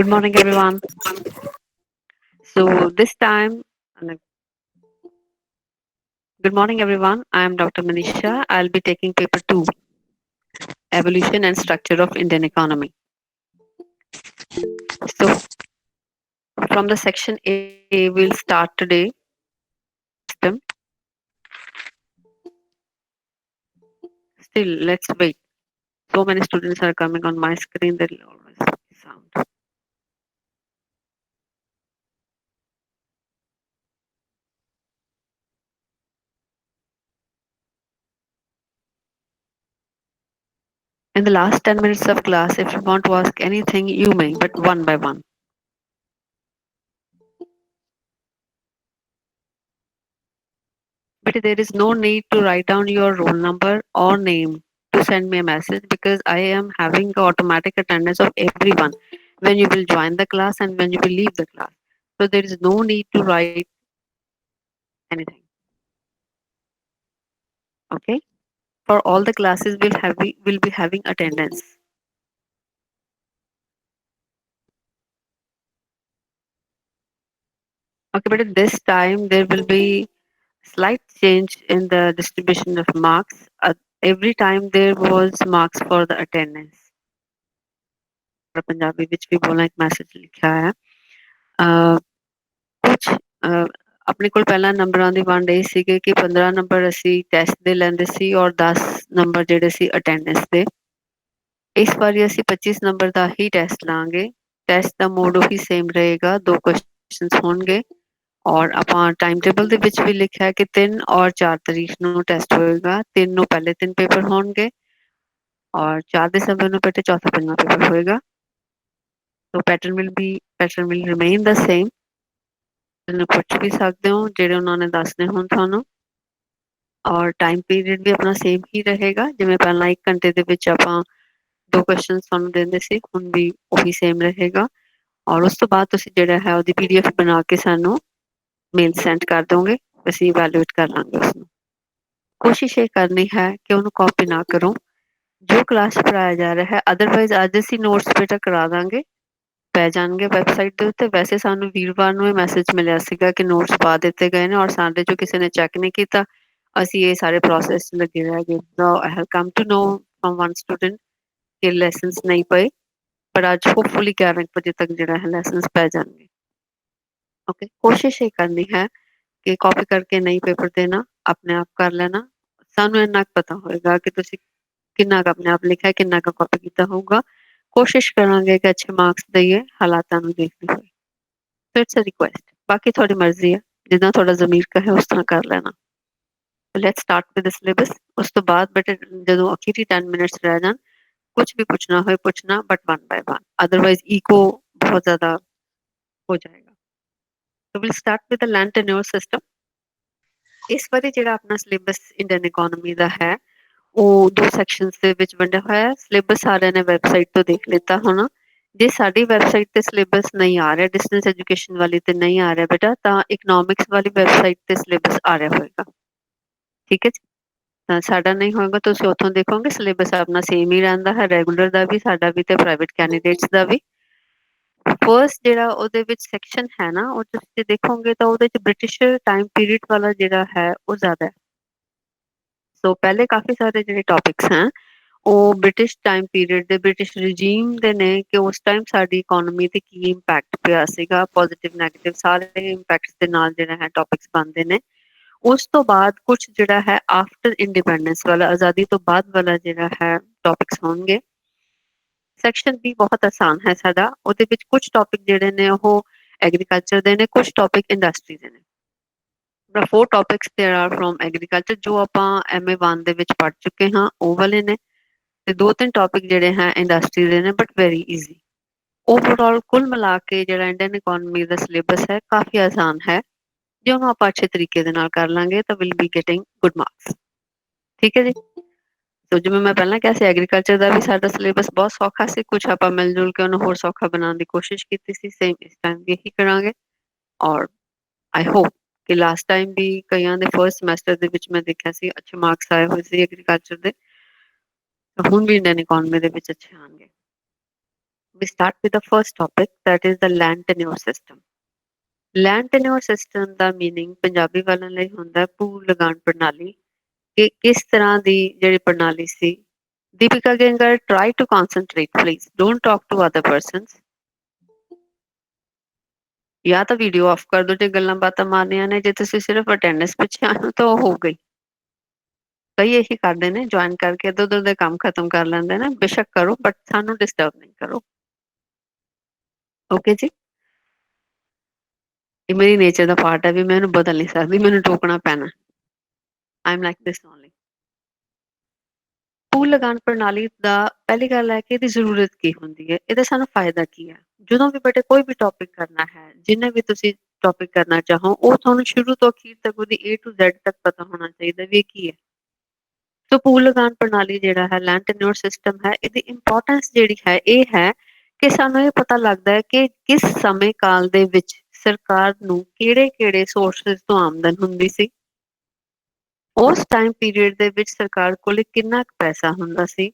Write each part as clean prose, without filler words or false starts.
Good morning, everyone. So this time, like, good morning, everyone. I am Dr. Manisha. I'll be taking paper two, Evolution and Structure of Indian Economy. So from the section A, we'll start today. System. Still, let's wait. So many students are coming on my screen. There'll always be sound. In the last 10 minutes of class, if you want to ask anything, you may, but one by one. But there is no need to write down your roll number or name to send me a message because I am having the automatic attendance of everyone when you will join the class and when you will leave the class. So there is no need to write anything. Okay. For all the classes will be having attendance. Okay, but at this time there will be slight change in the distribution of marks. Every time there was marks for the attendance. Punjabi ਵਿੱਚ ਵੀ ਬੋਲਣਾ ਇੱਕ message ਲਿਖਿਆ ਹੈ ਕੁਝ ਆਪਣੇ ਕੋਲ ਪਹਿਲਾਂ ਨੰਬਰਾਂ ਦੀ ਵੰਡ ਇਹ ਸੀਗੇ ਕਿ 15 ਨੰਬਰ ਅਸੀਂ ਟੈਸਟ ਦੇ ਲੈਂਦੇ ਸੀ ਔਰ 10 ਨੰਬਰ ਜਿਹੜੇ ਸੀ ਅਟੈਂਡੈਂਸ ਦੇ ਇਸ ਵਾਰੀ ਅਸੀਂ 25 ਨੰਬਰ ਦਾ ਹੀ ਟੈਸਟ ਲਾਂਗੇ ਟੈਸਟ ਦਾ ਮੋਡ ਉਹੀ ਸੇਮ ਰਹੇਗਾ ਦੋ ਕੁਐਸਚਨਸ ਹੋਣਗੇ ਔਰ ਆਪਾਂ ਟਾਈਮ ਟੇਬਲ ਦੇ ਵਿੱਚ ਵੀ ਲਿਖਿਆ ਹੈ ਕਿ 3 ਔਰ 4 ਤਰੀਕ ਨੂੰ ਟੈਸਟ ਹੋਏਗਾ 3 ਨੂੰ ਪਹਿਲੇ 3 ਪੇਪਰ ਹੋਣਗੇ ਔਰ 4 ਦਸੰਬਰ ਨੂੰ ਪਹਿਲੇ ਚੌਥਾ ਪੰਜਵਾਂ ਪੇਪਰ ਹੋਏਗਾ so pattern will remain the same ਨੂੰ ਪੁੱਛ ਵੀ ਸਕਦੇ ਹੋ ਜਿਹੜੇ ਉਹਨਾਂ ਨੇ ਦੱਸਨੇ ਹੁਣ ਤੁਹਾਨੂੰ ਔਰ ਟਾਈਮ ਪੀਰੀਅਡ ਵੀ ਆਪਣਾ ਸੇਮ ਹੀ ਰਹੇਗਾ ਜਿਵੇਂ ਪਹਿਲਾਂ 1 ਘੰਟੇ ਦੇ ਵਿੱਚ ਆਪਾਂ ਦੋ ਕੁਐਸਚਨਸ ਤੁਹਾਨੂੰ ਦਿੰਦੇ ਸੀ ਹੁਣ ਵੀ ਉਹੀ ਸੇਮ ਰਹੇਗਾ ਔਰ ਉਸ ਤੋਂ ਬਾਅਦ ਤੁਸੀਂ ਜਿਹੜਾ ਹੈ ਉਹਦੀ ਪੀਡੀਐਫ ਬਣਾ ਕੇ ਸਾਨੂੰ ਮੇਲ ਸੈਂਡ ਕਰ ਦੋਗੇ ਅਸੀਂ ਇਵੈਲੂਏਟ ਕਰ ਲਾਂਗੇ ਉਸਨੂੰ ਕੋਸ਼ਿਸ਼ ਇਹ ਕਰਨੀ ਹੈ ਕਿ ਉਹਨੂੰ ਕਾਪੀ ਨਾ ਕਰੋ ਜੋ ਕਲਾਸ ਪੜਾਇਆ ਜਾ ਰਿਹਾ ਹੈ ਅਦਰਵਾਈਜ਼ ਅੱਜ ਅਸੀਂ ਨੋਟਸ ਬੇਟਾ ਕਰਾ ਦਾਂਗੇ ਪੈ ਜਾਣਗੇ ਵੈਬਸਾਈਟ ਦੇ ਉੱਤੇ ਵੈਸੇ ਸਾਨੂੰ ਵੀਰਵਾਰ ਨੂੰ ਇਹ ਮੈਸੇਜ ਮਿਲਿਆ ਸੀਗਾ ਕਿ ਨੋਟਸ ਪਾ ਦਿੱਤੇ ਗਏ ਨੇ ਔਰ ਸਾਡੇ ਚੋਂ ਕਿਸੇ ਨੇ ਚੈੱਕ ਨਹੀਂ ਕੀਤਾ ਅਸੀਂ ਇਹ ਸਾਰੇ ਪ੍ਰੋਸੈਸ 'ਚ ਲੱਗੇ ਰਹਿ ਗਏ so I have come to know from one student ਕਿ ਲੈਸਨਸ ਨਹੀਂ ਪਏ ਪਰ ਅੱਜ ਹੋਪਫੁਲੀ 11 ਵਜੇ ਤੱਕ ਜਿਹੜਾ ਹੈ ਲੈਸਨਸ ਪੈ ਜਾਣਗੇ ਓਕੇ ਕੋਸ਼ਿਸ਼ ਇਹ ਕਰਨੀ ਹੈ ਕਿ ਕਾਪੀ ਕਰਕੇ ਨਹੀਂ ਪੇਪਰ ਦੇਣਾ ਆਪਣੇ ਆਪ ਕਰ ਲੈਣਾ ਸਾਨੂੰ ਇੰਨਾ ਪਤਾ ਹੋਏਗਾ ਕਿ ਤੁਸੀਂ ਕਿੰਨਾ ਕੁ ਆਪਣੇ ਆਪ ਲਿਖਿਆ ਕਿੰਨਾ ਕੁ ਕਾਪੀ ਕੀਤਾ ਹੋਊਗਾ ਕੋਸ਼ਿਸ਼ ਕਰਾਂਗੇ ਕਿ ਅੱਛੇ ਮਾਰਕਸ ਦਈਏ ਹਾਲਾਤਾਂ ਨੂੰ ਦੇਖਦੇ ਹੋਏ ਸੋ ਇਟਸ ਅ ਰਿਕੁਐਸਟ ਬਾਕੀ ਤੁਹਾਡੀ ਮਰਜ਼ੀ ਹੈ ਜਿੱਦਾਂ ਤੁਹਾਡਾ ਜ਼ਮੀਰ ਕਹੇ ਉਸ ਤਰ੍ਹਾਂ ਕਰ ਲੈਣਾ let's start with the syllabus ਉਸ ਤੋਂ ਬਾਅਦ ਬੇਟੇ ਜਦੋਂ ਅਖੀਰੀ 10 ਮਿੰਟਸ ਰਹਿ ਜਾਣ ਕੁਝ ਵੀ ਪੁੱਛਣਾ ਹੋਏ ਪੁੱਛਣਾ but one by one otherwise ego ਬਹੁਤ ਜ਼ਿਆਦਾ ਹੋ ਜਾਏਗਾ so will start with the land tenure system ਇਸ ਵਾਰੀ ਜਿਹੜਾ ਆਪਣਾ ਸਿਲੇਬਸ ਇੰਡੀਅਨ ਇਕਨੋਮੀ ਦਾ ਹੈ ਉਹ ਦੋ ਸੈਕਸ਼ਨਸ ਦੇ ਵਿੱਚ ਵੰਡਿਆ ਹੋਇਆ ਹੈ ਸਿਲੇਬਸ ਸਾਰਿਆਂ ਨੇ ਵੈਬਸਾਈਟ ਤੋਂ ਦੇਖ ਲਿੱਤਾ ਹੋਣਾ ਜੇ ਸਾਡੀ ਵੈਬਸਾਈਟ ਤੇ ਸਿਲੇਬਸ ਨਹੀਂ ਆ ਰਿਹਾ ਡਿਸਟੈਂਸ ਐਜੂਕੇਸ਼ਨ ਵਾਲੀ ਤੇ ਨਹੀਂ ਆ ਰਿਹਾ ਬੇਟਾ ਤਾਂ ਇਕਨੋਮਿਕਸ ਵਾਲੀ ਵੈਬਸਾਈਟ ਤੇ ਸਿਲੇਬਸ ਆ ਰਿਹਾ ਹੋਏਗਾ ਠੀਕ ਹੈ ਜੀ ਤਾਂ ਸਾਡਾ ਨਹੀਂ ਹੋਏਗਾ ਤੁਸੀਂ ਉੱਥੋਂ ਦੇਖੋਗੇ ਸਿਲੇਬਸ ਆਪਣਾ ਸੇਮ ਹੀ ਰਹਿੰਦਾ ਹੈ ਰੈਗੂਲਰ ਦਾ ਵੀ ਸਾਡਾ ਵੀ ਤੇ ਪ੍ਰਾਈਵੇਟ ਕੈਂਡੀਡੇਟਸ ਦਾ ਵੀ ਫਰਸਟ ਜਿਹੜਾ ਉਹਦੇ ਵਿੱਚ ਸੈਕਸ਼ਨ ਹੈ ਨਾ ਉਹ ਤੁਸੀਂ ਦੇਖੋਗੇ ਤਾਂ ਉਹਦੇ ਚ ਬ੍ਰਿਟਿਸ਼ ਟਾਈਮ ਪੀਰੀਅਡ ਵਾਲਾ ਜਿਹੜਾ ਹੈ ਉਹ ਜ਼ਿਆਦਾ ਹੈ ਸੋ ਪਹਿਲੇ ਕਾਫੀ ਸਾਰੇ ਜਿਹੜੇ ਟੌਪਿਕਸ ਹੈ ਉਹ ਬ੍ਰਿਟਿਸ਼ ਟਾਈਮ ਪੀਰੀਅਡ ਦੇ ਬ੍ਰਿਟਿਸ਼ ਰਜੀਮ ਦੇ ਨੇ ਕਿ ਉਸ ਟਾਈਮ ਸਾਡੀ ਇਕਨੋਮੀ ਤੇ ਕੀ ਇੰਪੈਕਟ ਪਿਆ ਸੀਗਾ ਪੋਜ਼ਿਟਿਵ ਨੈਗੇਟਿਵ ਸਾਰੇ ਇੰਪੈਕਟਸ ਦੇ ਨਾਲ ਜਿਹੜਾ ਹੈ ਟੌਪਿਕਸ ਬਣਦੇ ਨੇ ਉਸ ਤੋਂ ਬਾਅਦ ਕੁਝ ਜਿਹੜਾ ਹੈ ਆਫਟਰ ਇੰਡੀਪੈਂਡੈਂਸ ਵਾਲਾ ਆਜ਼ਾਦੀ ਤੋਂ ਬਾਅਦ ਵਾਲਾ ਜਿਹੜਾ ਹੈ ਟੌਪਿਕਸ ਹੋਣਗੇ ਸੈਕਸ਼ਨ ਵੀ ਬਹੁਤ ਆਸਾਨ ਹੈ ਸਾਡਾ ਉਹਦੇ ਵਿੱਚ ਕੁਝ ਟੌਪਿਕ ਜਿਹੜੇ ਨੇ ਉਹ ਐਗਰੀਕਲਚਰ ਦੇ ਨੇ ਕੁਝ ਟੌਪਿਕ ਇੰਡਸਟਰੀ ਦੇ ਨੇ the four topics there are from agriculture ਜੋ ਆਪਾਂ MA 1 ਦੇ ਵਿੱਚ ਪੜ੍ਹ ਚੁੱਕੇ ਹਾਂ ਉਹ ਵਾਲੇ ਨੇ ਤੇ ਦੋ ਤਿੰਨ ਟੌਪਿਕ ਜਿਹੜੇ ਹੈ ਇੰਡਸਟਰੀ ਦੇ ਨੇ ਬਟ ਵੈਰੀ ਈਜ਼ੀ ਓਵਰਆਲ ਕੁੱਲ ਮਿਲਾ ਕੇ ਜਿਹੜਾ ਇੰਡੀਅਨ ਇਕਨੋਮੀ ਦਾ ਸਿਲੇਬਸ ਹੈ ਕਾਫੀ ਆਸਾਨ ਹੈ ਜੇ ਉਹਨੂੰ ਆਪਾਂ ਅੱਛੇ ਤਰੀਕੇ ਦੇ ਨਾਲ ਕਰ ਲਾਂਗੇ ਤਾਂ will be getting good marks ਠੀਕ ਹੈ ਜੀ ਸੋ ਜਿਵੇਂ ਮੈਂ ਪਹਿਲਾਂ ਕਿਹਾ ਸੀ ਐਗਰੀਕਲਚਰ ਦਾ ਵੀ ਸਾਡਾ ਸਿਲੇਬਸ ਬਹੁਤ ਸੌਖਾ ਸੀ ਕੁਝ ਆਪਾਂ ਮਿਲ ਜੁਲ ਕੇ ਉਹਨੂੰ ਹੋਰ ਸੌਖਾ ਬਣਾਉਣ ਦੀ ਕੋਸ਼ਿਸ਼ ਕੀਤੀ ਸੀ ਸੇਮ ਇਸ ਟਾਈਮ ਵੀ ਇਹੀ ਕਰਾਂਗੇ ਔਰ ਆਈ ਹੋਪ ਕਿ ਲਾਸਟ ਟਾਈਮ ਵੀ ਕਈਆਂ ਦੇ ਫਰਸਟ ਸਮੈਸਟਰ ਦੇ ਵਿੱਚ ਮੈਂ ਦੇਖਿਆ ਸੀ ਅੱਛੇ ਮਾਰਕਸ ਆਏ ਹੋਏ ਸੀ ਐਗਰੀਕਲਚਰ ਦੇ ਹੁਣ ਵੀ ਇੰਡੀਅਨ ਇਕਨੋਮੀ ਦੇ ਵਿੱਚ ਅੱਛੇ ਆਣਗੇ we start with the first topic, that is the land tenure system. Land tenure system the meaning Punjabi ਵਾਲਿਆਂ ਲਈ ਹੁੰਦਾ ਹੈ ਭੂ ਲਗਾਨ ਪ੍ਰਣਾਲੀ, ਕਿ ਕਿਸ ਤਰ੍ਹਾਂ ਦੀ ਜਿਹੜੀ ਪ੍ਰਣਾਲੀ ਸੀ। Deepika ਗੈਂਗਰ, try to concentrate please, don't talk to other persons। ਜਾਂ ਤਾਂ ਵੀਡੀਓ ਆਫ ਕਰ ਦਿਓ ਜੇ ਗੱਲਾਂ ਬਾਤਾਂ ਮਾਰਨੀਆਂ ਨੇ, ਜੇ ਤੁਸੀਂ ਸਿਰਫ ਅਟੈਂਡੈਂਸ ਪਿੱਛੇ ਆਏ ਹੋ ਤਾਂ ਉਹ ਹੋ ਗਈ। ਕਈ ਇਹੀ ਕਰਦੇ ਨੇ, ਜੁਆਇਨ ਕਰਕੇ ਇੱਧਰ ਉੱਧਰ ਦੇ ਕੰਮ ਖਤਮ ਕਰ ਲੈਂਦੇ ਨੇ। ਬੇਸ਼ੱਕ ਕਰੋ ਬਟ ਸਾਨੂੰ ਡਿਸਟਰਬ ਨਹੀਂ ਕਰੋ। ਓਕੇ ਜੀ, ਇਹ ਮੇਰੀ ਨੇਚਰ ਦਾ ਪਾਰਟ ਹੈ ਵੀ ਮੈਂ ਇਹਨੂੰ ਬਦਲ ਨਹੀਂ ਸਕਦੀ, ਮੈਨੂੰ ਟੋਕਣਾ ਪੈਣਾ। I am like this only. Pool ਲਗਾਨ ਪ੍ਰਣਾਲੀ ਦਾ ਪਹਿਲੀ ਗੱਲ ਹੈ ਕਿ ਇਹਦੀ ਜ਼ਰੂਰਤ ਕੀ ਹੁੰਦੀ ਹੈ, ਇਹਦਾ ਸਾਨੂੰ ਫਾਇਦਾ ਕੀ ਹੈ। ਜਦੋਂ ਵੀ ਬੇਟੇ ਕੋਈ ਵੀ ਟੌਪਿਕ ਕਰਨਾ ਹੈ, ਜਿੰਨੇ ਵੀ ਤੁਸੀਂ ਟੌਪਿਕ ਕਰਨਾ ਚਾਹੋ, ਉਹ ਤੁਹਾਨੂੰ ਸ਼ੁਰੂ ਤੋਂ ਅਖੀਰ ਤੱਕ ਉਹਦੀ A to Z ਤੱਕ ਪਤਾ ਹੋਣਾ ਚਾਹੀਦਾ ਵੀ ਇਹ ਕੀ ਹੈ। ਸੋ ਪੂਲ ਲਗਾਨ ਪ੍ਰਣਾਲੀ ਜਿਹੜਾ ਹੈ, ਲੈਂਡ ਟੈਨਿਓਰ ਸਿਸਟਮ ਹੈ, ਇਹਦੀ ਇੰਪੋਰਟੈਂਸ ਜਿਹੜੀ ਹੈ ਇਹ ਹੈ ਕਿ ਸਾਨੂੰ ਇਹ ਪਤਾ ਲੱਗਦਾ ਹੈ ਕਿ ਕਿਸ ਸਮੇਂ ਕਾਲ ਦੇ ਵਿੱਚ ਸਰਕਾਰ ਨੂੰ ਕਿਹੜੇ-ਕਿਹੜੇ ਸੋਰਸਿਸ ਤੋਂ ਆਮਦਨ ਹੁੰਦੀ ਸੀ। ਉਸ ਟਾਈਮ ਪੀਰੀਅਡ ਦੇ ਵਿੱਚ ਸਰਕਾਰ ਕੋਲ ਕਿੰਨਾ ਕੁ ਪੈਸਾ ਹੁੰਦਾ ਸੀ।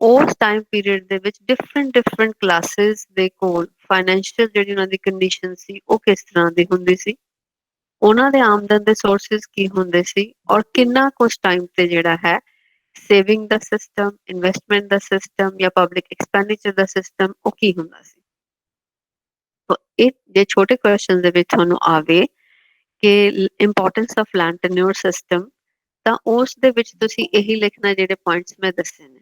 ਉਸ ਟਾਈਮ ਪੀਰੀਅਡ ਦੇ ਵਿੱਚ ਡਿਫਰੈਂਟ ਕਲਾਸਿਸ ਦੇ ਕੋਲ ਫਾਈਨੈਂਸ਼ੀਅਲ ਜਿਹੜੀ ਉਹਨਾਂ ਦੀ ਕੰਡੀਸ਼ਨ ਸੀ ਉਹ ਕਿਸ ਤਰ੍ਹਾਂ ਦੀ ਹੁੰਦੀ ਸੀ, ਉਹਨਾਂ ਦੇ ਆਮਦਨ ਦੇ ਸੋਰਸਿਸ ਕੀ ਹੁੰਦੇ ਸੀ, ਔਰ ਕਿੰਨਾ ਕੁ ਟਾਈਮ ਤੇ ਜਿਹੜਾ ਹੈ ਸੇਵਿੰਗ ਦਾ ਸਿਸਟਮ, ਇਨਵੈਸਟਮੈਂਟ ਦਾ ਸਿਸਟਮ ਜਾਂ ਪਬਲਿਕ ਐਕਸਪੈਂਡੀਚਰ ਦਾ ਸਿਸਟਮ ਉਹ ਕੀ ਹੁੰਦਾ ਸੀ। ਇਹ ਜੇ ਛੋਟੇ ਕੁਐਸਚਨ ਦੇ ਵਿੱਚ ਤੁਹਾਨੂੰ ਆਵੇ ਕਿ importance of land tenure system, ਤਾਂ ਉਸ ਦੇ ਵਿੱਚ ਤੁਸੀਂ ਇਹੀ ਲਿਖਣਾ ਜਿਹੜੇ ਪੁਆਇੰਟਸ ਮੈਂ ਦੱਸੇ ਨੇ।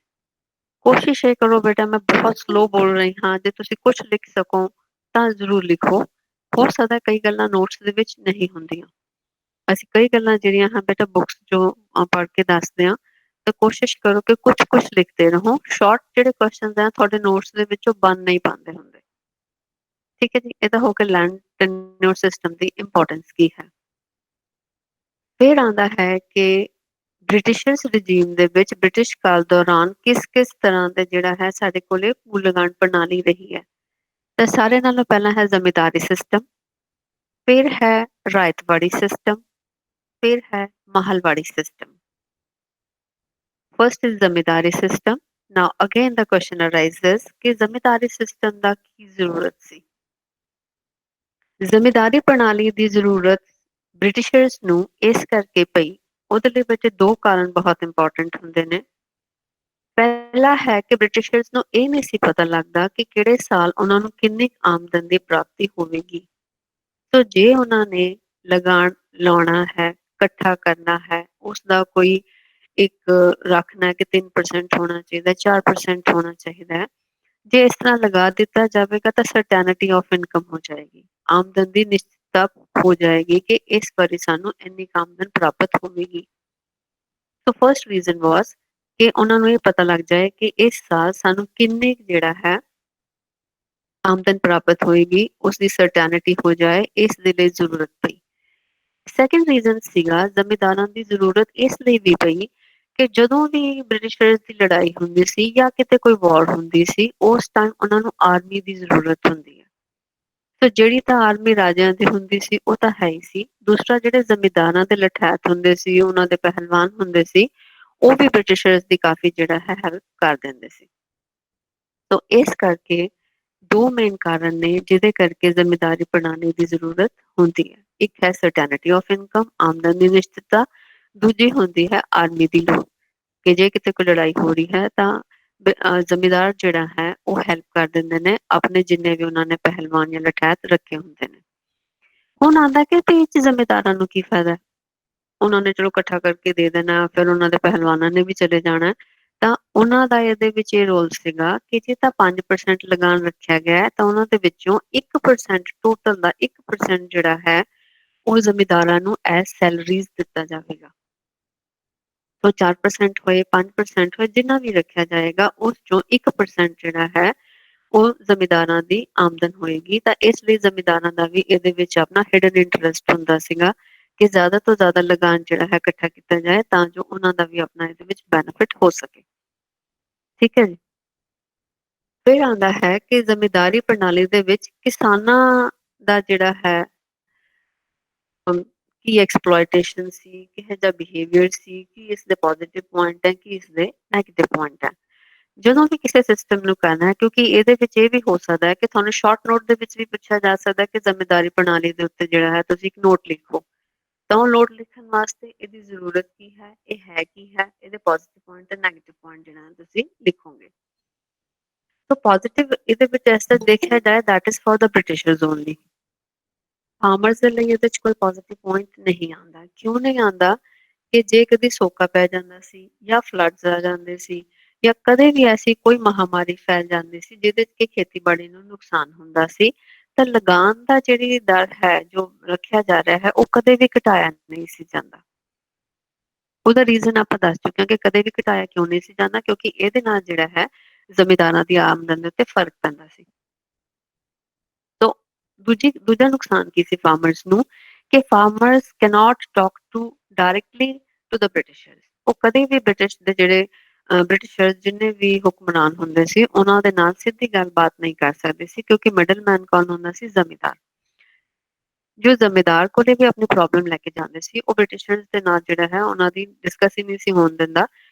ਕੋਸ਼ਿਸ਼ ਇਹ ਕਰੋ ਬੇਟਾ, ਮੈਂ ਬਹੁਤ ਸਲੋ ਬੋਲ ਰਹੀ ਹਾਂ, ਜੇ ਤੁਸੀਂ ਕੁਛ ਲਿਖ ਸਕੋ ਤਾਂ ਜ਼ਰੂਰ ਲਿਖੋ। ਹੋ ਸਕਦਾ ਕਈ ਗੱਲਾਂ ਨੋਟਸ ਦੇ ਵਿੱਚ ਨਹੀਂ ਹੁੰਦੀਆਂ। ਅਸੀਂ ਕਈ ਗੱਲਾਂ ਜਿਹੜੀਆਂ ਹਨ ਬੇਟਾ ਬੁੱਕਸ ਜੋ ਪੜ੍ਹ ਕੇ ਦੱਸਦੇ ਹਾਂ, ਤਾਂ ਕੋਸ਼ਿਸ਼ ਕਰੋ ਕਿ ਕੁਛ ਲਿਖਦੇ ਰਹੋ। ਸ਼ਾਰਟ ਜਿਹੜੇ ਕੁਐਸਚਨ ਆ ਤੁਹਾਡੇ ਨੋਟਸ ਦੇ ਵਿੱਚੋਂ ਬਣ ਨਹੀਂ ਪਾਉਂਦੇ ਹੁੰਦੇ। ਠੀਕ ਹੈ ਜੀ, ਇਹਦਾ ਹੋ ਕੇ ਲੈਂਡ ਟੈਨਿਓਰ ਸਿਸਟਮ ਦੀ ਇੰਪੋਰਟੈਂਸ ਕੀ ਹੈ। ਫਿਰ ਆਉਂਦਾ ਹੈ ਕਿ ਬ੍ਰਿਟਿਸ਼ਰਸ ਰਜੀਮ ਦੇ ਵਿੱਚ ਬ੍ਰਿਟਿਸ਼ ਕਾਲ ਦੌਰਾਨ ਕਿਸ ਤਰ੍ਹਾਂ ਦੇ ਜਿਹੜਾ ਹੈ ਸਾਡੇ ਕੋਲੇ ਪੂਲ ਲਗਾਨ ਪ੍ਰਣਾਲੀ ਰਹੀ ਹੈ। ਤਾਂ ਸਾਰੇ ਨਾਲੋਂ ਪਹਿਲਾਂ ਹੈ ਜ਼ਮੀਂਦਾਰੀ ਸਿਸਟਮ, ਫਿਰ ਹੈ ਰਾਇਤਵਾੜੀ ਸਿਸਟਮ, ਫਿਰ ਹੈ Mahalwari system. First is Zamindari system. Now again the question arises ਕਿ ਜ਼ਮੀਂਦਾਰੀ ਸਿਸਟਮ ਦਾ ਕੀ ਜ਼ਰੂਰਤ ਸੀ। ਜ਼ਮੀਂਦਾਰੀ ਪ੍ਰਣਾਲੀ ਦੀ ਜ਼ਰੂਰਤ ਬ੍ਰਿਟਿਸ਼ਰਸ ਨੂੰ ਇਸ ਕਰਕੇ ਪਈ, ਉਹਦੇ ਲਈ ਵਿੱਚ ਦੋ ਕਾਰਨ ਬਹੁਤ ਇੰਪੋਰਟੈਂਟ ਹੁੰਦੇ ਨੇ। ਪਹਿਲਾ ਹੈ ਕਿ ਬ੍ਰਿਟਿਸ਼ਰਸ ਨੂੰ ਇਹ ਨਹੀਂ ਸੀ ਪਤਾ ਲੱਗਦਾ ਕਿ ਕਿਹੜੇ ਸਾਲ ਉਹਨਾਂ ਨੂੰ ਕਿੰਨੀ ਆਮਦਨ ਦੀ ਪ੍ਰਾਪਤੀ ਹੋਵੇਗੀ। ਸੋ ਜੇ ਉਹਨਾਂ ਨੇ ਲਗਾਨ ਲਾਉਣਾ ਹੈ, ਇਕੱਠਾ ਕਰਨਾ ਹੈ, ਉਸਦਾ ਕੋਈ ਇੱਕ ਰੱਖਣਾ ਕਿ 3% ਹੋਣਾ ਚਾਹੀਦਾ, 4% ਹੋਣਾ ਚਾਹੀਦਾ ਹੈ। ਜੇ ਇਸ ਤਰ੍ਹਾਂ ਲਗਾ ਦਿੱਤਾ ਜਾਵੇਗਾ ਤਾਂ ਸਰਟੈਨਿਟੀ ਆਫ ਇਨਕਮ ਹੋ ਜਾਏਗੀ, ਆਮਦਨ ਦੀ ਨਿਸ਼ਚਿਤਤਾ ਹੋ ਜਾਏਗੀ ਕਿ ਇਸ ਵਾਰੀ ਸਾਨੂੰ ਇੰਨੀ ਆਮਦਨ ਪ੍ਰਾਪਤ ਹੋਵੇਗੀ। ਸੋ ਫਸਟ ਰੀਜ਼ਨ ਵਾਸ ਕਿ ਉਹਨਾਂ ਨੂੰ ਇਹ ਪਤਾ ਲੱਗ ਜਾਏ ਕਿ ਇਸ ਸਾਲ ਸਾਨੂੰ ਕਿੰਨੇ ਜਿਹੜਾ ਹੈ ਆਮਦਨ ਪ੍ਰਾਪਤ ਹੋਏਗੀ, ਉਸਦੀ ਸਰਟੈਨਿਟੀ ਹੋ ਜਾਏ, ਇਸ ਦੇ ਲਈ ਜ਼ਰੂਰਤ ਪਈ। ਸੈਕਿੰਡ ਰੀਜ਼ਨ ਸੀਗਾ ਜ਼ਮੀਂਦਾਰਾਂ ਦੀ ਜ਼ਰੂਰਤ ਇਸ ਲਈ ਵੀ ਪਈ ਕਿ ਜਦੋਂ ਵੀ ਬ੍ਰਿਟਿਸ਼ਰਸ ਦੀ ਲੜਾਈ ਹੁੰਦੀ ਸੀ ਜਾਂ ਕਿਤੇ ਕੋਈ ਵਾਰ ਹੁੰਦੀ ਸੀ, ਉਸ ਟਾਈਮ ਉਹਨਾਂ ਨੂੰ ਆਰਮੀ ਦੀ ਜ਼ਰੂਰਤ ਹੁੰਦੀ ਹੈ। ਸੋ ਜਿਹੜੀ ਤਾਂ ਆਰਮੀ ਰਾਜਿਆਂ ਦੀ ਹੁੰਦੀ ਸੀ ਉਹ ਤਾਂ ਹੈ ਹੀ ਸੀ, ਦੂਸਰਾ ਜਿਹੜੇ ਜ਼ਮੀਂਦਾਰਾਂ ਦੇ ਲਠੈਤ ਹੁੰਦੇ ਸੀ, ਉਹਨਾਂ ਦੇ ਪਹਿਲਵਾਨ ਹੁੰਦੇ ਸੀ, ਉਹ ਵੀ ਬ੍ਰਿਟਿਸ਼ਰਸ ਦੀ ਕਾਫੀ ਜਿਹੜਾ ਹੈ ਹੈਲਪ ਕਰ ਦਿੰਦੇ ਸੀ। ਸੋ ਇਸ ਕਰਕੇ ਦੋ ਮੇਨ ਕਾਰਨ ਨੇ ਜਿਹਦੇ ਕਰਕੇ ਜ਼ਮੀਂਦਾਰੀ ਪ੍ਰਣਾਲੀ ਦੀ ਜ਼ਰੂਰਤ ਹੁੰਦੀ ਹੈ। ਇੱਕ ਹੈ ਸਰਟੈਨਿਟੀ ਆਫ ਇਨਕਮ, ਆਮਦਨ ਦੀ ਨਿਸ਼ਚਿਤਤਾ, ਦੂਜੀ ਹੁੰਦੀ ਹੈ ਆਰਮੀ ਦੀ ਲੋੜ, ਕਿ ਜੇ ਕਿਤੇ ਕੋਈ ਲੜਾਈ ਹੋ ਰਹੀ ਹੈ ਤਾਂ ਜ਼ਮੀਂਦਾਰ ਜਿਹੜਾ ਹੈ ਉਹ ਹੈਲਪ ਕਰ ਦਿੰਦੇ ਨੇ, ਆਪਣੇ ਜਿੰਨੇ ਵੀ ਉਹਨਾਂ ਨੇ ਪਹਿਲਵਾਨ ਜਾਂ ਲਠੈਤ ਰੱਖੇ ਹੁੰਦੇ ਨੇ। ਹੁਣ ਆਉਂਦਾ ਕਿ ਤੇ ਇਹ ਜ਼ਮੀਂਦਾਰਾਂ ਨੂੰ ਕੀ ਫਾਇਦਾ, ਉਹਨਾਂ ਨੇ ਚਲੋ ਇਕੱਠਾ ਕਰਕੇ ਦੇ ਦੇਣਾ, ਫਿਰ ਉਹਨਾਂ ਦੇ ਪਹਿਲਵਾਨਾਂ ਨੇ ਵੀ ਚਲੇ ਜਾਣਾ। ਤਾਂ ਉਹਨਾਂ ਦਾ ਇਹਦੇ ਵਿੱਚ ਇਹ ਰੋਲ ਸੀਗਾ ਕਿ ਜੇ ਤਾਂ 5% ਲਗਾਨ ਰੱਖਿਆ ਗਿਆ ਤਾਂ ਉਹਨਾਂ ਦੇ ਵਿੱਚੋਂ 1% ਟੋਟਲ ਦਾ 1% ਜਿਹੜਾ ਹੈ ਉਹ ਜ਼ਮੀਂਦਾਰਾਂ ਨੂੰ ਐਜ਼ ਸੈਲਰੀਜ਼ ਦਿੱਤਾ ਜਾਵੇਗਾ। ਸੋ 4% ਹੋਏ, 5% ਹੋਏ, ਜਿੰਨਾ ਵੀ ਰੱਖਿਆ ਜਾਏਗਾ ਉਸ ਚੋਂ 1% ਜਿਹੜਾ ਹੈ ਉਹ ਜ਼ਮੀਂਦਾਰਾਂ ਦੀ ਆਮਦਨ ਹੋਏਗੀ। ਤਾਂ ਇਸ ਲਈ ਜ਼ਮੀਂਦਾਰਾਂ ਦਾ ਵੀ ਇਹਦੇ ਵਿੱਚ ਆਪਣਾ ਹਿਡਨ ਇੰਟਰਸਟ ਹੁੰਦਾ ਸੀਗਾ ਕਿ ਜ਼ਿਆਦਾ ਤੋਂ ਜ਼ਿਆਦਾ ਲਗਾਨ ਜਿਹੜਾ ਹੈ ਇਕੱਠਾ ਕੀਤਾ ਜਾਏ ਤਾਂ ਜੋ ਉਹਨਾਂ ਦਾ ਵੀ ਆਪਣਾ ਇਹਦੇ ਵਿੱਚ ਬੈਨੀਫਿਟ ਹੋ ਸਕੇ। ਠੀਕ ਹੈ ਜੀ। ਫਿਰ ਆਉਂਦਾ ਹੈ ਕਿ ਜ਼ਮੀਂਦਾਰੀ ਪ੍ਰਣਾਲੀ ਦੇ ਵਿੱਚ ਕਿਸਾਨਾਂ ਦਾ ਜਿਹੜਾ ਹੈ ਕੀ ਐਕਸਪਲੋਇਟੇਸ਼ਨ ਸੀ, ਕਿਹੋ ਜਿਹਾ ਬਿਹੇਵੀਅਰ ਸੀ, ਕੀ ਇਸਦੇ ਪੋਜ਼ੀਟਿਵ ਪੁਆਇੰਟ ਹੈ, ਕੀ ਇਸਦੇ ਨੈਗੇਟਿਵ ਪੁਆਇੰਟ ਹੈ। ਜਦੋਂ ਵੀ ਕਿਸੇ ਸਿਸਟਮ ਨੂੰ ਕਰਨਾ ਹੈ, ਕਿਉਂਕਿ ਇਹਦੇ ਵਿੱਚ ਇਹ ਵੀ ਹੋ ਸਕਦਾ ਹੈ ਕਿ ਤੁਹਾਨੂੰ ਸ਼ਾਰਟ ਨੋਟ ਦੇ ਵਿੱਚ ਵੀ ਪੁੱਛਿਆ ਜਾ ਸਕਦਾ ਕਿ ਜ਼ਿੰਮੇਦਾਰੀ ਪ੍ਰਣਾਲੀ ਦੇ ਉੱਤੇ ਜਿਹੜਾ ਹੈ ਤੁਸੀਂ ਇੱਕ ਨੋਟ ਲਿਖੋ। ਤਾਂ ਉਹ ਨੋਟ ਲਿਖਣ ਵਾਸਤੇ ਇਹਦੀ ਜ਼ਰੂਰਤ ਕੀ ਹੈ, ਇਹ ਹੈ ਕੀ ਹੈ, ਇਹਦੇ ਪੋਜ਼ਿਟਿਵ ਪੁਆਇੰਟ ਤੇ ਨੈਗੇਟਿਵ ਪੁਆਇੰਟ ਜਿਹੜਾ ਹੈ ਤੁਸੀਂ ਲਿਖੋਗੇ। ਤਾਂ ਪੋਜ਼ਿਟਿਵ ਇਹਦੇ ਵਿੱਚ ਇਸ ਤਰ੍ਹਾਂ ਦੇਖਿਆ ਜਾਏ that is for the Britishers only. Farmers ਦੇ ਲਈ ਇਹਦੇ ਵਿੱਚ ਕੋਈ ਪੋਜ਼ਿਟਿਵ ਪੁਆਇੰਟ ਨਹੀਂ ਆਉਂਦਾ। ਕਿਉਂ ਨਹੀਂ ਆਉਂਦਾ? ਕਿ ਜੇ ਕਦੇ ਸੋਕਾ ਪੈ ਜਾਂਦਾ ਸੀ ਜਾਂ ਫਲੱਡਸ ਆ ਜਾਂਦੇ ਸੀ ਜਾਂ ਕਦੇ ਵੀ ਐਸੀ ਕੋਈ ਮਹਾਮਾਰੀ ਫੈਲ ਜਾਂਦੀ ਸੀ ਜਿਹਦੇ ਕਿ ਖੇਤੀਬਾੜੀ ਨੂੰ ਨੁਕਸਾਨ ਹੁੰਦਾ ਸੀ, ਤਾਂ ਲਗਾਨ ਦਾ ਜਿਹੜੀ ਦਰ ਹੈ ਜੋ ਰੱਖਿਆ ਜਾ ਰਿਹਾ ਹੈ ਉਹ ਕਦੇ ਵੀ ਘਟਾਇਆ ਨਹੀਂ ਸੀ ਜਾਂਦਾ। ਉਹਦਾ ਰੀਜ਼ਨ ਆਪਾਂ ਦੱਸ ਚੁੱਕੇ ਹਾਂ ਕਿ ਕਦੇ ਵੀ ਘਟਾਇਆ ਕਿਉਂ ਨਹੀਂ ਸੀ ਜਾਂਦਾ, ਕਿਉਂਕਿ ਇਹਦੇ ਨਾਲ ਜਿਹੜਾ ਹੈ ਜ਼ਮੀਂਦਾਰਾਂ ਦੀ ਆਮਦਨ ਦੇ ਉੱਤੇ ਫਰਕ ਪੈਂਦਾ ਸੀ। ਤੋ ਦੂਜਾ ਨੁਕਸਾਨ ਕੀ ਸੀ ਫਾਰਮਰਸ ਨੂੰ, ਕਿ farmers cannot talk to directly to the Britishers. ਉਹ ਕਦੇ ਵੀ ਬ੍ਰਿਟਿਸ਼ ਦੇ ਜਿਹੜੇ ਬ੍ਰਿਟਿਸ਼ਰਸ ਜਿੰਨੇ ਵੀ ਹੁਕਮਰਾਨ ਹੁੰਦੇ ਸੀ ਉਹਨਾਂ ਦੇ ਨਾਲ ਸਿੱਧੀ ਗੱਲਬਾਤ ਨਹੀਂ ਕਰ ਸਕਦੇ ਸੀ, ਕਿਉਂਕਿ ਮਿਡਲਮੈਨ ਕੌਣ ਹੁੰਦਾ ਸੀ? ਜ਼ਮੀਂਦਾਰ। ਜੋ ਜ਼ਮੀਂਦਾਰ ਕੋਲੇ ਵੀ ਆਪਣੀ ਪ੍ਰੋਬਲਮ ਲੈ ਕੇ ਜਾਂਦੇ ਸੀ ਉਹ ਬ੍ਰਿਟਿਸ਼ਰਸ ਦੇ ਨਾਲ ਜਿਹੜਾ ਹੈ ਉਹਨਾਂ ਦੀ ਡਿਸਕਸ ਹੀ ਨਹੀਂ ਸੀ ਹੋਣ ਦਿੰਦਾ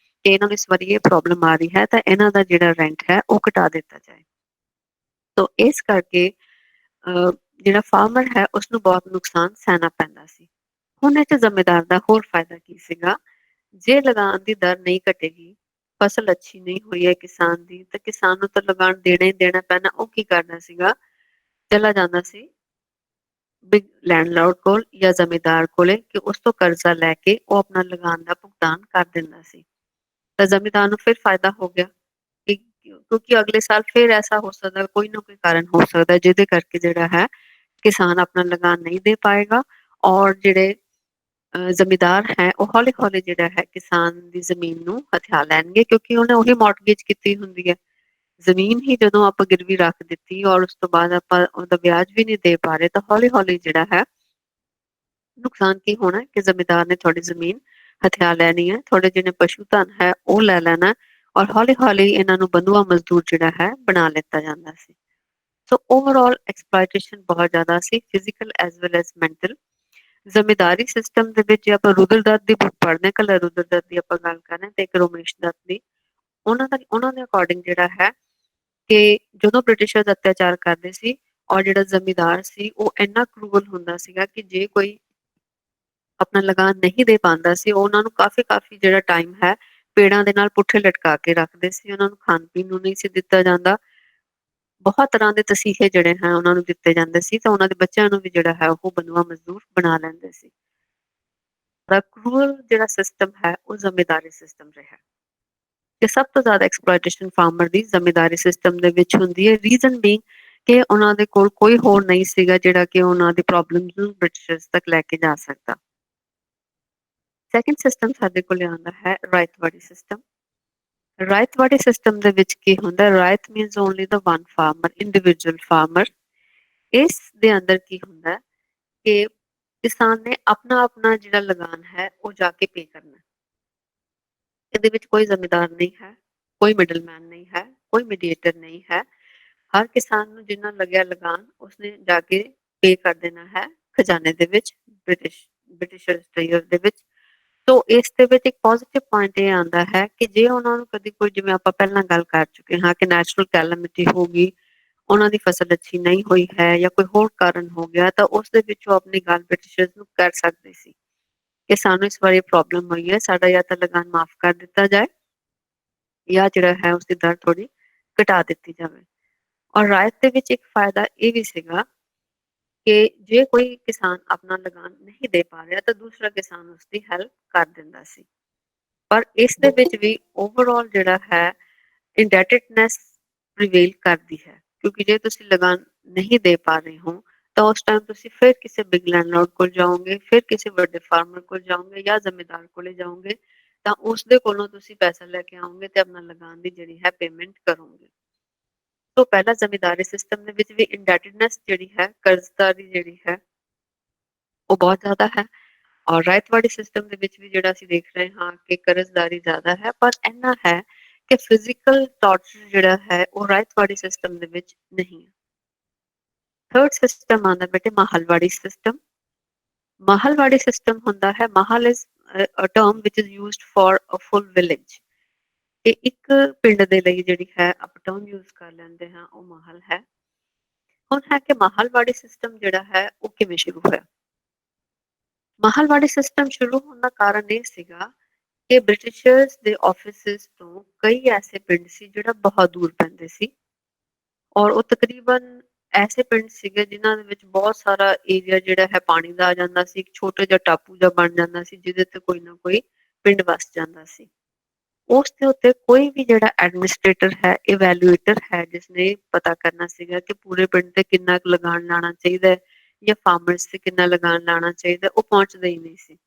ਕਿ ਇਹਨਾਂ ਨੂੰ ਇਸ ਵਾਰੀ ਇਹ ਪ੍ਰੋਬਲਮ ਆ ਰਹੀ ਹੈ ਤਾਂ ਇਹਨਾਂ ਦਾ ਜਿਹੜਾ ਰੈਂਟ ਹੈ ਉਹ ਘਟਾ ਦਿੱਤਾ ਜਾਏ। ਤੋ ਇਸ ਕਰਕੇ ਜਿਹੜਾ ਫਾਰਮਰ ਹੈ ਉਸਨੂੰ ਬਹੁਤ ਨੁਕਸਾਨ ਸਹਿਣਾ ਪੈਂਦਾ ਸੀ। ਹੁਣ ਇਹ 'ਚ ਜ਼ਿੰਮੀਦਾਰ ਦਾ ਹੋਰ ਫਾਇਦਾ ਕੀ ਸੀਗਾ? ਜੇ ਲਗਾਨ ਦੀ ਦਰ ਨਹੀਂ ਘਟੇਗੀ, ਫਸਲ ਅੱਛੀ ਨਹੀਂ ਹੋਈ ਹੈ ਕਿਸਾਨ ਦੀ, ਤਾਂ ਕਿਸਾਨ ਨੂੰ ਤਾਂ ਲਗਾਨ ਦੇਣਾ ਹੀ ਦੇਣਾ ਪੈਣਾ। ਉਹ ਕੀ ਕਰਦਾ ਸੀਗਾ? ਚਲਾ ਜਾਂਦਾ ਸੀ ਬਿਗ ਲੈਂਡਲॉर्ड ਕੋਲ ਜਾਂ ਜ਼ਮੀਂਦਾਰ ਕੋਲੇ ਕਿ ਉਸ ਤੋਂ ਕਰਜ਼ਾ ਲੈ ਕੇ ਉਹ ਆਪਣਾ ਲਗਾਨ ਦਾ ਭੁਗਤਾਨ ਕਰ ਦਿੰਦਾ ਸੀ। ਤਾਂ ਜ਼ਮੀਂਦਾਰ ਨੂੰ ਫਿਰ ਫਾਇਦਾ ਹੋ ਗਿਆ ਕਿ ਕਿਉਂਕਿ ਅਗਲੇ ਸਾਲ ਫਿਰ ਐਸਾ ਹੋ ਸਕਦਾ, ਕੋਈ ਨਾ ਕੋਈ ਕਾਰਨ ਹੋ ਸਕਦਾ ਜਿਹਦੇ ਕਰਕੇ ਜਿਹੜਾ ਹੈ ਕਿਸਾਨ ਆਪਣਾ ਲਗਾਨ ਨਹੀਂ ਦੇ ਪਾਏਗਾ ਔਰ ਜਿਹੜੇ ਜ਼ਮੀਂਦਾਰ ਹੈ ਉਹ ਹੌਲੀ ਹੌਲੀ ਜਿਹੜਾ ਹੈ ਕਿਸਾਨ ਦੀ ਜ਼ਮੀਨ ਨੂੰ ਹਥਿਆ ਲੈਣਗੇ, ਕਿਉਂਕਿ ਉਹਨੇ ਉਹੀ ਮੌਰਟਗੇਜ ਕੀਤੀ ਹੁੰਦੀ ਹੈ। ਜ਼ਮੀਨ ਹੀ ਜਦੋਂ ਆਪਾਂ ਗਿਰਵੀ ਰੱਖ ਦਿੱਤੀ ਔਰ ਉਸ ਤੋਂ ਬਾਅਦ ਆਪਾਂ ਉਹਦਾ ਵਿਆਜ ਵੀ ਨਹੀਂ ਦੇ ਪਾ ਰਹੇ, ਤਾਂ ਹੌਲੀ ਹੌਲੀ ਜਿਹੜਾ ਹੈ ਨੁਕਸਾਨ ਕੀ ਹੋਣਾ ਕਿ ਜ਼ਮੀਂਦਾਰ ਨੇ ਤੁਹਾਡੀ ਜ਼ਮੀਨ ਹਥਿਆ ਲੈਣੀ ਹੈ, ਤੁਹਾਡੇ ਜਿਹਨੇ ਪਸ਼ੂ ਧਨ ਹੈ ਉਹ ਲੈ ਲੈਣਾ ਔਰ ਹੌਲੀ ਹੌਲੀ ਇਹਨਾਂ ਨੂੰ ਬੰਧੂਆ ਮਜ਼ਦੂਰ ਜਿਹੜਾ ਹੈ ਬਣਾ ਲਿੱਤਾ ਜਾਂਦਾ ਸੀ। ਸੋ ਓਵਰਆਲ ਐਕਸਪਲੋਇਟੇਸ਼ਨ ਬਹੁਤ ਜ਼ਿਆਦਾ ਸੀ, physical as well as mental. Zamindari system ਦੇ ਵਿੱਚ ਜੇ ਆਪਾਂ ਰੁਦਰ ਦੱਤ ਦੀ ਬੁੱਕ ਪੜ੍ਹਦੇ ਹਾਂ, ਕੱਲਾ ਰੁਦਰ ਦੱਤ ਦੀ ਆਪਾਂ ਗੱਲ ਕਰ ਰਹੇ ਹਾਂ ਤੇ ਇੱਕ ਰੋਮੇਸ਼ ਦੱਤ ਦੀ, ਉਹਨਾਂ ਦੇ ਅਕੋਰਡਿੰਗ ਜਿਹੜਾ ਹੈ ਕਿ ਜਦੋਂ ਬ੍ਰਿਟਿਸ਼ਰ ਅਤਿਆਚਾਰ ਕਰਦੇ ਸੀ ਔਰ ਜਿਹੜਾ ਜ਼ਮੀਂਦਾਰ ਸੀ ਉਹ ਇੰਨਾ ਕਰੂਅਲ ਹੁੰਦਾ ਸੀਗਾ ਕਿ ਜੇ ਕੋਈ ਆਪਣਾ ਲਗਾਨ ਨਹੀਂ ਦੇ ਪਾਉਂਦਾ ਸੀ ਉਹ ਉਹਨਾਂ ਨੂੰ ਕਾਫੀ ਕਾਫੀ ਜਿਹੜਾ ਟਾਈਮ ਹੈ ਪੇੜਾਂ ਦੇ ਨਾਲ ਪੁੱਠੇ ਲਟਕਾ ਕੇ ਰੱਖਦੇ ਸੀ। ਉਹਨਾਂ ਨੂੰ ਖਾਣ ਪੀਣ ਨੂੰ ਨਹੀਂ ਸੀ ਦਿੱਤਾ ਜਾਂਦਾ। ਬਹੁਤ ਤਰ੍ਹਾਂ ਦੇ ਤਸੀਹੇ ਜਿਹੜੇ ਹੈ ਉਹਨਾਂ ਨੂੰ ਦਿੱਤੇ ਜਾਂਦੇ ਸੀ ਤਾਂ ਉਹਨਾਂ ਦੇ ਬੱਚਿਆਂ ਨੂੰ ਵੀ ਜਿਹੜਾ ਹੈ ਉਹ ਬੰਧੂਆ ਮਜ਼ਦੂਰ ਬਣਾ ਲੈਂਦੇ ਸੀ। ਕਰੂਅਲ ਜਿਹੜਾ ਸਿਸਟਮ ਹੈ ਉਹ ਜ਼ਮੀਂਦਾਰੀ ਸਿਸਟਮ ਰਿਹਾ ਤੇ ਸਭ ਤੋਂ ਜ਼ਿਆਦਾ ਐਕਸਪਲੋਇਟੇਸ਼ਨ ਫਾਰਮਰ ਦੀ ਜ਼ਮੀਂਦਾਰੀ ਸਿਸਟਮ ਦੇ ਵਿੱਚ ਹੁੰਦੀ ਹੈ। ਰੀਜ਼ਨ ਬੀਇੰਗ ਕਿ ਉਹਨਾਂ ਦੇ ਕੋਲ ਕੋਈ ਹੋਰ ਨਹੀਂ ਸੀਗਾ ਜਿਹੜਾ ਕਿ ਉਹਨਾਂ ਦੀ ਪ੍ਰੋਬਲਮਸ ਨੂੰ ਬ੍ਰਿਟਿਸ਼ਰਸ ਤੱਕ ਲੈ ਕੇ ਜਾ ਸਕਦਾ। ਸੈਕਿੰਡ ਸਿਸਟਮ ਸਾਡੇ ਕੋਲ ਆਉਂਦਾ ਹੈ ਰਾਇਤਵਾੜੀ ਸਿਸਟਮ। ਰਾਇਤਵਾੜੀ ਸਿਸਟਮ ਦੇ ਵਿੱਚ ਕੀ ਹੁੰਦਾ? Ryot means only the one farmer, individual farmer. ਇਸ ਦੇ ਅੰਦਰ ਕੀ ਹੁੰਦਾ ਕਿ ਕਿਸਾਨ ਨੇ ਆਪਣਾ ਆਪਣਾ ਜਿਹੜਾ ਲਗਾਨ ਹੈ ਉਹ ਜਾ ਕੇ ਪੇ ਕਰਨਾ। ਇਹਦੇ ਵਿੱਚ ਕੋਈ ਜ਼ਿੰਮੇਦਾਰ ਨਹੀਂ ਹੈ, ਕੋਈ ਮਿਡਲਮੈਨ ਨਹੀਂ ਹੈ, ਕੋਈ ਮੀਡੀਏਟਰ ਨਹੀਂ ਹੈ। ਹਰ ਕਿਸਾਨ ਨੂੰ ਜਿੰਨਾ ਲੱਗਿਆ ਲਗਾਨ ਉਸਨੇ ਜਾ ਕੇ ਪੇ ਕਰ ਦੇਣਾ ਹੈ ਖਜ਼ਾਨੇ ਦੇ ਵਿੱਚ, ਬ੍ਰਿਟਿਸ਼ ਦੇ ਵਿੱਚ। ਤੋ ਇਸ ਦੇ ਵਿੱਚ ਇੱਕ ਪੋਜ਼ਿਟਿਵ ਪੁਆਇੰਟ ਇਹ ਆਉਂਦਾ ਹੈ ਕਿ ਜੇ ਉਹਨਾਂ ਨੂੰ ਕਦੀ ਕੋਈ, ਜਿਵੇਂ ਆਪਾਂ ਪਹਿਲਾਂ ਗੱਲ ਕਰ ਚੁੱਕੇ ਹਾਂ ਕਿ ਨੈਚੁਰਲ ਕੈਲਾਮਿਟੀ ਹੋ ਗਈ, ਉਹਨਾਂ ਦੀ ਫਸਲ ਅੱਛੀ ਨਹੀਂ ਹੋਈ ਹੈ ਜਾਂ ਕੋਈ ਹੋਰ ਕਾਰਨ ਹੋ ਗਿਆ, ਤਾਂ ਉਸ ਦੇ ਵਿੱਚ ਉਹ ਆਪਣੀ ਗੱਲ ਬ੍ਰਿਟਿਸ਼ਰਸ ਨੂੰ ਕਰ ਸਕਦੇ ਸੀ ਕਿ ਸਾਨੂੰ ਇਸ ਵਾਰੀ ਪ੍ਰੋਬਲਮ ਹੋਈ ਹੈ, ਸਾਡਾ ਜਾਂ ਤਾਂ ਲਗਾਨ ਮਾਫ਼ ਕਰ ਦਿੱਤਾ ਜਾਏ ਜਾਂ ਜਿਹੜਾ ਹੈ ਉਸਦੀ ਦਰ ਥੋੜੀ ਘਟਾ ਦਿੱਤੀ ਜਾਵੇ। ਔਰ ਰਾਇਤ ਦੇ ਵਿੱਚ ਇੱਕ ਫਾਇਦਾ ਇਹ ਵੀ ਸੀਗਾ ਕਿ ਜੇ ਕੋਈ ਕਿਸਾਨ ਆਪਣਾ ਲਗਾਨ ਨਹੀਂ ਦੇ ਪਾ ਰਿਹਾ ਤਾਂ ਦੂਸਰਾ ਕਿਸਾਨ ਉਸਦੀ ਹੈਲਪ ਕਰ ਦਿੰਦਾ ਸੀ। ਪਰ ਇਸ ਦੇ ਵਿੱਚ ਵੀ ਓਵਰਆਲ ਜਿਹੜਾ ਹੈ ਇੰਡੈਟਡਨੈਸ ਪ੍ਰੀਵੇਲ ਕਰਦੀ ਹੈ, ਕਿਉਂਕਿ ਜੇ ਤੁਸੀਂ ਲਗਾਨ ਨਹੀਂ ਦੇ ਪਾ ਰਹੇ ਹੋ ਤਾਂ ਉਸ ਟਾਈਮ ਤੁਸੀਂ ਫਿਰ ਕਿਸੇ ਬਿਗ ਲੈਂਡਲॉर्ड ਕੋਲ ਜਾਓਗੇ, ਫਿਰ ਕਿਸੇ ਵੱਡੇ ਫਾਰਮਰ ਕੋਲ ਜਾਓਗੇ ਜਾਂ ਜ਼ਮੀਂਦਾਰ ਕੋਲੇ ਜਾਓਗੇ, ਤਾਂ ਉਸਦੇ ਕੋਲੋਂ ਤੁਸੀਂ ਪੈਸਾ ਲੈ ਕੇ ਆਓਗੇ ਤੇ ਆਪਣਾ ਲਗਾਨ ਦੀ ਜਿਹੜੀ ਹੈ ਪੇਮੈਂਟ ਕਰੋਗੇ। ਤੋਂ ਪਹਿਲਾਂ ਜ਼ਮੀਂਦਾਰੀ ਸਿਸਟਮ ਦੇ ਵਿੱਚ ਵੀ ਇੰਡੈਟਡਨੈਸ ਜਿਹੜੀ ਹੈ, ਕਰਜ਼ਦਾਰੀ ਜਿਹੜੀ ਹੈ ਉਹ ਬਹੁਤ ਜ਼ਿਆਦਾ ਹੈ। ਔਰ ਰਾਇਤਵਾੜੀ ਸਿਸਟਮ ਦੇ ਵਿੱਚ ਵੀ ਜਿਹੜਾ ਅਸੀਂ ਦੇਖ ਰਹੇ ਹਾਂ ਕਿ ਕਰਜ਼ਦਾਰੀ ਜ਼ਿਆਦਾ ਹੈ, ਪਰ ਇੰਨਾ ਹੈ ਕਿ ਫਿਜ਼ੀਕਲ ਟਾਰਚਰ ਜਿਹੜਾ ਹੈ ਉਹ ਰਾਇਤਵਾੜੀ ਸਿਸਟਮ ਦੇ ਵਿੱਚ ਨਹੀਂ ਹੈ। ਥਰਡ ਸਿਸਟਮ ਆਉਂਦਾ ਬੇਟੇ ਮਾਹਲਵਾੜੀ ਸਿਸਟਮ। ਮਾਹਲਵਾੜੀ ਸਿਸਟਮ ਹੁੰਦਾ ਹੈ, ਮਾਹਲ is a term which is used for a full village। ਇਹ ਇੱਕ ਪਿੰਡ ਦੇ ਲਈ ਜਿਹੜੀ ਹੈ ਅਪ ਡਾਊਨ ਯੂਜ਼ ਕਰ ਲੈਂਦੇ ਹਾਂ ਉਹ ਮਾਹਲ ਹੈ। ਹੁਣ ਹੈ ਕਿ ਮਾਹਲਵਾੜੀ ਸਿਸਟਮ ਜਿਹੜਾ ਹੈ ਉਹ ਕਿਵੇਂ ਸ਼ੁਰੂ ਹੋਇਆ। ਮਾਹਲਵਾੜੀ ਸਿਸਟਮ ਸ਼ੁਰੂ ਹੋਣ ਦਾ ਕਾਰਨ ਇਹ ਸੀਗਾ ਕਿ ਬ੍ਰਿਟਿਸ਼ਰਸ ਦੇ ਆਫਿਸਿਸ ਤੋਂ ਕਈ ਐਸੇ ਪਿੰਡ ਸੀ ਜਿਹੜਾ ਬਹੁਤ ਦੂਰ ਪੈਂਦੇ ਸੀ ਔਰ ਉਹ ਤਕਰੀਬਨ ਐਸੇ ਪਿੰਡ ਸੀਗੇ ਜਿਨ੍ਹਾਂ ਦੇ ਵਿੱਚ ਬਹੁਤ ਸਾਰਾ ਏਰੀਆ ਜਿਹੜਾ ਹੈ ਪਾਣੀ ਦਾ ਆ ਜਾਂਦਾ ਸੀ, ਇੱਕ ਛੋਟਾ ਜਿਹਾ ਟਾਪੂ ਜਿਹਾ ਬਣ ਜਾਂਦਾ ਸੀ ਜਿਹਦੇ ਤੇ ਕੋਈ ਨਾ ਕੋਈ ਪਿੰਡ ਵਸ ਜਾਂਦਾ ਸੀ। ਉਸ ਦੇ ਉੱਤੇ ਕੋਈ ਵੀ ਜਿਹੜਾ ਐਡਮਿਨਿਸਟ੍ਰੇਟਰ ਹੈ, ਇਵੈਲੂਏਟਰ ਹੈ, ਜਿਸਨੇ ਪਤਾ ਕਰਨਾ ਸੀਗਾ ਕਿ ਪੂਰੇ ਪਿੰਡ ਤੇ ਕਿੰਨਾ ਕੁ ਲਗਾਨ ਲਾਣਾ ਚਾਹੀਦਾ ਹੈ ਜਾਂ ਫਾਰਮਰਸ ਤੇ ਕਿੰਨਾ ਲਗਾਨ ਲਾਣਾ ਚਾਹੀਦਾ, ਉਹ ਪਹੁੰਚਦਾ ਹੀ ਨਹੀਂ ਸੀ।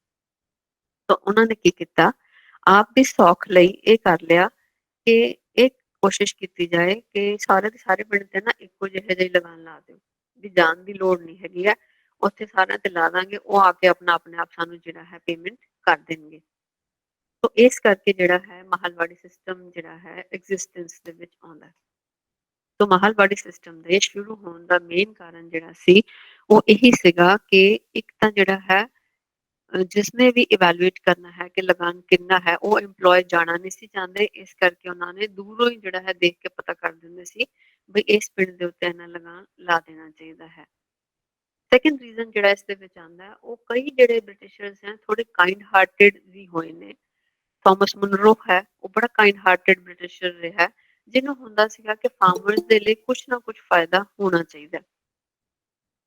ਤਾਂ ਉਹਨਾਂ ਨੇ ਕੀ ਕੀਤਾ, ਆਪ ਦੀ ਸੌਖ ਲਈ ਇਹ ਕਰ ਲਿਆ ਕਿ ਇਹ ਕੋਸ਼ਿਸ਼ ਕੀਤੀ ਜਾਏ ਕਿ ਸਾਰੇ ਦੇ ਸਾਰੇ ਪਿੰਡ ਤੇ ਨਾ ਇੱਕੋ ਜਿਹੇ ਜਿਹੇ ਲਗਾਨ ਲਾ ਦਿਓ, ਵੀ ਜਾਣ ਦੀ ਲੋੜ ਨਹੀਂ ਹੈਗੀ ਹੈ, ਉੱਥੇ ਸਾਰਿਆਂ ਤੇ ਲਾ ਦਾਂਗੇ, ਉਹ ਆ ਕੇ ਆਪਣਾ ਆਪਣੇ ਆਪ ਸਾਨੂੰ ਜਿਹੜਾ ਹੈ ਪੇਮੈਂਟ ਕਰ ਦੇਣਗੇ। ਤੋ ਇਸ ਕਰਕੇ ਜਿਹੜਾ ਹੈ ਮਾਹਲਵਾੜੀ ਸਿਸਟਮ ਜਿਹੜਾ ਹੈ ਐਗਜ਼ਿਸਟੈਂਸ ਦੇ ਵਿੱਚ ਆਉਂਦਾ ਹੈ। ਤੋ ਮਾਹਲਵਾੜੀ ਸਿਸਟਮ ਦੇ ਸ਼ੁਰੂ ਹੋਣ ਦਾ ਮੇਨ ਕਾਰਨ ਜਿਹੜਾ ਸੀ ਉਹ ਇਹੀ ਸੀਗਾ ਕਿ ਇੱਕ ਤਾਂ ਜਿਹੜਾ ਹੈ ਜਿਸਨੇ ਵੀ ਇਵੈਲੂਏਟ ਕਰਨਾ ਹੈ ਕਿ ਲਗਾਨ ਕਿੰਨਾ ਹੈ, ਉਹ EMPLOYE ਜਾਣਾ ਨਹੀਂ ਸੀ ਚਾਹੁੰਦੇ, ਇਸ ਕਰਕੇ ਉਹਨਾਂ ਨੇ ਦੂਰੋਂ ਹੀ ਜਿਹੜਾ ਹੈ ਦੇਖ ਕੇ ਪਤਾ ਕਰ ਦਿੰਦੇ ਸੀ ਵੀ ਇਸ ਪਿੰਡ ਦੇ ਉੱਤੇ ਇੰਨਾ ਲਗਾਨ ਲਾ ਦੇਣਾ ਚਾਹੀਦਾ ਹੈ। ਸੈਕੰਡ ਰੀਜ਼ਨ ਜਿਹੜਾ ਇਸ ਦੇ ਵਿੱਚ ਆਉਂਦਾ ਹੈ, ਉਹ ਕਈ ਜਿਹੜੇ ਬ੍ਰਿਟਿਸ਼ਰਸ ਹੈ ਥੋੜੇ ਕਾਈਂਡ ਹਾਰਟਡ ਵੀ ਹੋਏ ਨੇ। ਥਾਮਸ ਮੁਨਰੋ ਹੈ, ਉਹ ਬੜਾ ਕਾਈਂਡ ਹਾਰਟਡ ਬ੍ਰਿਟਿਸ਼ਰ ਰਿਹਾ, ਜਿਹਨੂੰ ਹੁੰਦਾ ਸੀਗਾ ਕਿ ਫਾਰਮਰਸ ਦੇ ਲਈ ਕੁਛ ਨਾ ਕੁਛ ਫਾਇਦਾ ਹੋਣਾ ਚਾਹੀਦਾ।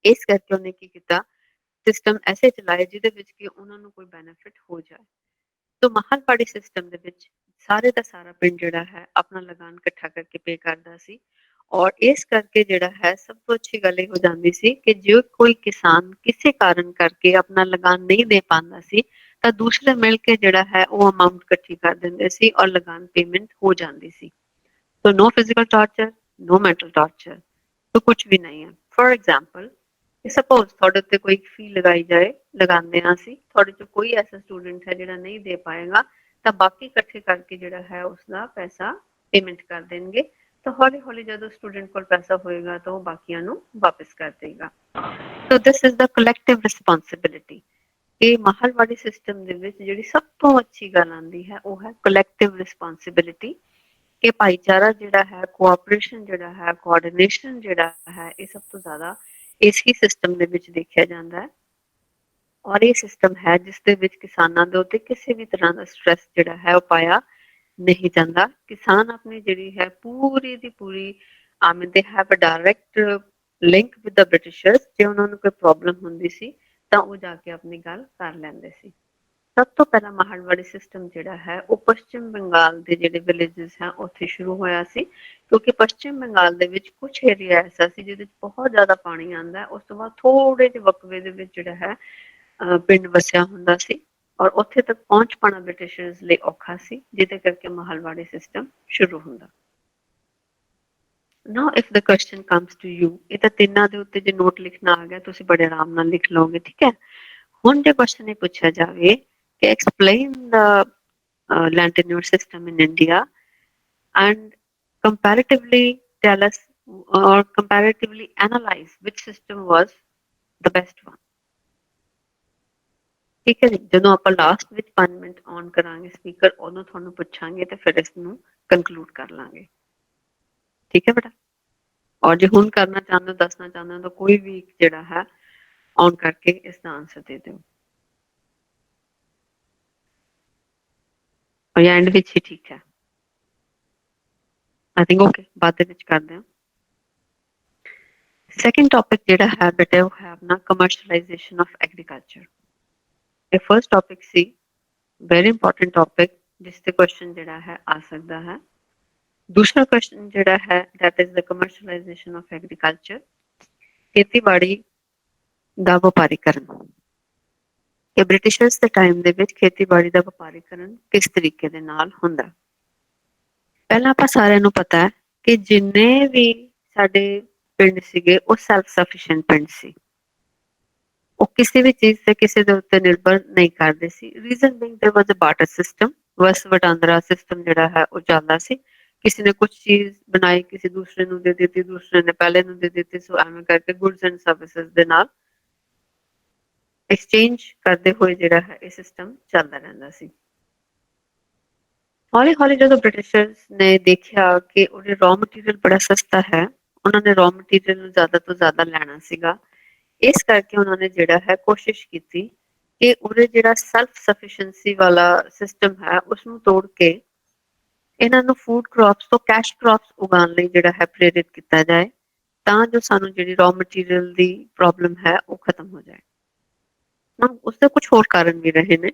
ਇਸ ਕਰਕੇ ਉਹਨੇ ਕੀ ਕੀਤਾ, ਸਿਸਟਮ ਐਸੇ ਚਲਾਏ ਜਿਹਦੇ ਵਿੱਚ ਕਿ ਉਹਨਾਂ ਨੂੰ ਕੋਈ ਬੈਨੀਫਿਟ ਹੋ ਜਾਏ। ਤੋ ਮਾਹਲਵਾੜੀ ਸਿਸਟਮ ਦੇ ਵਿੱਚ ਸਾਰੇ ਦਾ ਸਾਰਾ ਪਿੰਡ ਜਿਹੜਾ ਹੈ ਆਪਣਾ ਲਗਾਨ ਇਕੱਠਾ ਕਰਕੇ ਪੇ ਕਰਦਾ ਸੀ ਔਰ ਇਸ ਕਰਕੇ ਜਿਹੜਾ ਹੈ ਸਭ ਤੋਂ ਅੱਛੀ ਗੱਲ ਇਹ ਹੋ ਜਾਂਦੀ ਸੀ ਕਿ ਜੇ ਕੋਈ ਕਿਸਾਨ ਕਿਸੇ ਕਾਰਨ ਕਰਕੇ ਆਪਣਾ ਲਗਾਨ ਨਹੀਂ ਦੇ ਪਾਉਂਦਾ ਸੀ ਤਾਂ ਦੂਸਰੇ ਮਿਲ ਕੇ ਜਿਹੜਾ ਹੈ ਉਹ ਅਮਾਉਂਟ ਇਕੱਠੀ ਕਰ ਦਿੰਦੇ ਸੀ ਔਰ ਲਗਾਨ ਪੇਮੈਂਟ ਹੋ ਜਾਂਦੀ ਸੀ। तो no physical torture, no mental torture, तो कुछ भी नहीं है। फॉर एग्जाम्पल सपोज ਤੁਹਾਡੇ ਉੱਤੇ ਕੋਈ ਫੀ ਲਗਾਈ ਜਾਏ, ਲਗਾਉਂਦੇ ਹਾਂ ਅਸੀਂ, ਤੁਹਾਡੇ ਚੋਂ ਕੋਈ ਐਸਾ ਸਟੂਡੈਂਟ ਹੈ ਜਿਹੜਾ ਨਹੀਂ ਦੇ ਪਾਏਗਾ ਤਾਂ ਬਾਕੀ ਇਕੱਠੇ ਕਰਕੇ ਜਿਹੜਾ ਹੈ ਉਸਦਾ ਪੈਸਾ ਪੇਮੈਂਟ ਕਰ ਦੇਣਗੇ। ਤਾਂ ਹੌਲੀ ਹੌਲੀ ਜਦੋਂ ਸਟੂਡੈਂਟ ਕੋਲ ਪੈਸਾ ਹੋਏਗਾ ਤਾਂ ਉਹ ਬਾਕੀਆਂ ਨੂੰ ਵਾਪਸ ਕਰ ਦੇਗਾ। So this is the collective responsibility. ਇਹ ਮਾਹਲਵਾੜੀ ਸਿਸਟਮ ਦੇ ਵਿੱਚ ਜਿਹੜੀ ਸਭ ਤੋਂ ਅੱਛੀ ਗੱਲ ਆਉਂਦੀ ਹੈ ਉਹ ਹੈ ਕਲੈਕਟਿਵ ਰਿਸਪੌਂਸਿਬਿਲਿਟੀ, ਕਿ ਭਾਈਚਾਰਾ ਜਿਹੜਾ ਹੈ, ਕੋਆਪਰੇਸ਼ਨ ਜਿਹੜਾ ਹੈ, ਕੋਆਰਡੀਨੇਸ਼ਨ ਜਿਹੜਾ ਹੈ, ਇਹ ਸਭ ਤੋਂ ਜ਼ਿਆਦਾ ਇਸ ਹੀ ਸਿਸਟਮ ਦੇ ਵਿੱਚ ਦੇਖਿਆ ਜਾਂਦਾ ਹੈ। ਔਰ ਇਹ ਸਿਸਟਮ ਹੈ ਜਿਸ ਦੇ ਵਿੱਚ ਕਿਸਾਨਾਂ ਦੇ ਉੱਤੇ ਕਿਸੇ ਵੀ ਤਰ੍ਹਾਂ ਦਾ ਸਟ੍ਰੈਸ ਜਿਹੜਾ ਹੈ ਉਹ ਪਾਇਆ ਨਹੀਂ ਜਾਂਦਾ। ਕਿਸਾਨ ਆਪਣੀ ਜਿਹੜੀ ਹੈ ਪੂਰੀ ਦੀ ਪੂਰੀ they have a direct link with the Britishers. ਜੇ ਉਹਨਾਂ ਨੂੰ ਕੋਈ ਪ੍ਰੋਬਲਮ ਹੁੰਦੀ ਸੀ ਤਾਂ ਉਹ ਜਾ ਕੇ ਆਪਣੀ ਗੱਲ ਕਰ ਲੈਂਦੇ ਸੀ। ਸਭ ਤੋਂ ਪਹਿਲਾਂ ਮਾਹਲਵਾੜੀ ਸਿਸਟਮ ਜਿਹੜਾ ਹੈ ਉਹ ਪੱਛਮ ਬੰਗਾਲ ਦੇ ਜਿਹੜੇ ਵਿਲੇजेस ਹੈ ਉੱਥੇ ਸ਼ੁਰੂ ਹੋਇਆ ਸੀ, ਕਿਉਂਕਿ ਪੱਛਮ ਬੰਗਾਲ ਦੇ ਵਿੱਚ ਕੁਛ ਏਰੀਆ ਐਸਾ ਸੀ ਜਿਹਦੇ ਵਿੱਚ ਬਹੁਤ ਜ਼ਿਆਦਾ ਪਾਣੀ ਆਉਂਦਾ ਹੈ। ਉਸ ਤੋਂ ਬਾਅਦ ਥੋੜੇ ਜਿਹੇ ਵਕਵੇ ਦੇ ਵਿੱਚ ਜਿਹੜਾ ਹੈ ਪਿੰਡ ਵਸਿਆ ਹੁੰਦਾ ਸੀ ਔਰ ਉੱਥੇ ਤੱਕ ਪਹੁੰਚ ਪਾਉਣਾ ਬ੍ਰਿਟਿਸ਼ਰਸ ਲਈ ਔਖਾ ਸੀ, ਜਿਹਦੇ ਕਰਕੇ ਮਾਹਲਵਾੜੀ ਸਿਸਟਮ ਸ਼ੁਰੂ ਹੁੰਦਾ। Now if the question comes to you, ਇਹ ਤਾਂ ਤਿੰਨਾਂ ਦੇ ਉੱਤੇ ਜੇ ਨੋਟ ਲਿਖਣਾ ਆ ਗਿਆ ਤੁਸੀਂ ਬੜੇ ਆਰਾਮ ਨਾਲ ਲਿਖ ਲਓਗੇ, ਠੀਕ ਹੈ। ਹੁਣ ਜੇ ਕੁਐਸਚਨ ਇਹ ਪੁੱਛਿਆ ਜਾਵੇ ਕਿ explain the land tenure system in India and comparatively tell us or comparatively analyze which system was the best one, ਠੀਕ ਹੈ ਜੀ। ਜਦੋਂ ਆਪਾਂ ਲਾਸਟ ਵਿੱਚ 5 ਮਿੰਟ ਔਨ ਕਰਾਂਗੇ ਸਪੀਕਰ, ਉਦੋਂ ਤੁਹਾਨੂੰ ਪੁੱਛਾਂਗੇ ਤੇ ਫਿਰ ਇਸ ਨੂੰ ਕੰਕਲੂਡ ਕਰ ਲਾਂਗੇ, ਠੀਕ ਹੈ ਬੇਟਾ। ਔਰ ਜੇ ਹੁਣ ਕਰਨਾ ਚਾਹੁੰਦੇ ਹੋ, ਦੱਸਣਾ ਚਾਹੁੰਦੇ ਹੋ ਤਾਂ ਕੋਈ ਵੀ ਜਿਹੜਾ ਹੈ ਔਨ ਕਰਕੇ ਇਸ ਦਾ ਆਨਸਰ ਦੇ ਦਿਓ ਜਾਂ ਐਂਡ ਵਿੱਚ ਹੀ ਠੀਕ ਹੈ। ਆਈ ਥਿੰਕ ਓਕੇ, ਬਾਅਦ ਦੇ ਵਿੱਚ ਕਰਦੇ ਹਾਂ। ਸੈਕੰਡ ਟੌਪਿਕ ਜਿਹੜਾ ਹੈ ਬੇਟਾ ਉਹ ਹੈ ਆਪਣਾ ਕਮਰਸ਼ਲਾਈਜੇਸ਼ਨ ਆਫ ਐਗਰੀਕਲਚਰ। ਇਹ ਫਰਸਟ ਟੌਪਿਕ ਸੀ, ਵੈਰੀ ਇੰਪੋਰਟੈਂਟ ਟੌਪਿਕ, ਜਿਸ ਤੇ ਕੁਐਸਚਨ ਜਿਹੜਾ ਹੈ ਆ ਸਕਦਾ ਹੈ। ਦੂਸਰਾ ਕੁਐਸਚਨ ਜਿਹੜਾ ਹੈ that is the commercialisation of agriculture, ਖੇਤੀਬਾੜੀ ਦਾ ਵਪਾਰੀਕਰਨ। ਕਿ ਬ੍ਰਿਟਿਸ਼ਰਸ ਦੇ ਟਾਈਮ ਦੇ ਵਿੱਚ ਖੇਤੀਬਾੜੀ ਦਾ ਵਪਾਰੀਕਰਨ ਕਿਸ ਤਰੀਕੇ ਦੇ ਨਾਲ ਹੁੰਦਾ। ਪਹਿਲਾਂ ਆਪਾਂ ਸਾਰਿਆਂ ਨੂੰ ਪਤਾ ਹੈ ਕਿ ਜਿੰਨੇ ਵੀ ਸਾਡੇ ਪਿੰਡ ਸੀਗੇ ਉਹ ਸੈਲਫ ਸਫੀਸ਼ੀਐਂਟ ਪਿੰਡ ਸੀ, ਉਹ ਕਿਸੇ ਵੀ ਚੀਜ਼ ਤੇ ਕਿਸੇ ਦੇ ਉੱਤੇ ਨਿਰਭਰ ਨਹੀਂ ਕਰਦੇ ਸੀ। ਰੀਜ਼ਨ ਬੀਇੰਗ ਦੇयर ਵਾਸ ਅ ਬਾਰਟਰ ਸਿਸਟਮ, ਵਸ ਵਟਾਂਦਰਾ ਸਿਸਟਮ ਜਿਹੜਾ ਹੈ ਉਹ ਚੱਲਦਾ ਸੀ। ਕਿਸੇ ਨੇ ਕੁਛ ਚੀਜ਼ ਬਣਾਈ, ਕਿਸੇ ਦੂਸਰੇ ਨੂੰ ਦੇ ਦਿੱਤੀ, ਦੂਸਰੇ ਨੇ ਪਹਿਲੇ ਨੂੰ ਦੇ ਦਿੱਤੀ, ਸੋ ਐਵੇਂ ਕਰਕੇ ਗੁਡਸ ਐਂਡ ਸਰਵਿਸਿਜ਼ ਦੇ ਨਾਲ ਐਕਸਚੇਂਜ ਕਰਦੇ ਹੋਏ ਜਿਹੜਾ ਹੈ ਇਹ ਸਿਸਟਮ ਚੱਲਦਾ ਰਹਿੰਦਾ ਸੀ। ਹੌਲੀ ਹੌਲੀ ਜਦੋਂ ਬ੍ਰਿਟਿਸ਼ਰਸ ਨੇ ਦੇਖਿਆ ਕਿ ਉਹਦੇ ਰॉ ਮਟੀਰੀਅਲ ਬੜਾ ਸਸਤਾ ਹੈ, ਉਹਨਾਂ ਨੇ ਰॉ ਮਟੀਰੀਅਲ ਨੂੰ ਜ਼ਿਆਦਾ ਤੋਂ ਜ਼ਿਆਦਾ ਲੈਣਾ ਸੀਗਾ। ਇਸ ਕਰਕੇ ਉਹਨਾਂ ਨੇ ਜਿਹੜਾ ਹੈ ਕੋਸ਼ਿਸ਼ ਕੀਤੀ ਕਿ ਉਹਦੇ ਜਿਹੜਾ ਸੈਲਫ ਸਫੀਸ਼ੀਐਂਸੀ ਵਾਲਾ ਸਿਸਟਮ ਹੈ ਉਸਨੂੰ ਤੋੜ ਕੇ ਇਹਨਾਂ ਨੂੰ ਫੂਡ ਕ੍ਰੌਪਸ ਤੋਂ ਕੈਸ਼ ਕ੍ਰੌਪਸ ਉਗਾਉਣ ਲਈ ਜਿਹੜਾ ਹੈ ਪ੍ਰੇਰਿਤ ਕੀਤਾ ਜਾਏ, ਤਾਂ ਜੋ ਸਾਨੂੰ ਜਿਹੜੀ ਰॉ ਮਟੀਰੀਅਲ ਦੀ ਪ੍ਰੋਬਲਮ ਹੈ ਉਹ ਖਤਮ ਹੋ ਜਾਏ। ਹੁਣ ਉਸਦੇ ਕੁਝ ਹੋਰ ਕਾਰਨ ਵੀ ਰਹੇ ਨੇ।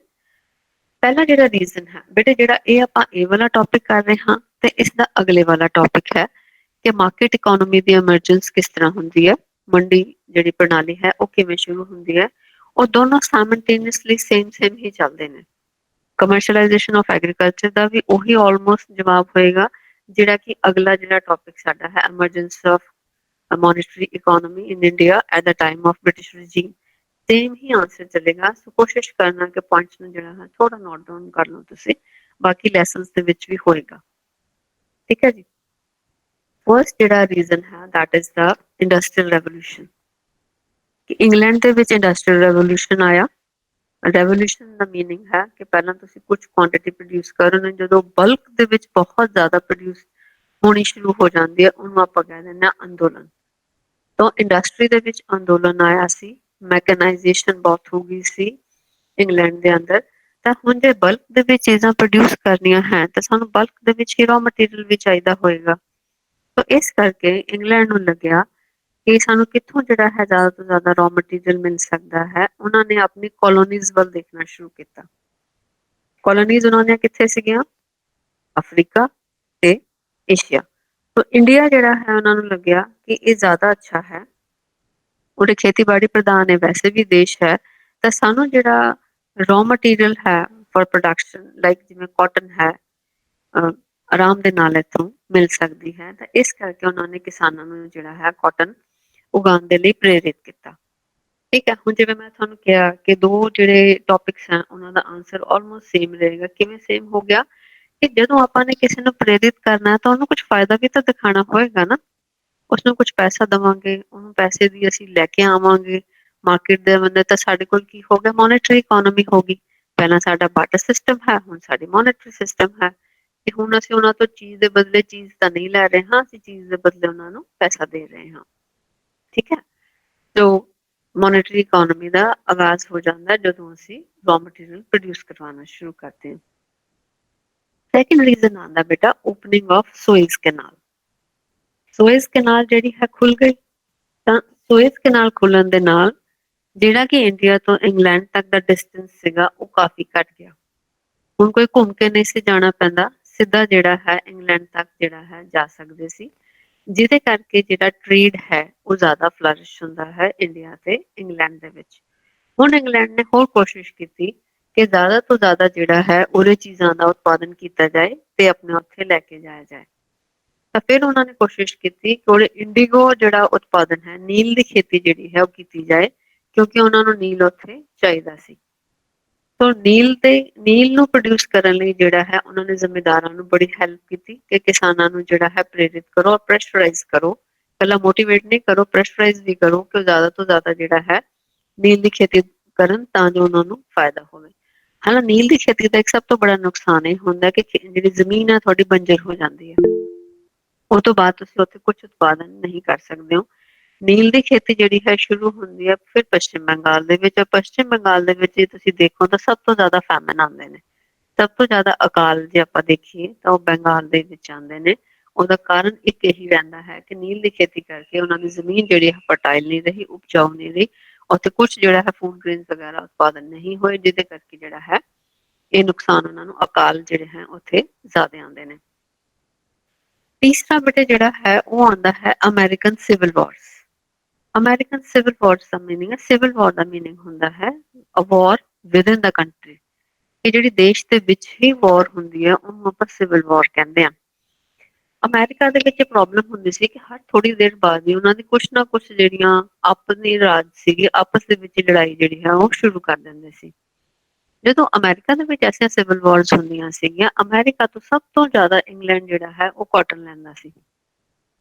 ਪਹਿਲਾ ਜਿਹੜਾ ਰੀਜ਼ਨ ਹੈ ਬੇਟੇ, ਜਿਹੜਾ ਇਹ ਆਪਾਂ ਇਹ ਵਾਲਾ ਟੌਪਿਕ ਕਰ ਰਹੇ ਹਾਂ ਤੇ ਇਸ ਦਾ ਅਗਲੇ ਵਾਲਾ ਟੌਪਿਕ ਹੈ ਕਿ ਮਾਰਕੀਟ ਇਕੋਨਮੀ ਦੀ ਐਮਰਜੈਂਸ ਕਿਸ ਤਰ੍ਹਾਂ ਹੁੰਦੀ ਹੈ, ਮੰਡੀ ਜਿਹੜੀ ਪ੍ਰਣਾਲੀ ਹੈ ਉਹ ਕਿਵੇਂ ਸ਼ੁਰੂ ਹੁੰਦੀ ਹੈ। ਉਹ ਦੋਨੋਂ ਸਾਈਮਲਟੇਨੀਅਸਲੀ ਸੇਮ ਹੀ ਚੱਲਦੇ ਨੇ। ਕਮਰਸ਼ੀਅਲਾਈਜੇਸ਼ਨ ਆਫ ਐਗਰੀਕਲਚਰ ਦਾ ਵੀ ਉਹੀ ਆਲਮੋਸਟ ਜਵਾਬ ਹੋਏਗਾ ਜਿਹੜਾ ਕਿ ਅਗਲਾ ਜਿਹੜਾ ਟੌਪਿਕ ਸਾਡਾ ਹੈ, emergence of monetary economy in India at the time of British regime. Same he answer ਚੱਲੇਗਾ। ਸੋ ਕੋਸ਼ਿਸ਼ ਕਰਨਾ ਕਿ ਪੁਆਇੰਟਸ ਨੂੰ ਜਿਹੜਾ ਹੈ ਥੋੜਾ ਨੋਟ ਡਾਊਨ ਕਰ ਲਓ ਤੁਸੀਂ, ਬਾਕੀ ਲੈਸਨਸ ਦੇ ਵਿੱਚ ਵੀ ਹੋਏਗਾ। ਠੀਕ ਹੈ ਜੀ। ਫਰਸਟ ਜਿਹੜਾ ਰੀਜ਼ਨ ਹੈ that is the industrial revolution. ਕਿ ਇੰਗਲੈਂਡ ਦੇ ਵਿੱਚ ਇੰਡਸਟਰੀਅਲ ਰੈਵੋਲੂਸ਼ਨ ਆਇਆ। ਰੈਵੋਲੂਸ਼ਨ ਦਾ ਮੀਨਿੰਗ ਹੈ ਕਿ ਪਹਿਲਾਂ ਤੁਸੀਂ ਕੁਝ ਕੁਆਂਟੀਟੀ ਪ੍ਰੋਡਿਊਸ ਕਰੋ ਨੇ, ਜਦੋਂ ਬਲਕ ਦੇ ਵਿੱਚ ਬਹੁਤ ਜ਼ਿਆਦਾ ਪ੍ਰੋਡਿਊਸ ਹੋਣੀ ਸ਼ੁਰੂ ਹੋ ਜਾਂਦੀ ਹੈ ਉਹਨੂੰ ਆਪਾਂ ਕਹਿ ਦਿੰਦੇ ਹਾਂ ਅੰਦੋਲਨ। ਤਾਂ ਇੰਡਸਟਰੀ ਦੇ ਵਿੱਚ ਅੰਦੋਲਨ ਆਇਆ ਸੀ, ਮੈਕਨਾਈਜੇਸ਼ਨ ਬਹੁਤ ਹੋ ਗਈ ਸੀ ਇੰਗਲੈਂਡ ਦੇ ਅੰਦਰ। ਤਾਂ ਹੁਣ ਜੇ ਬਲਕ ਦੇ ਵਿੱਚ ਚੀਜ਼ਾਂ ਪ੍ਰੋਡਿਊਸ ਕਰਨੀਆਂ ਹੈ ਤਾਂ ਸਾਨੂੰ ਬਲਕ ਦੇ ਵਿੱਚ ਹੀ ਰॉ ਮਟੀਰੀਅਲ ਵੀ ਚਾਹੀਦਾ ਹੋਏਗਾ। ਤਾਂ ਇਸ ਕਰਕੇ ਇੰਗਲੈਂਡ ਨੂੰ ਲੱਗਿਆ ਕਿ ਸਾਨੂੰ ਕਿੱਥੋਂ ਜਿਹੜਾ ਹੈ ਜ਼ਿਆਦਾ ਤੋਂ ਜ਼ਿਆਦਾ ਰॉ ਮਟੀਰੀਅਲ ਮਿਲ ਸਕਦਾ ਹੈ। ਉਹਨਾਂ ਨੇ ਆਪਣੀ ਕਲੋਨੀਜ਼ ਵੱਲ ਦੇਖਣਾ ਸ਼ੁਰੂ ਕੀਤਾ। ਕਲੋਨੀਜ਼ ਉਹਨਾਂ ਦੀਆਂ ਕਿੱਥੇ ਸੀਗੀਆਂ? ਅਫਰੀਕਾ ਤੇ ਏਸ਼ੀਆ। ਤਾਂ ਇੰਡੀਆ ਜਿਹੜਾ ਹੈ ਉਹਨਾਂ ਨੂੰ ਲੱਗਿਆ ਕਿ ਇਹ ਜ਼ਿਆਦਾ ਅੱਛਾ ਹੈ, ਉਹਦੇ ਖੇਤੀਬਾੜੀ ਪ੍ਰਧਾਨ ਹੈ, ਵੈਸੇ ਵੀ ਦੇਸ਼ ਹੈ, ਤਾਂ ਸਾਨੂੰ ਜਿਹੜਾ ਰॉ ਮਟੀਰੀਅਲ ਹੈ ਫॉर ਪ੍ਰੋਡਕਸ਼ਨ ਲਾਈਕ ਜਿਵੇਂ ਕਾਟਨ ਹੈ ਆਰਾਮ ਦੇ ਨਾਲ ਇੱਥੋਂ ਮਿਲ ਸਕਦੀ ਹੈ। ਤਾਂ ਇਸ ਕਰਕੇ ਉਹਨਾਂ ਨੇ ਕਿਸਾਨਾਂ ਨੂੰ ਜਿਹੜਾ ਹੈ ਕਾਟਨ ਉਗਾਉਣ ਦੇ ਲਈ ਪ੍ਰੇਰਿਤ ਕੀਤਾ। ਠੀਕ ਹੈ। ਹੁਣ ਜਿਵੇਂ ਮੈਂ ਤੁਹਾਨੂੰ ਕਿਹਾ ਕਿ ਦੋ ਜਿਹੜੇ ਟੌਪਿਕਸ ਹੈ ਉਹਨਾਂ ਦਾ ਆਂਸਰ ਆਲਮੋਸਟ ਸੇਮ ਰਹੇਗਾ। ਕਿਵੇਂ ਸੇਮ ਹੋ ਗਿਆ? ਕਿ ਜਦੋਂ ਆਪਾਂ ਨੇ ਕਿਸੇ ਨੂੰ ਪ੍ਰੇਰਿਤ ਕਰਨਾ ਤਾਂ ਉਹਨੂੰ ਕੁਝ ਫਾਇਦਾ ਵੀ ਤਾਂ ਦਿਖਾਣਾ ਹੋਏਗਾ ਨਾ। ਉਸਨੂੰ ਕੁਝ ਪੈਸਾ ਦੇਵਾਂਗੇ, ਉਹਨੂੰ ਪੈਸੇ ਦੀ ਅਸੀਂ ਲੈ ਕੇ ਆਵਾਂਗੇ ਮਾਰਕੀਟ ਦੇ ਬੰਦੇ, ਤਾਂ ਸਾਡੇ ਕੋਲ ਕੀ ਹੋ ਗਿਆ? ਮੋਨੇਟਰੀ ਇਕੋਨਮੀ ਹੋ ਗਈ। ਪਹਿਲਾਂ ਸਾਡਾ ਬਾਰਟਰ ਸਿਸਟਮ ਹੈ, ਹੁਣ ਸਾਡੀ ਮੋਨੇਟਰੀ ਸਿਸਟਮ ਹੈ। ਤੇ ਹੁਣ ਅਸੀਂ ਉਹਨਾਂ ਤੋਂ ਚੀਜ਼ ਦੇ ਬਦਲੇ ਚੀਜ਼ ਤਾਂ ਨਹੀਂ ਲੈ ਰਹੇ ਹਾਂ, ਅਸੀਂ ਚੀਜ਼ ਦੇ ਬਦਲੇ ਉਹਨਾਂ ਨੂੰ ਪੈਸਾ ਦੇ ਰਹੇ ਹਾਂ। ਠੀਕ ਹੈ। ਜੋ ਮੋਨੇਟਰੀ ਇਕੋਨਮੀ ਦਾ ਆਗਾਜ਼ ਹੋ ਜਾਂਦਾ ਜਦੋਂ ਅਸੀਂ ਰॉ ਮਟੀਰੀਅਲ ਪ੍ਰੋਡਿਊਸ ਕਰਵਾਉਣਾ ਸ਼ੁਰੂ ਕਰਦੇ ਹਾਂ। ਸੈਕਿੰਡ ਰੀਜ਼ਨ ਆਉਂਦਾ ਬੇਟਾ ਓਪਨਿੰਗ ਆਫ ਸੁਏਜ਼ ਕੈਨਾਲ। ਸੁਏਜ਼ ਕੈਨਾਲ ਜਿਹੜੀ ਹੈ ਖੁੱਲ ਗਈ। ਤਾਂ ਸੁਏਜ਼ ਕੈਨਾਲ ਖੁੱਲਣ ਦੇ ਨਾਲ ਜਿਹੜਾ ਕਿ ਇੰਡੀਆ ਤੋਂ ਇੰਗਲੈਂਡ ਤੱਕ ਦਾ ਡਿਸਟੈਂਸ ਸੀਗਾ ਉਹ ਕਾਫੀ ਘੱਟ ਗਿਆ। ਹੁਣ ਕੋਈ ਘੁੰਮ ਕੇ ਨਹੀਂ ਸੀ ਜਾਣਾ ਪੈਂਦਾ, ਸਿੱਧਾ ਜਿਹੜਾ ਹੈ ਇੰਗਲੈਂਡ ਤੱਕ ਜਿਹੜਾ ਹੈ ਜਾ ਸਕਦੇ ਸੀ, ਜਿਹਦੇ ਕਰਕੇ ਜਿਹੜਾ ਟ੍ਰੇਡ ਹੈ ਉਹ ਜ਼ਿਆਦਾ ਫਲਰਿਸ਼ ਹੁੰਦਾ ਹੈ ਇੰਡੀਆ ਤੇ ਇੰਗਲੈਂਡ ਦੇ ਵਿੱਚ। ਹੁਣ ਇੰਗਲੈਂਡ ਨੇ ਹੋਰ ਕੋਸ਼ਿਸ਼ ਕੀਤੀ ਕਿ ਜ਼ਿਆਦਾ ਤੋਂ ਜ਼ਿਆਦਾ ਜਿਹੜਾ ਹੈ ਉਹਦੇ ਚੀਜ਼ਾਂ ਦਾ ਉਤਪਾਦਨ ਕੀਤਾ ਜਾਏ ਤੇ ਆਪਣੇ ਉੱਥੇ ਲੈ ਕੇ ਜਾਇਆ ਜਾਏ। ਤਾਂ ਫਿਰ ਉਹਨਾਂ ਨੇ ਕੋਸ਼ਿਸ਼ ਕੀਤੀ ਕਿ ਉਹਦੇ ਇੰਡੀਗੋ ਜਿਹੜਾ ਉਤਪਾਦਨ ਹੈ, ਨੀਲ ਦੀ ਖੇਤੀ ਜਿਹੜੀ ਹੈ ਉਹ ਕੀਤੀ ਜਾਏ, ਕਿਉਂਕਿ ਉਹਨਾਂ ਨੂੰ ਨੀਲ ਉੱਥੇ ਚਾਹੀਦਾ ਸੀ। ਤਾਂ ਨੀਲ ਨੂੰ ਪ੍ਰੋਡਿਊਸ ਕਰਨ ਲਈ ਜਿਹੜਾ ਹੈ ਉਹਨਾਂ ਨੇ ਜ਼ਿਮੀਂਦਾਰਾਂ ਨੂੰ ਬੜੀ ਹੈਲਪ ਕੀਤੀ ਕਿ ਕਿਸਾਨਾਂ ਨੂੰ ਜਿਹੜਾ ਹੈ ਪ੍ਰੇਰਿਤ ਕਰੋ, ਪ੍ਰੈਸ਼ਰਾਈਜ਼ ਕਰੋ। ਪਹਿਲਾਂ ਮੋਟੀਵੇਟ ਨਹੀਂ ਕਰੋ, ਪ੍ਰੈਸ਼ਰਾਈਜ਼ ਵੀ ਕਰੋ ਕਿ ਜ਼ਿਆਦਾ ਤੋਂ ਜ਼ਿਆਦਾ ਜਿਹੜਾ ਹੈ ਨੀਲ ਦੀ ਖੇਤੀ ਕਰਨ ਤਾਂ ਜੋ ਉਹਨਾਂ ਨੂੰ ਫਾਇਦਾ ਹੋਵੇ। ਹਾਲਾਂਕਿ ਨੀਲ ਦੀ ਖੇਤੀ ਦਾ ਇੱਕ ਸਭ ਤੋਂ ਬੜਾ ਨੁਕਸਾਨ ਇਹ ਹੁੰਦਾ ਕਿ ਜਿਹੜੀ ਜ਼ਮੀਨ ਹੈ ਤੁਹਾਡੀ ਬੰਜਰ ਹੋ ਜਾਂਦੀ ਹੈ, ਉਹ ਤੋਂ ਬਾਅਦ ਤੁਸੀਂ ਉੱਥੇ ਕੁਝ ਉਤਪਾਦਨ ਨਹੀਂ ਕਰ ਸਕਦੇ ਹੋ। ਨੀਲ ਦੀ ਖੇਤੀ ਜਿਹੜੀ ਹੈ ਸ਼ੁਰੂ ਹੁੰਦੀ ਹੈ ਫਿਰ ਪੱਛਮੀ ਬੰਗਾਲ ਦੇ ਵਿੱਚ। ਪੱਛਮੀ ਬੰਗਾਲ ਦੇ ਵਿੱਚ ਜੇ ਤੁਸੀਂ ਦੇਖੋ ਤਾਂ ਸਭ ਤੋਂ ਜ਼ਿਆਦਾ ਫੈਮਨ ਆਉਂਦੇ ਨੇ, ਸਭ ਤੋਂ ਜ਼ਿਆਦਾ ਅਕਾਲ ਜੇ ਆਪਾਂ ਦੇਖੀਏ ਤਾਂ ਉਹ ਬੰਗਾਲ ਦੇ ਵਿੱਚ ਆਉਂਦੇ ਨੇ। ਉਹਦਾ ਕਾਰਨ ਇੱਕ ਇਹੀ ਰਹਿੰਦਾ ਹੈ ਕਿ ਨੀਲ ਦੀ ਖੇਤੀ ਕਰਕੇ ਉਹਨਾਂ ਦੀ ਜ਼ਮੀਨ ਜਿਹੜੀ ਹੈ ਫਰਟਾਈਲ ਨਹੀਂ ਰਹੀ, ਉਪਜਾਊ ਨਹੀਂ ਰਹੀ। ਉੱਥੇ ਕੁਛ ਜਿਹੜਾ ਹੈ ਫੂਡ ਗ੍ਰੇਨਸ ਵਗੈਰਾ ਉਤਪਾਦਨ ਨਹੀਂ ਹੋਏ, ਜਿਹਦੇ ਕਰਕੇ ਜਿਹੜਾ ਹੈ ਇਹ ਨੁਕਸਾਨ ਉਹਨਾਂ ਨੂੰ ਅਕਾਲ ਜਿਹੜੇ ਹੈ ਉੱਥੇ ਜ਼ਿਆਦਾ ਆਉਂਦੇ ਨੇ। ਤੀਸਰਾ ਬੇਟੇ ਜਿਹੜਾ ਹੈ ਉਹ ਆਉਂਦਾ ਹੈ ਅਮਰੀਕਨ ਸਿਵਲ ਵਾਰਸ। ਅਮਰੀਕਨ ਸਿਵਲ ਵਾਰਸ ਦਾ ਮੀਨਿੰਗ ਹੈ, ਸਿਵਲ ਵਾਰ ਦਾ ਮੀਨਿੰਗ ਹੁੰਦਾ ਹੈ ਅ ਵਾਰ ਵਿਦਨ ਦਾ ਕੰਟਰੀ। ਇਹ ਜਿਹੜੀ ਦੇਸ਼ ਦੇ ਵਿੱਚ ਹੀ ਵਾਰ ਹੁੰਦੀ ਹੈ ਉਹਨੂੰ ਆਪਾਂ ਸਿਵਲ ਵਾਰ ਕਹਿੰਦੇ ਹਾਂ। ਅਮਰੀਕਾ ਦੇ ਵਿੱਚ ਪ੍ਰੋਬਲਮ ਹੁੰਦੀ ਸੀ ਕਿ ਹਰ ਥੋੜੀ ਦੇਰ ਬਾਅਦ ਹੀ ਉਹਨਾਂ ਦੀ ਕੁਛ ਨਾ ਕੁਛ ਜਿਹੜੀਆਂ ਆਪਣੀ ਰਾਜ ਸੀਗੇ ਆਪਸ ਦੇ ਵਿੱਚ ਲੜਾਈ ਜਿਹੜੀ ਹੈ ਉਹ ਸ਼ੁਰੂ ਕਰ ਦਿੰਦੇ ਸੀ। ਜਦੋਂ ਅਮਰੀਕਾ ਦੇ ਵਿੱਚ ਐਸੀਆਂ ਸਿਵਲ ਵਾਰਸ ਹੁੰਦੀਆਂ ਸੀਗੀਆਂ, ਅਮਰੀਕਾ ਤੋਂ ਸਭ ਤੋਂ ਜ਼ਿਆਦਾ ਇੰਗਲੈਂਡ ਜਿਹੜਾ ਹੈ ਉਹ ਕਾਟਨ ਲੈਂਦਾ ਸੀ।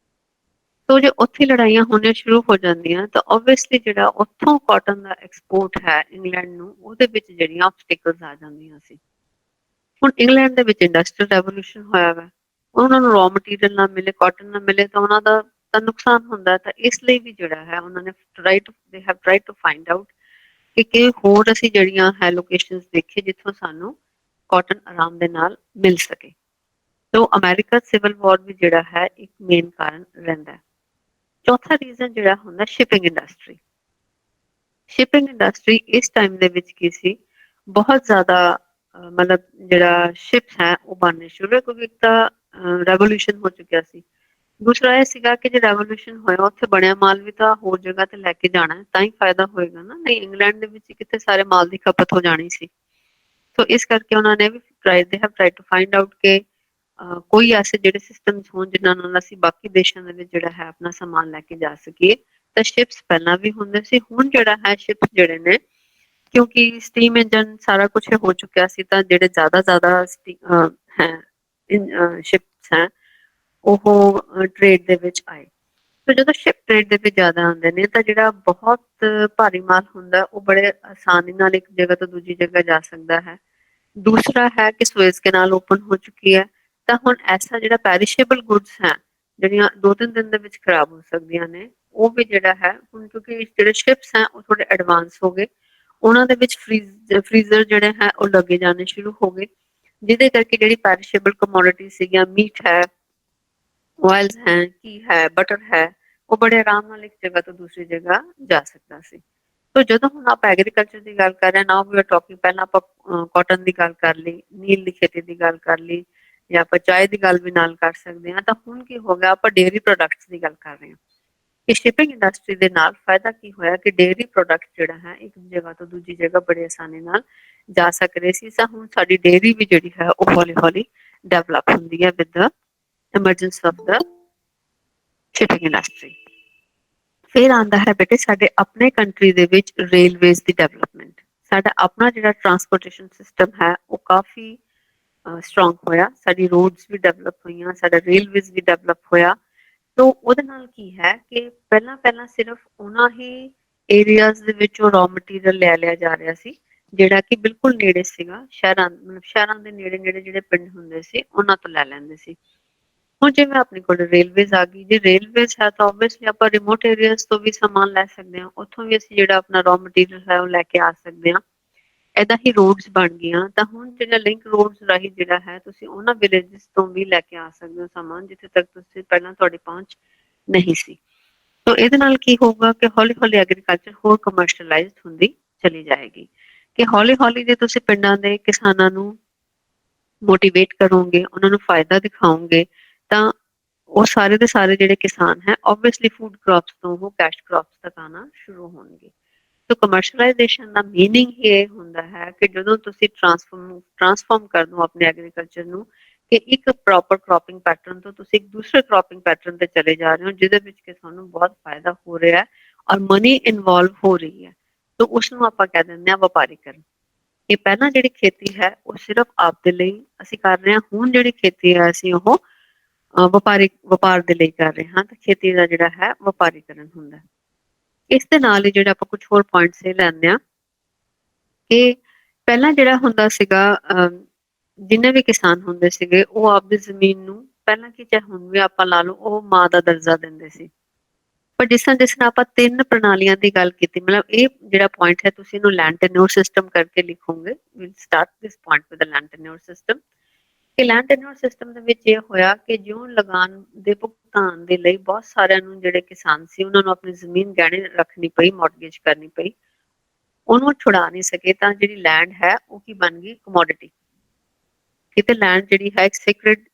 ਸੋ ਜੇ ਉੱਥੇ ਲੜਾਈਆਂ ਹੋਣੀਆਂ ਸ਼ੁਰੂ ਹੋ ਜਾਂਦੀਆਂ ਤਾਂ ਓਬਵੀਅਸਲੀ ਜਿਹੜਾ ਉੱਥੋਂ ਕਾਟਨ ਦਾ ਐਕਸਪੋਰਟ ਹੈ ਇੰਗਲੈਂਡ ਨੂੰ, ਉਹਦੇ ਵਿੱਚ ਜਿਹੜੀਆਂ ਆਬਸਟੀਕਲਸ ਆ ਜਾਂਦੀਆਂ ਸੀ। ਹੁਣ ਇੰਗਲੈਂਡ ਦੇ ਵਿੱਚ ਇੰਡਸਟਰੀਅਲ ਰੈਵੋਲੂਸ਼ਨ ਹੋਇਆ ਵਾ, ਉਹਨਾਂ ਨੂੰ ਰॉ ਮਟੀਰੀਅਲ ਨਾ ਮਿਲੇ, ਕਾਟਨ ਨਾ ਮਿਲੇ ਤਾਂ ਉਹਨਾਂ ਦਾ ਤਾਂ ਨੁਕਸਾਨ ਹੁੰਦਾ। ਤਾਂ ਇਸ ਲਈ ਵੀ ਜਿਹੜਾ ਹੈ ਉਹਨਾਂ ਨੇ they have tried to find out ਕਿ ਹੋਰ ਅਸੀਂ ਜਿਹੜੀਆਂ ਹੈ ਲੋਕੇਸ਼ਨਸ ਦੇਖੇ ਜਿੱਥੋਂ ਸਾਨੂੰ ਕਾਟਨ ਆਰਾਮ ਦੇ ਨਾਲ ਮਿਲ ਸਕੇ। ਤੋ ਅਮਰੀਕਾ ਸਿਵਲ ਵਾਰ ਵੀ ਜਿਹੜਾ ਹੈ ਇੱਕ ਮੇਨ ਕਾਰਨ ਰਹਿੰਦਾ ਹੈ। ਚੌਥਾ ਰੀਜ਼ਨ ਜਿਹੜਾ ਹੁੰਦਾ ਸ਼ਿਪਿੰਗ ਇੰਡਸਟਰੀ। ਸ਼ਿਪਿੰਗ ਇੰਡਸਟਰੀ ਇਸ ਟਾਈਮ ਦੇ ਵਿੱਚ ਕੀ ਸੀ, ਬਹੁਤ ਜ਼ਿਆਦਾ ਮਤਲਬ ਜਿਹੜਾ ਸ਼ਿਪਸ ਹੈ ਉਹ ਬਣਨੇ ਸ਼ੁਰੂ ਹੋਏ, ਕਿਉਂਕਿ ਇੱਕ ਤਾਂ ਰੈਵੋਲੂਸ਼ਨ ਹੋ ਚੁੱਕਿਆ ਸੀ। ਦੂਸਰਾ ਇਹ ਸੀਗਾ ਕਿ ਜੇ ਰੈਵੋਲੂਸ਼ਨ ਹੋਇਆ ਉੱਥੇ ਬਣਿਆ ਮਾਲ ਵੀ ਤਾਂ ਹੋਰ ਜਗ੍ਹਾ ਤੇ ਲੈ ਕੇ ਜਾਣਾ ਹੈ, ਤਾਂ ਹੀ ਫਾਇਦਾ ਹੋਏਗਾ ਨਾ, ਨਹੀਂ ਇੰਗਲੈਂਡ ਦੇ ਵਿੱਚ ਕਿਤੇ ਸਾਰੇ ਮਾਲ ਦੀ ਖਪਤ ਹੋ ਜਾਣੀ ਸੀ। ਸੋ ਇਸ ਕਰਕੇ ਉਹਨਾਂ ਨੇ ਵੀ they have tried to find out ਕਿ ਕੋਈ ਐਸੇ ਜਿਹੜੇ ਸਿਸਟਮਸ ਹੋਣ ਜਿਨ੍ਹਾਂ ਨਾਲ ਅਸੀਂ ਬਾਕੀ ਦੇਸ਼ਾਂ ਦੇ ਵਿੱਚ ਜਿਹੜਾ ਹੈ ਆਪਣਾ ਸਮਾਨ ਲੈ ਕੇ ਜਾ ਸਕੀਏ। ਤਾਂ ਸ਼ਿਪਸ ਪਹਿਲਾਂ ਵੀ ਹੁੰਦੇ ਸੀ, ਹੁਣ ਜਿਹੜਾ ਹੈ ਸ਼ਿਪਸ ਜਿਹੜੇ ਨੇ ਕਿਉਂਕਿ ਸਟੀਮ ਇੰਜਨ ਸਾਰਾ ਕੁਝ ਹੋ ਚੁੱਕਿਆ ਸੀ, ਤਾਂ ਜਿਹੜੇ ਜ਼ਿਆਦਾ ਹੈ ਸ਼ਿਪਸ ਹੈ ਉਹ ਟ੍ਰੇਡ ਦੇ ਵਿੱਚ ਆਏ। ਤੇ ਜਦੋਂ ਸ਼ਿਪ ਟ੍ਰੇਡ ਦੇ ਵਿੱਚ ਜ਼ਿਆਦਾ ਆਉਂਦੇ ਨੇ ਤਾਂ ਜਿਹੜਾ ਬਹੁਤ ਭਾਰੀ ਮਾਲ ਹੁੰਦਾ ਉਹ ਬੜੇ ਆਸਾਨੀ ਨਾਲ ਇੱਕ ਜਗ੍ਹਾ ਤੋਂ ਦੂਜੀ ਜਗ੍ਹਾ ਜਾ ਸਕਦਾ ਹੈ। ਦੂਸਰਾ ਹੈ ਕਿ ਸੁਏਜ਼ ਕੈਨਾਲ ਓਪਨ ਹੋ ਚੁੱਕੀ ਹੈ, ਤਾਂ ਹੁਣ ਐਸਾ ਜਿਹੜਾ ਪੈਰਿਸ਼ੇਬਲ ਗੁੱਡਸ ਹੈ ਜਿਹੜੀਆਂ 2-3 ਦਿਨ ਦੇ ਵਿੱਚ ਖਰਾਬ ਹੋ ਸਕਦੀਆਂ ਨੇ, ਉਹ ਵੀ ਜਿਹੜਾ ਹੈ ਹੁਣ ਕਿਉਂਕਿ ਜਿਹੜੇ ਸ਼ਿਪਸ ਹੈ ਉਹ ਥੋੜੇ ਐਡਵਾਂਸ ਹੋ ਗਏ, ਉਹਨਾਂ ਦੇ ਵਿੱਚ ਫ੍ਰੀਜ਼ਰ ਜਿਹੜੇ ਹੈ ਉਹ ਲੱਗੇ ਜਾਣੇ ਸ਼ੁਰੂ ਹੋ ਗਏ, ਜਿਹਦੇ ਕਰਕੇ ਜਿਹੜੀ ਪੈਰਿਸ਼ੇਬਲ ਕਮੋਡਿਟੀ ਸੀਗੀਆਂ, ਮੀਟ ਹੈ, ਆਇਲਸ ਹੈ, ਘੀ ਹੈ, ਬਟਰ ਹੈ, ਉਹ ਬੜੇ ਆਰਾਮ ਨਾਲ ਇੱਕ ਜਗ੍ਹਾ ਤੋਂ ਦੂਸਰੀ ਜਗ੍ਹਾ ਜਾ ਸਕਦਾ ਸੀ। ਤੋ ਜਦੋਂ ਹੁਣ ਆਪਾਂ ਐਗਰੀਕਲਚਰ ਦੀ ਗੱਲ ਕਰ ਰਹੇ ਹਾਂ, ਨਾਓ ਵੀ ਆਰ ਟਾਕਿੰਗ, ਪਹਿਲਾਂ ਆਪਾਂ ਕਾਟਨ ਦੀ ਗੱਲ ਕਰ ਲਈ, ਨੀਲ ਦੀ ਖੇਤੀ ਦੀ ਗੱਲ ਕਰ ਲਈ, ਜਾਂ ਆਪਾਂ ਚਾਹ ਦੀ ਗੱਲ ਵੀ ਨਾਲ ਕਰ ਸਕਦੇ ਹਾਂ। ਤਾਂ ਹੁਣ ਕੀ ਹੋ ਗਿਆ, ਆਪਾਂ ਡੇਅਰੀ ਪ੍ਰੋਡਕਟਸ ਦੀ ਗੱਲ ਕਰ ਰਹੇ ਹਾਂ ਕਿ ਸ਼ਿਪਿੰਗ ਇੰਡਸਟਰੀ ਦੇ ਨਾਲ ਫਾਇਦਾ ਕੀ ਹੋਇਆ ਕਿ ਡੇਅਰੀ ਪ੍ਰੋਡਕਟ ਜਿਹੜਾ ਹੈ ਇੱਕ ਜਗ੍ਹਾ ਤੋਂ ਦੂਜੀ ਜਗ੍ਹਾ ਬੜੇ ਆਸਾਨੀ ਨਾਲ ਜਾ ਸਕਦੇ ਸੀ। ਤਾਂ ਹੁਣ ਸਾਡੀ ਡੇਅਰੀ ਵੀ ਜਿਹੜੀ ਹੈ ਉਹ ਹੌਲੀ ਹੌਲੀ ਡਿਵੈਲਪ ਹੁੰਦੀ ਹੈ with the emergence of the shipping industry। ਫਿਰ ਆਉਂਦਾ ਹੈ ਬੇਟੇ ਸਾਡੇ ਆਪਣੇ ਕੰਟਰੀ ਦੇ ਵਿੱਚ ਰੇਲਵੇਜ਼ ਦੀ ਡਿਵੈਲਪਮੈਂਟ। ਸਾਡਾ ਆਪਣਾ ਜਿਹੜਾ ਟਰਾਂਸਪੋਰਟੇਸ਼ਨ ਸਿਸਟਮ ਹੈ ਉਹ ਕਾਫੀ ਸਟਰੋਂਗ ਹੋਇਆ, ਸਾਡੀ ਰੋਡਸ ਵੀ ਡਿਵੈਲਪ ਹੋਈਆਂ, ਸਾਡਾ ਰੇਲਵੇਜ਼ ਵੀ ਡਿਵੈਲਪ ਹੋਇਆ। ਤੋ ਉਹਦੇ ਨਾਲ ਕੀ ਹੈ ਕਿ ਪਹਿਲਾਂ ਪਹਿਲਾਂ ਸਿਰਫ ਉਹਨਾਂ ਹੀ ਏਰੀਆਜ਼ ਦੇ ਵਿੱਚੋਂ ਰॉ ਮਟੀਰੀਅਲ ਲੈ ਲਿਆ ਜਾ ਰਿਹਾ ਸੀ ਜਿਹੜਾ ਕਿ ਬਿਲਕੁਲ ਨੇੜੇ ਸੀਗਾ, ਸ਼ਹਿਰਾਂ ਮਤਲਬ ਸ਼ਹਿਰਾਂ ਦੇ ਨੇੜੇ ਨੇੜੇ ਜਿਹੜੇ ਪਿੰਡ ਹੁੰਦੇ ਸੀ ਉਹਨਾਂ ਤੋਂ ਲੈ ਲੈਂਦੇ ਸੀ। ਹੁਣ ਜਿਵੇਂ ਆਪਣੇ ਕੋਲ ਰੇਲਵੇਜ਼ ਆ ਗਈ, ਜੇ ਰੇਲਵੇਜ਼ ਹੈ ਤਾਂ ਓਬਵੀਅਸਲੀ ਆਪਾਂ ਰਿਮੋਟ ਏਰੀਆਜ਼ ਤੋਂ ਵੀ ਸਮਾਨ ਲੈ ਸਕਦੇ ਹਾਂ, ਉੱਥੋਂ ਵੀ ਅਸੀਂ ਜਿਹੜਾ ਆਪਣਾ ਰॉ ਮਟੀਰੀਅਲ ਹੈ ਉਹ ਲੈ ਕੇ ਆ ਸਕਦੇ ਹਾਂ। ਏਦਾਂ ਹੀ ਰੋਡਸ ਬਣ ਗਈਆਂ, ਤਾਂ ਹੁਣ ਜਿਹੜਾ ਲਿੰਕ ਰੋਡਸ ਰਾਹੀਂ ਜਿਹੜਾ ਹੈ ਤੁਸੀਂ ਉਹਨਾਂ ਵਿਲੇजेस ਤੋਂ ਵੀ ਲੈ ਕੇ ਆ ਸਕਦੇ ਹੋ ਸਮਾਨ ਜਿੱਥੇ ਤੱਕ ਤੁਸੀਂ ਪਹਿਲਾਂ ਤੁਹਾਡੀ ਪਹੁੰਚ ਨਹੀਂ ਸੀ। ਤੋ ਇਹਦੇ ਨਾਲ ਕੀ ਹੋਊਗਾ ਕਿ ਹੌਲੀ ਹੌਲੀ ਐਗਰੀਕਲਚਰ ਹੋਰ ਕਮਰਸ਼ੀਅਲਾਈਜ਼ਡ ਹੁੰਦੀ ਚਲੀ ਜਾਏਗੀ, ਕਿ ਹੌਲੀ ਹੌਲੀ ਜੇ ਤੁਸੀਂ ਪਿੰਡਾਂ ਦੇ ਕਿਸਾਨਾਂ ਨੂੰ ਮੋਟੀਵੇਟ ਕਰੋਗੇ, ਉਹਨਾਂ ਨੂੰ ਫਾਇਦਾ ਦਿਖਾਓਗੇ, ਤਾਂ ਉਹ ਸਾਰੇ ਦੇ ਸਾਰੇ ਜਿਹੜੇ ਕਿਸਾਨ ਹੈ ਓਬਵੀਅਸਲੀ ਫੂਡ ਕ੍ਰੌਪਸ ਤੋਂ ਉਹ ਕੈਸ਼ ਕ੍ਰੌਪਸ ਤੱਕ ਆਉਣਾ ਸ਼ੁਰੂ ਹੋਣਗੇ। ਸੋ ਕਮਰਸ਼ੀਅਲਾਈਜੇਸ਼ਨ ਦਾ ਮੀਨਿੰਗ ਹੀ ਇਹ ਹੁੰਦਾ ਹੈ ਕਿ ਜਦੋਂ ਤੁਸੀਂ ਟਰਾਂਸਫਾਰਮ ਕਰ ਦਿਓ ਆਪਣੇ ਐਗਰੀਕਲਚਰ ਨੂੰ ਕਿ ਇੱਕ ਪ੍ਰੋਪਰ ਕ੍ਰੌਪਿੰਗ ਪੈਟਰਨ ਤੋਂ ਤੁਸੀਂ ਇੱਕ ਦੂਸਰੇ ਕ੍ਰੌਪਿੰਗ ਪੈਟਰਨ ਤੇ ਚਲੇ ਜਾ ਰਹੇ ਹੋ ਜਿਹਦੇ ਵਿੱਚ ਕਿ ਤੁਹਾਨੂੰ ਬਹੁਤ ਫਾਇਦਾ ਹੋ ਰਿਹਾ ਹੈ ਔਰ ਮਨੀ ਇਨਵੋਲਵ ਹੋ ਰਹੀ ਹੈ, ਤਾਂ ਉਸ ਨੂੰ ਆਪਾਂ ਕਹਿ ਦਿੰਦੇ ਹਾਂ ਵਪਾਰੀਕਰਨ। ਇਹ ਪਹਿਲਾਂ ਜਿਹੜੀ ਖੇਤੀ ਹੈ ਉਹ ਸਿਰਫ ਆਪਦੇ ਲਈ ਅਸੀਂ ਕਰ ਰਹੇ ਹਾਂ, ਹੁਣ ਜਿਹੜੀ ਖੇਤੀ ਹੈ ਅਸੀਂ ਉਹ ਵਪਾਰ ਦੇ ਲਈ ਕਰ ਰਹੇ ਹਾਂ, ਤਾਂ ਖੇਤੀ ਦਾ ਜਿਹੜਾ ਹੈ ਵਪਾਰੀਕਰਨ ਹੁੰਦਾ। ਇਸ ਦੇ ਨਾਲ ਹੀ ਜਿਹੜਾ ਆਪਾਂ ਕੁਝ ਹੋਰ ਪੁਆਇੰਟਸ ਇਹ ਲੈਂਦੇ ਹਾਂ ਕਿ ਪਹਿਲਾਂ ਜਿਹੜਾ ਹੁੰਦਾ ਸੀਗਾ ਜਿੰਨੇ ਵੀ ਕਿਸਾਨ ਹੁੰਦੇ ਸੀਗੇ ਉਹ ਆਪਦੀ ਜ਼ਮੀਨ ਨੂੰ ਪਹਿਲਾਂ ਕੀ ਚਾਹੇ ਹੁਣ ਵੀ ਆਪਾਂ ਲਾ ਲਓ ਉਹ ਮਾਂ ਦਾ ਦਰਜਾ ਦਿੰਦੇ ਸੀ। ਪਰ ਜਿਸ ਤਰ੍ਹਾਂ ਆਪਾਂ 3 ਪ੍ਰਣਾਲੀਆਂ ਦੀ ਗੱਲ ਕੀਤੀ, ਮਤਲਬ ਇਹ ਜਿਹੜਾ ਪੁਆਇੰਟ ਹੈ ਤੁਸੀਂ ਇਹਨੂੰ ਲੈਂਡ ਟੈਨਿਓਰ ਸਿਸਟਮ ਕਰਕੇ ਲਿਖੋਗੇ। Will start this point with the land tenure system. ਕਿ ਲੈਂਡ ਟੈਨਿਓਰ ਸਿਸਟਮ ਦੇ ਵਿੱਚ ਇਹ ਹੋਇਆ ਕਿ ਜਿਉਂ ਲਗਾਨ ਦੇ ਭੁਗਤਾਨ ਦੇ ਲਈ ਬਹੁਤ ਸਾਰਿਆਂ ਨੂੰ ਜਿਹੜੇ ਕਿਸਾਨ ਸੀ ਉਹਨਾਂ ਨੂੰ ਆਪਣੀ ਜ਼ਮੀਨ ਗਹਿਣੇ ਰੱਖਣੀ ਪਈ, ਮੌਰਗੇਜ ਕਰਨੀ ਪਈ, ਉਹਨੂੰ ਛੁਡਾ ਨਹੀਂ ਸਕੇ, ਤਾਂ ਜਿਹੜੀ ਲੈਂਡ ਹੈ ਉਹ ਕੀ ਬਣ ਗਈ, ਕਮੋਡਿਟੀ। ਕਿਤੇ ਲੈਂਡ ਜਿਹੜੀ ਹੈ ਇੱਕ ਸੀਕ੍ਰੇਟ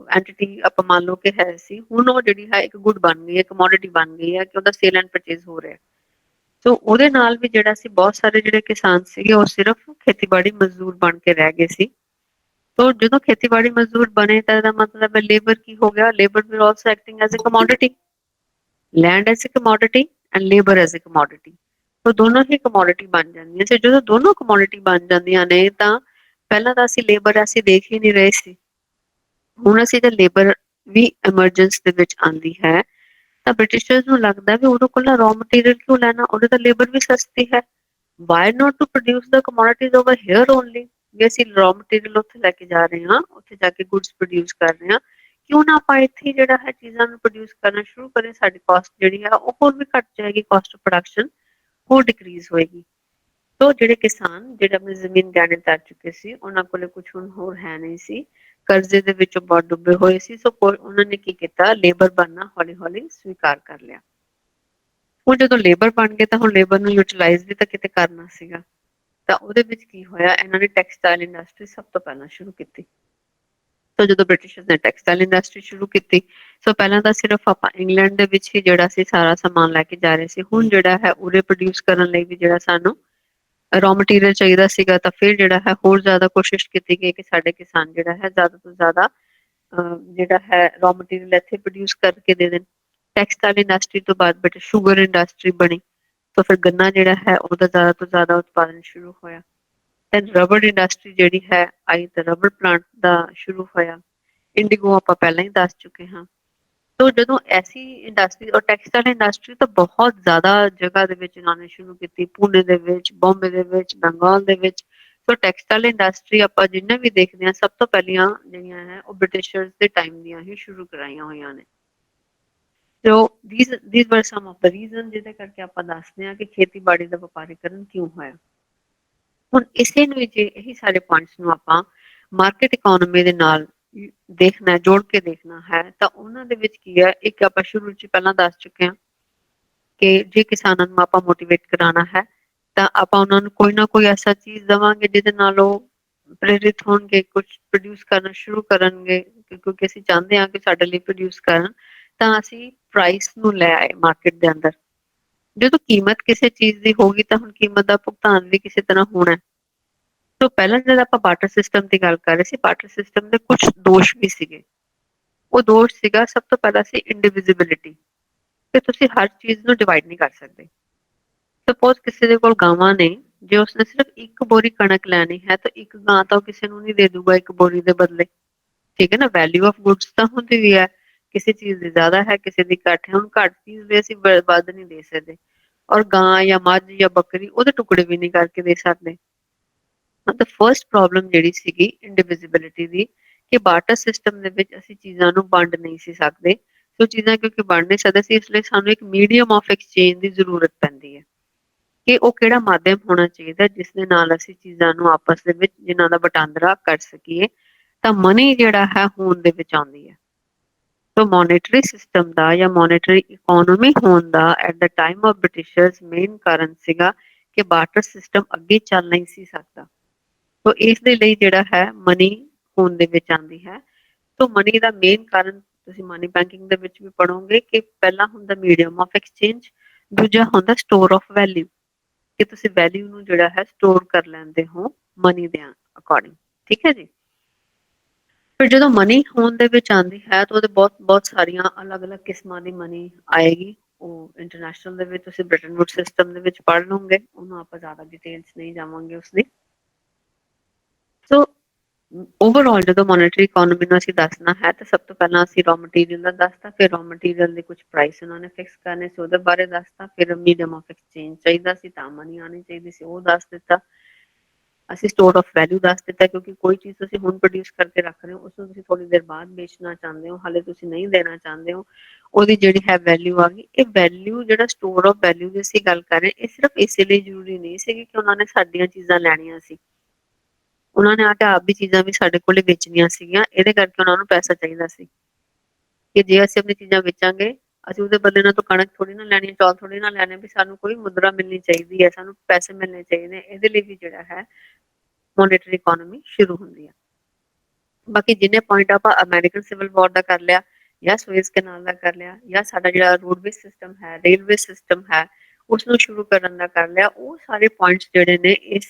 ਐਂਟੀਟੀ ਆਪਾਂ ਮੰਨ ਲਓ ਕਿ ਹੈ ਸੀ, ਹੁਣ ਉਹ ਜਿਹੜੀ ਹੈ ਇੱਕ ਗੁੱਡ ਬਣ ਗਈ ਹੈ, ਕਮੋਡਿਟੀ ਬਣ ਗਈ ਹੈ ਕਿ ਉਹਦਾ ਸੇਲ ਐਂਡ ਪਰਚੇਜ਼ ਹੋ ਰਿਹਾ। ਸੋ ਉਹਦੇ ਨਾਲ ਵੀ ਜਿਹੜਾ ਸੀ ਬਹੁਤ ਸਾਰੇ ਜਿਹੜੇ ਕਿਸਾਨ ਸੀਗੇ ਉਹ ਸਿਰਫ ਖੇਤੀਬਾੜੀ ਮਜ਼ਦੂਰ ਬਣ ਕੇ ਰਹਿ ਗਏ ਸੀ। ਤੋ ਜਦੋਂ ਖੇਤੀਬਾੜੀ ਮਜ਼ਦੂਰ ਬਣੇ ਤਾਂ ਇਹਦਾ ਮਤਲਬ ਹੈ ਲੇਬਰ ਕੀ ਹੋ ਗਿਆ, ਲੇਬਰ ਵੀ also acting as a commodity, land as a commodity and labour as a commodity. ਤੋ ਦੋਨੋਂ ਹੀ ਕਮੋਡਿਟੀ ਬਣ ਜਾਂਦੀਆਂ ਸੀ। ਜਦੋਂ ਦੋਨੋਂ ਕਮੋਡਿਟੀ ਬਣ ਜਾਂਦੀਆਂ ਨੇ ਤਾਂ ਪਹਿਲਾਂ ਤਾਂ ਅਸੀਂ ਲੇਬਰ ਅਸੀਂ ਦੇਖ ਹੀ ਨਹੀਂ ਰਹੇ ਸੀ, ਹੁਣ ਅਸੀਂ ਤਾਂ ਲੇਬਰ ਵੀ ਐਮਰਜੈਂਸ ਦੇ ਵਿੱਚ ਆਉਂਦੀ ਹੈ ਤਾਂ ਬ੍ਰਿਟਿਸ਼ਰਸ ਨੂੰ ਲੱਗਦਾ ਵੀ ਉਹਦੇ ਕੋਲ ਰॉ ਮਟੀਰੀਅਲ ਕਿਉਂ ਲੈਣਾ, ਉਹਦੇ ਤਾਂ ਲੇਬਰ ਵੀ ਸਸਤੀ ਹੈ, why not to produce the commodities over here only। ਵੀ ਅਸੀਂ ਰॉ ਮਟੀਰੀਅਲ ਉੱਥੇ ਲੈ ਕੇ ਜਾ ਰਹੇ ਹਾਂ, ਉੱਥੇ ਜਾ ਕੇ ਗੁੱਡਸ ਪ੍ਰੋਡਿਊਸ ਕਰ ਰਹੇ ਹਾਂ, ਕਿਉਂ ਨਾ ਆਪਾਂ ਇੱਥੇ ਜਿਹੜਾ ਹੈ ਚੀਜ਼ਾਂ ਨੂੰ ਪ੍ਰੋਡਿਊਸ ਕਰਨਾ ਸ਼ੁਰੂ ਕरें, ਸਾਡੀ ਕਾਸਟ ਜਿਹੜੀ ਹੈ ਉਹ ਹੋਰ ਵੀ ਘੱਟ ਜਾਏਗੀ, ਕਾਸਟ ਆਫ ਪ੍ਰੋਡਕਸ਼ਨ ਹੋਰ ਡਿਕਰੀਜ਼ ਹੋਏਗੀ। ਤੋ ਜਿਹੜੇ ਕਿਸਾਨ ਜਿਹੜੇ ਆਪਣੀ ਜ਼ਮੀਨ ਗਹਿਣੇ ਧਰ ਚੁੱਕੇ ਸੀ, ਉਹਨਾਂ ਕੋਲੇ ਕੁਛ ਹੁਣ ਹੋਰ ਹੈ ਨਹੀਂ ਸੀ, ਕਰਜ਼ੇ ਦੇ ਵਿੱਚੋਂ ਬਹੁਤ ਡੁੱਬੇ ਹੋਏ ਸੀ, ਸੋ ਉਹਨਾਂ ਨੇ ਕੀ ਕੀਤਾ, ਲੇਬਰ ਬਣਨਾ ਹੌਲੀ ਹੌਲੀ ਸਵੀਕਾਰ ਕਰ ਲਿਆ। ਹੁਣ ਜਦੋਂ ਲੇਬਰ ਬਣ ਗਏ ਤਾਂ ਹੁਣ ਲੇਬਰ ਨੂੰ ਯੂਟਿਲਾਈਜ਼ ਵੀ ਤਾਂ ਕਿਤੇ ਕਰਨਾ ਸੀਗਾ, ਤਾਂ ਉਹਦੇ ਵਿੱਚ ਕੀ ਹੋਇਆ, ਇਹਨਾਂ ਨੇ ਟੈਕਸਟਾਈਲ ਇੰਡਸਟਰੀ ਸਭ ਤੋਂ ਪਹਿਲਾਂ ਸ਼ੁਰੂ ਕੀਤੀ। ਸੋ ਜਦੋਂ ਬ੍ਰਿਟਿਸ਼ਰਸ ਨੇ ਟੈਕਸਟਾਈਲ ਇੰਡਸਟਰੀ ਸ਼ੁਰੂ ਕੀਤੀ, ਸੋ ਪਹਿਲਾਂ ਤਾਂ ਸਿਰਫ ਆਪਾਂ ਇੰਗਲੈਂਡ ਦੇ ਵਿੱਚ ਹੀ ਜਿਹੜਾ ਸੀ ਸਾਰਾ ਸਮਾਨ ਲੈ ਕੇ ਜਾ ਰਹੇ ਸੀ, ਹੁਣ ਜਿਹੜਾ ਹੈ ਉਰੇ ਪ੍ਰੋਡਿਊਸ ਕਰਨ ਲਈ ਵੀ ਜਿਹੜਾ ਸਾਨੂੰ ਰॉ ਮਟੀਰੀਅਲ ਚਾਹੀਦਾ ਸੀਗਾ, ਤਾਂ ਫਿਰ ਜਿਹੜਾ ਹੈ ਹੋਰ ਜ਼ਿਆਦਾ ਕੋਸ਼ਿਸ਼ ਕੀਤੀ ਗਈ ਕਿ ਸਾਡੇ ਕਿਸਾਨ ਜਿਹੜਾ ਹੈ ਜ਼ਿਆਦਾ ਤੋਂ ਜ਼ਿਆਦਾ ਜਿਹੜਾ ਹੈ ਰॉ ਮਟੀਰੀਅਲ ਇੱਥੇ ਪ੍ਰੋਡਿਊਸ ਕਰਕੇ ਦੇ ਦੇਣ। ਟੈਕਸਟਾਈਲ ਇੰਡਸਟਰੀ ਤੋਂ ਬਾਅਦ ਬਟ ਸ਼ੂਗਰ ਇੰਡਸਟਰੀ ਬਣੀ, ਤਾਂ ਫਿਰ ਗੰਨਾ ਜਿਹੜਾ ਹੈ ਉਹਦਾ ਜ਼ਿਆਦਾ ਤੋਂ ਜ਼ਿਆਦਾ ਉਤਪਾਦਨ ਸ਼ੁਰੂ ਹੋਇਆ। ਦੈਨ ਰਬੜ ਇੰਡਸਟਰੀ ਜਿਹੜੀ ਹੈ ਆਈ, ਤਾਂ ਰਬੜ ਪਲਾਂਟ ਦਾ ਸ਼ੁਰੂ ਹੋਇਆ। ਇੰਡੀਗੋ ਆਪਾਂ ਪਹਿਲਾਂ ਹੀ ਦੱਸ ਚੁੱਕੇ ਹਾਂ। ਤੋ ਜਦੋਂ ਐਸੀ ਇੰਡਸਟਰੀ ਔਰ ਟੈਕਸਟਾਈਲ ਇੰਡਸਟਰੀ ਤਾਂ ਬਹੁਤ ਜ਼ਿਆਦਾ ਜਗ੍ਹਾ ਦੇ ਵਿੱਚ ਲਾਉਣੀ ਸ਼ੁਰੂ ਕੀਤੀ, ਪੂਨੇ ਦੇ ਵਿੱਚ, ਬੰਬੇ ਦੇ ਵਿੱਚ, ਬੰਗਾਲ ਦੇ ਵਿੱਚ। ਸੋ ਟੈਕਸਟਾਈਲ ਇੰਡਸਟਰੀ ਆਪਾਂ ਜਿੰਨੇ ਵੀ ਦੇਖਦੇ ਹਾਂ, ਸਭ ਤੋਂ ਪਹਿਲੀਆਂ ਜਿਹੜੀਆਂ ਹੈ ਉਹ ਬ੍ਰਿਟਿਸ਼ਰਸ ਦੇ ਟਾਈਮ ਦੀਆਂ ਹੀ ਸ਼ੁਰੂ ਕਰਾਈਆਂ ਹੋਈਆਂ ਨੇ। ਸੋ these were some of the reasons ਜਿਹਦੇ ਕਰਕੇ ਆਪਾਂ ਦੱਸਦੇ ਹਾਂ ਕਿ ਖੇਤੀਬਾੜੀ ਦਾ ਵਪਾਰੀਕਰਨ ਕਿਉਂ ਹੋਇਆ। ਹੁਣ ਇਸੇ ਨੂੰ ਜੇ ਇਹੀ ਸਾਰੇ ਪੁਆਇੰਟਸ ਨੂੰ ਆਪਾਂ ਮਾਰਕੀਟ ਇਕੋਨਮੀ ਦੇ ਨਾਲ ਦੇਖਣਾ, ਜੋੜ ਕੇ ਦੇਖਣਾ ਹੈ, ਤਾਂ ਉਹਨਾਂ ਦੇ ਵਿੱਚ ਕੀ ਹੈ, ਇੱਕ ਆਪਾਂ ਸ਼ੁਰੂ ਚ ਪਹਿਲਾਂ ਦੱਸ ਚੁੱਕੇ ਹਾਂ ਕਿ ਜੇ ਕਿਸਾਨਾਂ ਨੂੰ ਆਪਾਂ ਮੋਟੀਵੇਟ ਕਰਾਉਣਾ ਹੈ, ਤਾਂ ਆਪਾਂ ਉਹਨਾਂ ਨੂੰ ਕੋਈ ਨਾ ਕੋਈ ਐਸਾ ਚੀਜ਼ ਦੇਵਾਂਗੇ ਜਿਹਦੇ ਨਾਲ ਉਹ ਪ੍ਰੇਰਿਤ ਹੋਣਗੇ, ਕੁਛ ਪ੍ਰੋਡਿਊਸ ਕਰਨਾ ਸ਼ੁਰੂ ਕਰਨਗੇ, ਕਿਉਂਕਿ ਅਸੀਂ ਚਾਹੁੰਦੇ ਹਾਂ ਕਿ ਸਾਡੇ ਲਈ ਪ੍ਰੋਡਿਊਸ ਕਰਨ। ਤਾਂ ਅਸੀਂ ਪ੍ਰਾਈਸ ਨੂੰ ਲੈ ਆਏ ਮਾਰਕੀਟ ਦੇ ਅੰਦਰ। ਜਦੋਂ ਕੀਮਤ ਕਿਸੇ ਚੀਜ਼ ਦੀ ਹੋਗੀ ਤਾਂ ਹੁਣ ਕੀਮਤ ਦਾ ਭੁਗਤਾਨ ਵੀ ਕਿਸੇ ਤਰ੍ਹਾਂ ਹੋਣਾ। ਤੋਂ ਪਹਿਲਾਂ ਜਦ ਆਪਾਂ ਬਾਰਟਰ ਸਿਸਟਮ ਦੀ ਗੱਲ ਕਰ ਰਹੇ ਸੀ, ਬਾਰਟਰ ਸਿਸਟਮ ਦੇ ਕੁਝ ਦੋਸ਼ ਵੀ ਸੀਗੇ। ਉਹ ਦੋਸ਼ ਸੀਗਾ, ਸਭ ਤੋਂ ਪਹਿਲਾਂ ਸੀ ਇੰਡੀਵਿਜ਼ਿਬਿਲਿਟੀ, ਕਿ ਤੁਸੀਂ ਹਰ ਚੀਜ਼ ਨੂੰ ਡਿਵਾਈਡ ਨਹੀਂ ਕਰ ਸਕਦੇ। ਸਪੋਜ਼ ਕਿਸੇ ਦੇ ਕੋਲ ਗਾਵਾਂ ਨੇ, ਜੇ ਉਸਨੇ ਸਿਰਫ ਇੱਕ ਬੋਰੀ ਕਣਕ ਲੈਣੀ ਹੈ ਤਾਂ ਇੱਕ ਗਾਂ ਤਾਂ ਉਹ ਕਿਸੇ ਨੂੰ ਨਹੀਂ ਦੇ ਦੂਗਾ ਇੱਕ ਬੋਰੀ ਦੇ ਬਦਲੇ। ਠੀਕ ਹੈ ਨਾ, ਵੈਲਿਊ ਆਫ ਗੁੱਡਸ ਤਾਂ ਹੁੰਦੀ ਵੀ ਹੈ, ਕਿਸੇ ਚੀਜ਼ ਦੀ ਜ਼ਿਆਦਾ ਹੈ, ਕਿਸੇ ਦੀ ਘੱਟ ਹੈ। ਹੁਣ ਘੱਟ ਚੀਜ਼ ਦੇ ਅਸੀਂ ਵੱਧ ਨਹੀਂ ਦੇ ਸਕਦੇ, ਔਰ ਗਾਂ ਜਾਂ ਮੱਝ ਜਾਂ ਬੱਕਰੀ ਉਹਦੇ ਟੁਕੜੇ ਵੀ ਨਹੀਂ ਕਰਕੇ ਦੇ ਸਕਦੇ। ਮਤਲਬ ਫਰਸਟ ਪ੍ਰੋਬਲਮ ਜਿਹੜੀ ਸੀਗੀ ਇੰਡੀਵਿਜ਼ਿਬਿਲਿਟੀ ਦੀ, ਕਿ ਬਾਰਟਰ ਸਿਸਟਮ ਦੇ ਵਿੱਚ ਅਸੀਂ ਚੀਜ਼ਾਂ ਨੂੰ ਵੰਡ ਨਹੀਂ ਸੀ ਸਕਦੇ। ਸੋ ਚੀਜ਼ਾਂ ਕਿਉਂਕਿ ਵੰਡ ਨਹੀਂ ਸਕਦੇ ਸੀ, ਇਸ ਲਈ ਸਾਨੂੰ ਇੱਕ ਮੀਡੀਅਮ ਆਫ ਐਕਸਚੇਂਜ ਦੀ ਜ਼ਰੂਰਤ ਪੈਂਦੀ ਹੈ, ਕਿ ਉਹ ਕਿਹੜਾ ਮਾਧਿਅਮ ਹੋਣਾ ਚਾਹੀਦਾ ਜਿਸ ਦੇ ਨਾਲ ਅਸੀਂ ਚੀਜ਼ਾਂ ਨੂੰ ਆਪਸ ਦੇ ਵਿੱਚ ਜਿਨ੍ਹਾਂ ਦਾ ਵਟਾਂਦਰਾ ਕਰ ਸਕੀਏ। ਤਾਂ ਮਨੀ ਜਿਹੜਾ ਹੈ ਹੋਂਦ ਦੇ ਵਿੱਚ ਆਉਂਦੀ ਹੈ। ਸੋ ਮੋਨੇਟਰੀ ਸਿਸਟਮ ਦਾ ਜਾਂ ਮੋਨੇਟਰੀ ਇਕੋਨੋਮੀ ਹੋਣ ਦਾ at the time of Britishers main ਕਾਰਨ ਸੀਗਾ ਕਿ ਬਾਰਟਰ ਸਿਸਟਮ ਅੱਗੇ ਚੱਲ ਨਹੀਂ ਸੀ ਸਕਦਾ। ਸੋ ਇਸ ਦੇ ਲਈ ਜਿਹੜਾ ਹੈ ਮਨੀ ਹੋਂਦ ਦੇ ਵਿੱਚ ਆਉਂਦੀ ਹੈ। ਸੋ ਮਨੀ ਦਾ ਮੇਨ ਕਾਰਨ ਤੁਸੀਂ ਮਨੀ ਬੈਂਕਿੰਗ ਦੇ ਵਿੱਚ ਵੀ ਪੜੋਗੇ ਕਿ ਪਹਿਲਾ ਹੁੰਦਾ ਮੀਡੀਅਮ ਆਫ ਐਕਸਚੇਂਜ, ਦੂਜਾ ਹੁੰਦਾ ਸਟੋਰ ਆਫ ਵੈਲਿਊ, ਕਿ ਤੁਸੀਂ ਵੈਲਿਊ ਨੂੰ ਜਿਹੜਾ ਹੈ ਸਟੋਰ ਕਰ ਲੈਂਦੇ ਹੋ ਮਨੀ ਦੇ ਅਕੋਰਡਿੰਗ। ਠੀਕ ਹੈ ਜੀ। ਫਿਰ ਜਦੋਂ ਮਨੀ ਹੋਂਦ ਦੇ ਵਿੱਚ ਆਉਂਦੀ ਹੈ ਤਾਂ ਉਹਦੇ ਬਹੁਤ ਬਹੁਤ ਸਾਰੀਆਂ ਅਲੱਗ-ਅਲੱਗ ਕਿਸਮਾਂ ਦੀ ਮਨੀ ਆਏਗੀ। ਉਹ ਇੰਟਰਨੈਸ਼ਨਲ ਦੇ ਵਿੱਚ ਤੁਸੀਂ ਬ੍ਰਿਟਨ ਵੁਡ ਸਿਸਟਮ ਦੇ ਵਿੱਚ ਪੜ੍ਹ ਲਓਗੇ, ਉਹਨੂੰ ਆਪਾਂ ਜ਼ਿਆਦਾ ਡਿਟੇਲਸ ਨਹੀਂ ਜਾਵਾਂਗੇ ਉਸਦੀ। ਸੋ ਓਵਰਆਲ ਜਦੋਂ ਮੋਨੇਟਰੀ ਇਕੋਨੋਮੀ ਨੂੰ ਅਸੀਂ ਦੱਸਣਾ ਹੈ ਤਾਂ ਸਭ ਤੋਂ ਪਹਿਲਾਂ ਅਸੀਂ ਰॉ ਮਟੀਰੀਅਲ ਦਾ ਦੱਸਤਾ, ਫਿਰ ਰॉ ਮਟੀਰੀਅਲ ਦੇ ਕੁਝ ਪ੍ਰਾਈਸ ਉਹਨਾਂ ਨੇ ਫਿਕਸ ਕਰਨੇ ਸੀ, ਉਹਦੇ ਬਾਰੇ ਦੱਸਤਾ। ਫਿਰ ਮੀਡੀਅਮ ਆਫ ਐਕਸਚੇਂਜ ਚਾਹੀਦਾ ਸੀ ਤਾਂ ਮਨੀ ਆਉਣੀ ਚਾਹੀਦੀ ਸੀ, ਉਹ ਦੱਸ ਦਿੱਤਾ। ਅਸੀਂ ਸਟੋਰ ਆਫ ਵੈਲਿਊ ਦੱਸ ਦਿੱਤਾ, ਕਿਉਂਕਿ ਕੋਈ ਚੀਜ਼ ਤੁਸੀਂ ਹੁਣ ਪ੍ਰੋਡਿਊਸ ਕਰਕੇ ਰੱਖ ਰਹੇ ਹੋ, ਉਸਨੂੰ ਤੁਸੀਂ ਥੋੜੀ ਦੇਰ ਬਾਅਦ ਵੇਚਣਾ ਚਾਹੁੰਦੇ ਹੋ, ਹਾਲੇ ਤੁਸੀਂ ਨਹੀਂ ਦੇਣਾ ਚਾਹੁੰਦੇ ਹੋ, ਉਹਦੀ ਜਿਹੜੀ ਹੈ ਵੈਲਿਊ ਆ ਗਈ। ਇਹ ਵੈਲਿਊ ਜਿਹੜਾ ਸਟੋਰ ਆਫ ਵੈਲਿਊ ਦੀ ਅਸੀਂ ਗੱਲ ਕਰ ਰਹੇ, ਇਹ ਸਿਰਫ ਇਸੇ ਲਈ ਜ਼ਰੂਰੀ ਨਹੀਂ ਸੀਗੀ ਕਿ ਉਹਨਾਂ ਨੇ ਸਾਡੀਆਂ ਚੀਜ਼ਾਂ ਲੈਣੀਆਂ ਸੀ, ਉਹਨਾਂ ਨੇ ਆ ਕੇ ਆਪ ਵੀ ਚੀਜ਼ਾਂ ਵੀ ਸਾਡੇ ਕੋਲੇ ਵੇਚਣੀਆਂ ਸੀਗੀਆਂ, ਇਹਦੇ ਕਰਕੇ ਉਹਨਾਂ ਨੂੰ ਪੈਸਾ ਚਾਹੀਦਾ ਸੀ ਕਿ ਜੇ ਅਸੀਂ ਆਪਣੀ ਚੀਜ਼ਾਂ ਵੇਚਾਂਗੇ, ਅਸੀਂ ਉਹਦੇ ਬਦਲੇ ਨਾਲ ਤਾਂ ਕਣਕ ਥੋੜੀ ਨਾ ਲੈਣੀ, ਚੌਲ ਥੋੜੀ ਨਾ ਲੈਣੇ, ਵੀ ਸਾਨੂੰ ਕੋਈ ਮੁਦਰਾ ਮਿਲਣੀ ਚਾਹੀਦੀ ਹੈ, ਸਾਨੂੰ ਪੈਸੇ ਮਿਲਣੇ ਚਾਹੀਦੇ। ਇਹਦੇ ਲਈ ਵੀ ਜਿਹੜਾ ਹੈ ਮੋਨੇਟਰੀ ਇਕੋਨੋਮੀ ਸ਼ੁਰੂ ਹੁੰਦੀ ਹੈ। ਬਾਕੀ ਜਿੰਨੇ ਪੁਆਇੰਟ ਆਪਾਂ ਅਮਰੀਕਨ ਸਿਵਲ ਵਾਰ ਦਾ ਕਰ ਲਿਆ, ਜਾਂ ਸੁਏਜ਼ ਕੈਨਾਲ ਦਾ ਕਰ ਲਿਆ, ਜਾਂ ਸਾਡਾ ਜਿਹੜਾ ਰੋਡਵੇਜ਼ ਸਿਸਟਮ ਹੈ, ਰੇਲਵੇ ਸਿਸਟਮ ਹੈ, ਉਸਨੂੰ ਸ਼ੁਰੂ ਕਰਨ ਦਾ ਕਰ ਲਿਆ, ਉਹ ਸਾਰੇ ਪੁਆਇੰਟਸ ਜਿਹੜੇ ਨੇ ਇਸ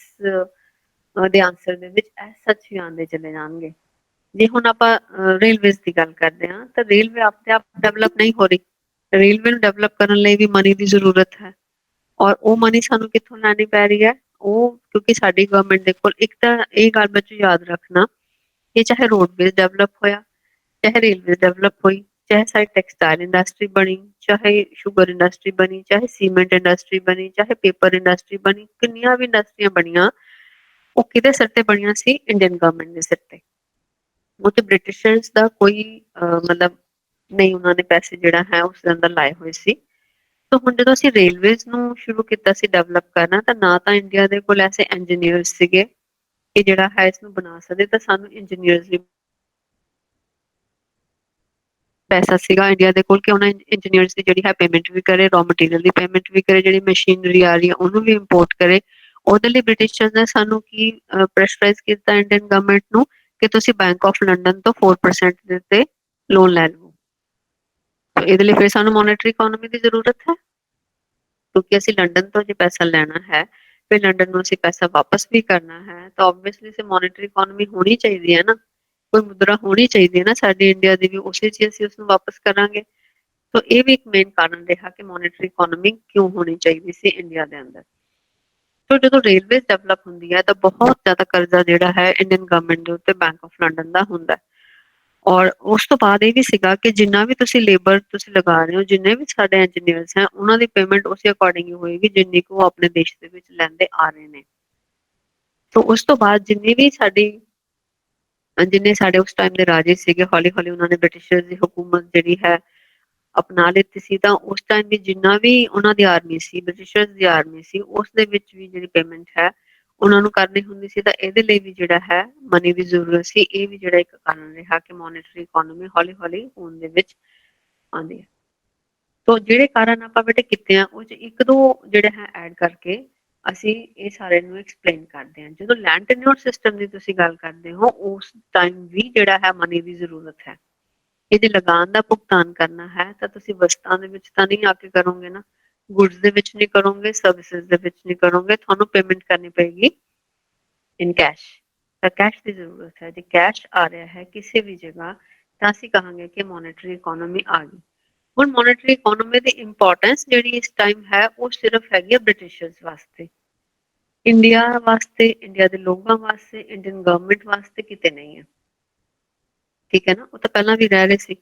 ਦੇ ਆਂਸਰ ਦੇ ਵਿੱਚ ਐਸ ਸੱਚ ਹੀ ਆਉਂਦੇ ਚਲੇ ਜਾਣਗੇ। ਜੇ ਹੁਣ ਆਪਾਂ ਰੇਲਵੇਜ਼ ਦੀ ਗੱਲ ਕਰਦੇ ਹਾਂ, ਤਾਂ ਰੇਲਵੇ ਆਪਣੇ ਆਪ ਡਿਵੈਲਪ ਨਹੀਂ ਹੋ ਰਹੀ। ਰੇਲਵੇ ਨੂੰ ਡਿਵੈਲਪ ਕਰਨ ਲਈ ਵੀ ਮਨੀ ਦੀ ਜ਼ਰੂਰਤ ਹੈ, ਔਰ ਉਹ ਮਨੀ ਸਾਨੂੰ ਕਿੱਥੋਂ ਲੈਣੀ ਪੈ ਰਹੀ ਹੈ? ਉਹ ਕਿਉਂਕਿ ਸਾਡੀ ਗਵਰਨਮੈਂਟ ਦੇ ਕੋਲ ਇੱਕ ਤਾਂ ਇਹ ਗੱਲ ਬੱਚੇ ਯਾਦ ਰੱਖਣਾ ਕਿ ਚਾਹੇ ਰੋਡਵੇਜ਼ ਡਿਵੈਲਪ ਹੋਇਆ, ਚਾਹੇ ਰੇਲਵੇ ਡਿਵੈਲਪ ਹੋਈ, ਚਾਹੇ ਸਾਡੀ ਟੈਕਸਟਾਈਲ ਇੰਡਸਟਰੀ ਬਣੀ, ਚਾਹੇ ਸ਼ੂਗਰ ਇੰਡਸਟਰੀ ਬਣੀ, ਚਾਹੇ ਸੀਮੈਂਟ ਇੰਡਸਟਰੀ ਬਣੀ, ਚਾਹੇ ਪੇਪਰ ਇੰਡਸਟਰੀ ਬਣੀ, ਕਿੰਨੀਆਂ ਵੀ ਇੰਡਸਟਰੀਆਂ ਬਣੀਆਂ, ਉਹ ਕਿਹਦੇ ਸਿਰ ਤੇ ਬਣੀਆਂ ਸੀ? ਇੰਡੀਅਨ ਗਵਰਨਮੈਂਟ ਦੇ ਸਿਰ ਤੇ। ਉਹ ਤੇ ਬ੍ਰਿਟਿਸ਼ਰਸ ਦਾ ਕੋਈ ਮਤਲਬ ਨਹੀਂ, ਉਹਨਾਂ ਨੇ ਪੈਸੇ ਜਿਹੜਾ ਹੈ ਉਸ ਦੇ ਅੰਦਰ ਲਾਏ ਹੋਏ ਸੀ। ਤਾਂ ਹੁਣ ਜਦੋਂ ਅਸੀਂ ਰੇਲਵੇਜ਼ ਨੂੰ ਸ਼ੁਰੂ ਕੀਤਾ ਸੀ ਡਿਵੈਲਪ ਕਰਨਾ, ਤਾਂ ਨਾ ਤਾਂ ਇੰਡੀਆ ਦੇ ਕੋਲ ਐਸੇ ਇੰਜੀਨੀਅਰ ਸੀਗੇ ਕਿ ਜਿਹੜਾ ਹੈ ਇਸਨੂੰ ਬਣਾ ਸਕਦੇ, ਤਾਂ ਸਾਨੂੰ ਇੰਜੀਨੀਅਰਸ ਵੀ ਪੈਸਾ ਸੀਗਾ ਇੰਡੀਆ ਦੇ ਕੋਲ ਕਿ ਉਹਨਾਂ ਇੰਜੀਨੀਅਰਸ ਦੀ ਜਿਹੜੀ ਹੈ ਪੇਮੈਂਟ ਵੀ ਕਰੇ, ਰॉ ਮਟੀਰੀਅਲ ਦੀ ਪੇਮੈਂਟ ਵੀ ਕਰੇ, ਜਿਹੜੀ ਮਸ਼ੀਨਰੀ ਆ ਰਹੀ ਹੈ ਉਹਨੂੰ ਵੀ ਇੰਪੋਰਟ ਕਰੇ। ਉਹਦੇ ਲਈ ਬ੍ਰਿਟਿਸ਼ਰਸ ਨੇ ਸਾਨੂੰ ਕੀ ਪ੍ਰੈਸ਼ਰਾਈਜ਼ ਕੀਤਾ ਇੰਡੀਅਨ ਗਵਰਨਮੈਂਟ ਨੂੰ ਕਿ ਤੁਸੀਂ ਬੈਂਕ ਆਫ ਲੰਡਨ ਤੋਂ 4% ਦੇ ਉੱਤੇ ਲੋਨ ਲੈ ਲਵੋ। ਇਹਦੇ ਲਈ ਫਿਰ ਸਾਨੂੰ ਮੋਨੇਟਰੀ ਇਕੋਨੋਮੀ ਦੀ ਜ਼ਰੂਰਤ ਹੈ, ਕਿਉਂਕਿ ਅਸੀਂ ਲੰਡਨ ਤੋਂ ਜੇ ਪੈਸਾ ਲੈਣਾ ਹੈ ਫਿਰ ਲੰਡਨ ਨੂੰ ਅਸੀਂ ਪੈਸਾ ਵਾਪਸ ਵੀ ਕਰਨਾ ਹੈ, ਤਾਂ ਓਬਵੀਅਸਲੀ ਸੇ ਮੋਨੇਟਰੀ ਇਕੋਨੋਮੀ ਹੋਣੀ ਚਾਹੀਦੀ ਹੈ ਨਾ, ਕੋਈ ਮੁਦਰਾ ਹੋਣੀ ਚਾਹੀਦੀ ਹੈ ਨਾ ਸਾਡੀ ਇੰਡੀਆ ਦੀ ਵੀ, ਉਸੇ 'ਚ ਅਸੀਂ ਉਸਨੂੰ ਵਾਪਸ ਕਰਾਂਗੇ। ਤਾਂ ਇਹ ਵੀ ਇੱਕ ਮੇਨ ਕਾਰਨ ਰਿਹਾ ਕਿ ਮੋਨੇਟਰੀ ਇਕੋਨੋਮੀ ਕਿਉਂ ਹੋਣੀ ਚਾਹੀਦੀ ਸੀ ਇੰਡੀਆ ਦੇ ਅੰਦਰ। ਤਾਂ ਜਦੋਂ ਰੇਲਵੇਜ਼ ਡਿਵੈਲਪ ਹੁੰਦੀ ਹੈ ਤਾਂ ਬਹੁਤ ਜ਼ਿਆਦਾ ਕਰਜ਼ਾ ਜਿਹੜਾ ਹੈ ਇੰਡੀਅਨ ਗਵਰਨਮੈਂਟ ਦੇ ਉੱਤੇ ਬੈਂਕ ਆਫ ਲੰਡਨ ਦਾ ਹੁੰਦਾ ਹੈ। ਔਰ ਉਸ ਤੋਂ ਬਾਅਦ ਇਹ ਵੀ ਸੀਗਾ ਕਿ ਜਿੰਨਾ ਵੀ ਤੁਸੀਂ ਲੇਬਰ ਤੁਸੀਂ ਲਗਾ ਰਹੇ ਹੋ, ਜਿੰਨੇ ਵੀ ਸਾਡੇ ਇੰਜੀਨੀਅਰਸ ਹੈ, ਉਹਨਾਂ ਦੀ ਪੇਮੈਂਟ ਉਸੇ ਅਕੋਰਡਿੰਗ ਹੀ ਹੋਏਗੀ ਜਿੰਨੀ ਕੁ ਉਹ ਆਪਣੇ ਦੇਸ਼ ਦੇ ਵਿੱਚ ਲੈਂਦੇ ਆ ਰਹੇ ਨੇ। ਤਾਂ ਉਸ ਤੋਂ ਬਾਅਦ ਜਿੰਨੇ ਸਾਡੇ ਉਸ ਟਾਈਮ ਦੇ ਰਾਜੇ ਸੀਗੇ, ਹੌਲੀ ਹੌਲੀ ਉਹਨਾਂ ਨੇ ਬ੍ਰਿਟਿਸ਼ਰ ਦੀ ਹਕੂਮਤ ਜਿਹੜੀ ਹੈ ਅਪਣਾ ਲਿੱਤੀ ਸੀ, ਤਾਂ ਉਸ ਟਾਈਮ ਵੀ ਜਿੰਨਾ ਵੀ ਉਹਨਾਂ ਦੀ ਆਰਮੀ ਸੀ, ਬ੍ਰਿਟਿਸ਼ਰਸ ਦੀ ਆਰਮੀ ਸੀ, ਉਸ ਦੇ ਵਿੱਚ ਵੀ ਜਿਹੜੀ ਪੇਮੈਂਟ ਹੈ ਉਹਨਾਂ ਨੂੰ ਕਰਨੀ ਹੁੰਦੀ ਸੀ। ਤਾਂ ਇਹਦੇ ਲਈ ਵੀ ਜਿਹੜਾ ਹੈ ਮਨੀ ਦੀ ਜ਼ਰੂਰਤ ਸੀ। ਇਹ ਵੀ ਜਿਹੜਾ ਇੱਕ ਕਾਰਨ ਰਿਹਾ ਕਿ ਮੋਨੇਟਰੀ ਇਕੋਨੋਮੀ ਹੌਲੀ ਹੌਲੀ ਹੋਣ ਦੇ ਵਿੱਚ ਆਉਂਦੀ ਹੈ। ਤੋ ਜਿਹੜੇ ਕਾਰਨ ਆਪਾਂ ਬੇਟੇ ਕੀਤੇ ਆ ਉਹ 'ਚ ਇੱਕ ਦੋ ਜਿਹੜੇ ਹੈ ਐਡ ਕਰਕੇ ਅਸੀਂ ਇਹ ਸਾਰੇ ਨੂੰ ਐਕਸਪਲੇਨ ਕਰਦੇ ਹਾਂ। ਜਦੋਂ ਲੈਂਡ ਟੈਨਿਓਰ ਸਿਸਟਮ ਦੀ ਤੁਸੀਂ ਗੱਲ ਕਰਦੇ ਹੋ, ਉਸ ਟਾਈਮ ਵੀ ਜਿਹੜਾ ਹੈ ਮਨੀ ਦੀ ਜ਼ਰੂਰਤ ਹੈ। ਇਹਦੇ ਲਗਾਨ ਦਾ ਭੁਗਤਾਨ ਕਰਨਾ ਹੈ ਤਾਂ ਤੁਸੀਂ ਵਸਤਾਂ ਦੇ ਵਿੱਚ ਤਾਂ ਨਹੀਂ ਆ ਕੇ ਕਰੋਗੇ ਨਾ, ਗੁਡਸ ਦੇ ਵਿੱਚ ਨਹੀਂ ਕਰੋਗੇ, ਸਰਵਿਸਿਜ਼ ਦੇ ਵਿੱਚ ਨਹੀਂ ਕਰੋਗੇ, ਤੁਹਾਨੂੰ ਪੇਮੈਂਟ ਕਰਨੀ ਪਏਗੀ ਇਨ ਕੈਸ਼। ਤਾਂ ਕੈਸ਼ ਦੀ ਜ਼ਰੂਰਤ ਹੈ। ਜੇ ਕੈਸ਼ ਆ ਰਿਹਾ ਹੈ ਕਿਸੇ ਵੀ ਜਗ੍ਹਾ ਤਾਂ ਅਸੀਂ ਕਹਾਂਗੇ ਕਿ ਮੋਨੇਟਰੀ ਇਕੋਨੋਮੀ ਆ ਗਈ। ਹੁਣ ਮੋਨੇਟਰੀ ਇਕੋਨੋਮੀ ਦੀ ਇੰਪੋਰਟੈਂਸ ਜਿਹੜੀ ਇਸ ਟਾਈਮ ਹੈ ਉਹ ਸਿਰਫ ਹੈਗੀ ਹੈ ਬ੍ਰਿਟਿਸ਼ਰਸ ਵਾਸਤੇ, ਇੰਡੀਆ ਵਾਸਤੇ, ਇੰਡੀਆ ਦੇ ਲੋਕਾਂ ਵਾਸਤੇ, ਇੰਡੀਅਨ ਗਵਰਨਮੈਂਟ ਵਾਸਤੇ ਕਿਤੇ ਨਹੀਂ ਹੈ। ਠੀਕ ਹੈ ਨਾ, ਉਹ ਤਾਂ ਪਹਿਲਾਂ ਵੀ ਰਹਿ ਰਹੇ ਸੀ,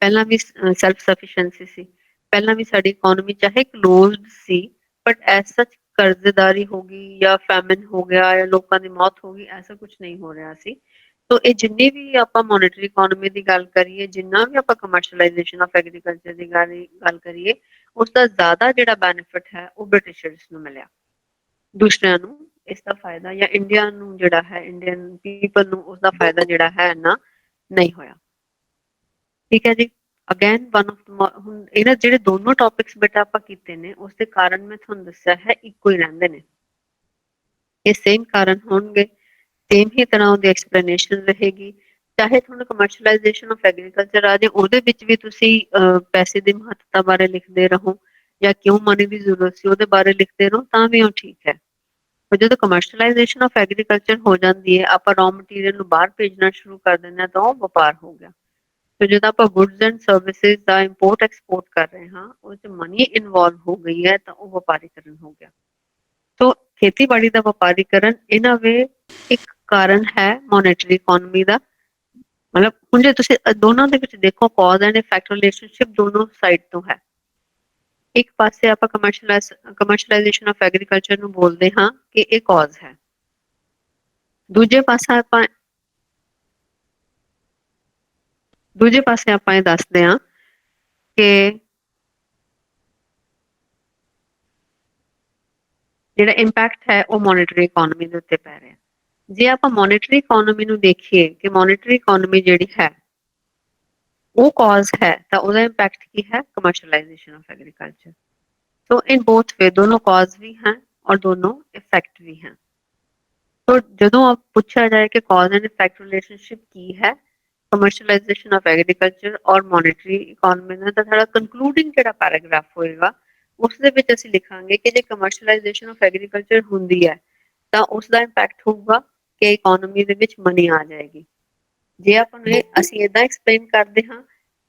ਪਹਿਲਾਂ ਵੀ ਸੈਲਫ ਸਫੀਸ਼ੀਐਂਸੀ ਸੀ, ਪਹਿਲਾਂ ਵੀ ਸਾਡੀ ਇਕੋਨੋਮੀ ਚਾਹੇ ਕਲੋਜ਼ਡ ਸੀ ਬਟ ਐਸ ਸੱਚ ਕਰਜ਼ੇਦਾਰੀ ਹੋ ਗਈ ਜਾਂ ਫੈਮਿਨ ਹੋ ਗਿਆ ਜਾਂ ਲੋਕਾਂ ਦੀ ਮੌਤ ਹੋ ਗਈ, ਐਸਾ ਕੁਝ ਨਹੀਂ ਹੋ ਰਿਹਾ ਸੀ। ਤੋ ਇਹ ਜਿੰਨੀ ਵੀ ਆਪਾਂ ਮੋਨੇਟਰੀ ਇਕੋਨੋਮੀ ਦੀ ਗੱਲ ਕਰੀਏ, ਜਿੰਨਾ ਵੀ ਆਪਾਂ ਕਮਰਸ਼ੀਅਲਾਈਜੇਸ਼ਨ ਆਫ ਐਗਰੀਕਲਚਰ ਦੀ ਗੱਲ ਕਰੀਏ, ਉਸ ਦਾ ਜ਼ਿਆਦਾ ਜਿਹੜਾ ਬੈਨੀਫਿਟ ਹੈ ਉਹ ਬ੍ਰਿਟਿਸ਼ਰਸ ਨੂੰ ਮਿਲਿਆ, ਦੂਸਰਿਆਂ ਨੂੰ ਇਸ ਦਾ ਫਾਇਦਾ ਜਾਂ ਇੰਡੀਆ ਨੂੰ ਜਿਹੜਾ ਹੈ, ਇੰਡੀਅਨ ਪੀਪਲ ਨੂੰ ਉਸਦਾ ਫਾਇਦਾ ਜਿਹੜਾ ਹੈ ਇੰਨਾ ਨਹੀਂ ਹੋਇਆ। ਠੀਕ ਹੈ ਜੀ। ਅਗੇਨ ਵਨ ਆਫ ਹੁਣ ਇਹਨਾਂ ਜਿਹੜੇ ਦੋਨੋਂ ਟੌਪਿਕਸ ਬੇਟਾ ਆਪਾਂ ਕੀਤੇ ਨੇ ਉਸਦੇ ਕਾਰਨ ਮੈਂ ਤੁਹਾਨੂੰ ਦੱਸਿਆ ਹੈ ਇੱਕੋ ਹੀ ਰਹਿੰਦੇ ਨੇ, ਇਹ ਸੇਮ ਕਾਰਨ ਹੋਣਗੇ, ਸੇਮ ਹੀ ਤਰ੍ਹਾਂ ਉਹਦੀ ਐਕਸਪਲੇਨੇਸ਼ਨ ਰਹੇਗੀ। ਚਾਹੇ ਤੁਹਾਨੂੰ ਕਮਰਸ਼ੀਅਲਾਈਜੇਸ਼ਨ ਆਫ ਐਗਰੀਕਲਚਰ ਆ ਜਾਏ, ਉਹਦੇ ਵਿੱਚ ਵੀ ਤੁਸੀਂ ਪੈਸੇ ਦੀ ਮਹੱਤਤਾ ਬਾਰੇ ਲਿਖਦੇ ਰਹੋ ਜਾਂ ਕਿਉਂ ਮਨੀ ਦੀ ਜ਼ਰੂਰਤ ਸੀ ਉਹਦੇ ਬਾਰੇ ਲਿਖਦੇ ਰਹੋ ਤਾਂ ਵੀ ਉਹ ਠੀਕ ਹੈ। ਪਰ ਜਦੋਂ ਕਮਰਸ਼ੀਅਲਾਈਜੇਸ਼ਨ ਆਫ ਐਗਰੀਕਲਚਰ ਹੋ ਜਾਂਦੀ ਹੈ, ਆਪਾਂ ਰॉ ਮਟੀਰੀਅਲ ਨੂੰ ਬਾਹਰ ਭੇਜਣਾ ਸ਼ੁਰੂ ਕਰ ਦਿੰਦੇ ਹਾਂ, ਤਾਂ ਉਹ ਵਪਾਰ ਹੋ ਗਿਆ। ਤੇ ਜਦੋਂ ਆਪਾਂ goods and services the import export ਕਰ ਰਹੇ ਹਾਂ, ਉਹ 'ਚ ਮਨੀ ਇਨਵੋਲਵ ਹੋ ਗਈ ਹੈ, ਤਾਂ ਉਹ ਵਪਾਰੀਕਰਨ ਹੋ ਗਿਆ। ਤੋ ਖੇਤੀਬਾੜੀ ਦਾ ਵਪਾਰੀਕਰਨ ਇਹਨਾਂ ਵੇ ਇੱਕ ਕਾਰਨ ਹੈ ਮੋਨੇਟਰੀ ਇਕੋਨੋਮੀ ਦਾ। ਮਤਲਬ ਹੁਣ ਜੇ ਤੁਸੀਂ ਦੋਨਾਂ ਦੇ ਵਿੱਚ ਦੇਖੋ, ਕੌਜ਼ ਐਂਡ ਇਫੈਕਟ ਰਿਲੇਸ਼ਨਸ਼ਿਪ ਦੋਨੋਂ ਸਾਈਡ ਤੋਂ ਹੈ। ਇੱਕ ਪਾਸੇ ਆਪਾਂ ਕਮਰਸ਼ੀਅਲਾਈਜੇਸ਼ਨ ਆਫ ਐਗਰੀਕਲਚਰ ਨੂੰ ਬੋਲਦੇ ਹਾਂ ਕਿ ਇਹ ਕੌਜ਼ ਹੈ, ਦੂਜੇ ਪਾਸੇ ਆਪਾਂ ਇਹ ਦੱਸਦੇ ਹਾਂ ਕਿ ਜਿਹੜਾ ਇੰਪੈਕਟ ਹੈ ਉਹ ਮੋਨੇਟਰੀ ਇਕੋਨੋਮੀ ਦੇ ਉੱਤੇ ਪੈ ਰਿਹਾ। ਜੇ ਆਪਾਂ ਮੋਨੇਟਰੀ ਇਕੋਨੋਮੀ ਨੂੰ ਦੇਖੀਏ ਕਿ ਮੋਨੇਟਰੀ ਇਕੋਨੋਮੀ ਜਿਹੜੀ ਹੈ ਉਹ ਕੌਜ਼ ਹੈ, ਤਾਂ ਉਹਦਾ ਇੰਪੈਕਟ ਕੀ ਹੈ? Commercialisation of agriculture. So in both way ਦੋਨੋਂ ਕੌਜ਼ ਵੀ हैं और दोनों इफेक्ट भी हैं। तो ਜਦੋਂ ਆਪ ਪੁੱਛਿਆ ਜਾਏ ਕਿ ਕੌਜ਼ ਐਂਡ ਇਫੈਕਟ ਰਿਲੇਸ਼ਨਸ਼ਿਪ ਕੀ ਹੈ ਕਮਰਸ਼ੀਅਲਾਈਜੇਸ਼ਨ ਆਫ ਐਗਰੀਕਲਚਰ ਔਰ ਮੋਨੇਟਰੀ ਇਕੋਨੋਮੀ ਦਾ, ਤਾਂ ਸਾਡਾ ਕੰਕਲੂਡਿੰਗ ਜਿਹੜਾ ਪੈਰਾਗ੍ਰਾਫ ਹੋਏਗਾ ਉਸ ਦੇ ਵਿੱਚ ਅਸੀਂ ਲਿਖਾਂਗੇ ਕਿ ਜੇ ਕਮਰਸ਼ੀਅਲਾਈਜੇਸ਼ਨ ਆਫ ਐਗਰੀਕਲਚਰ ਹੁੰਦੀ ਹੈ ਤਾਂ ਉਸ ਦਾ ਇੰਪੈਕਟ ਹੋਊਗਾ ਕਿ ਇਕੋਨੋਮੀ ਦੇ ਵਿੱਚ ਮਨੀ ਆ ਜਾਏਗੀ। ਜੇ ਆਪਾਂ ਨੂੰ ਅਸੀਂ ਇਦਾਂ ਐਕਸਪਲੇਨ ਕਰਦੇ ਹਾਂ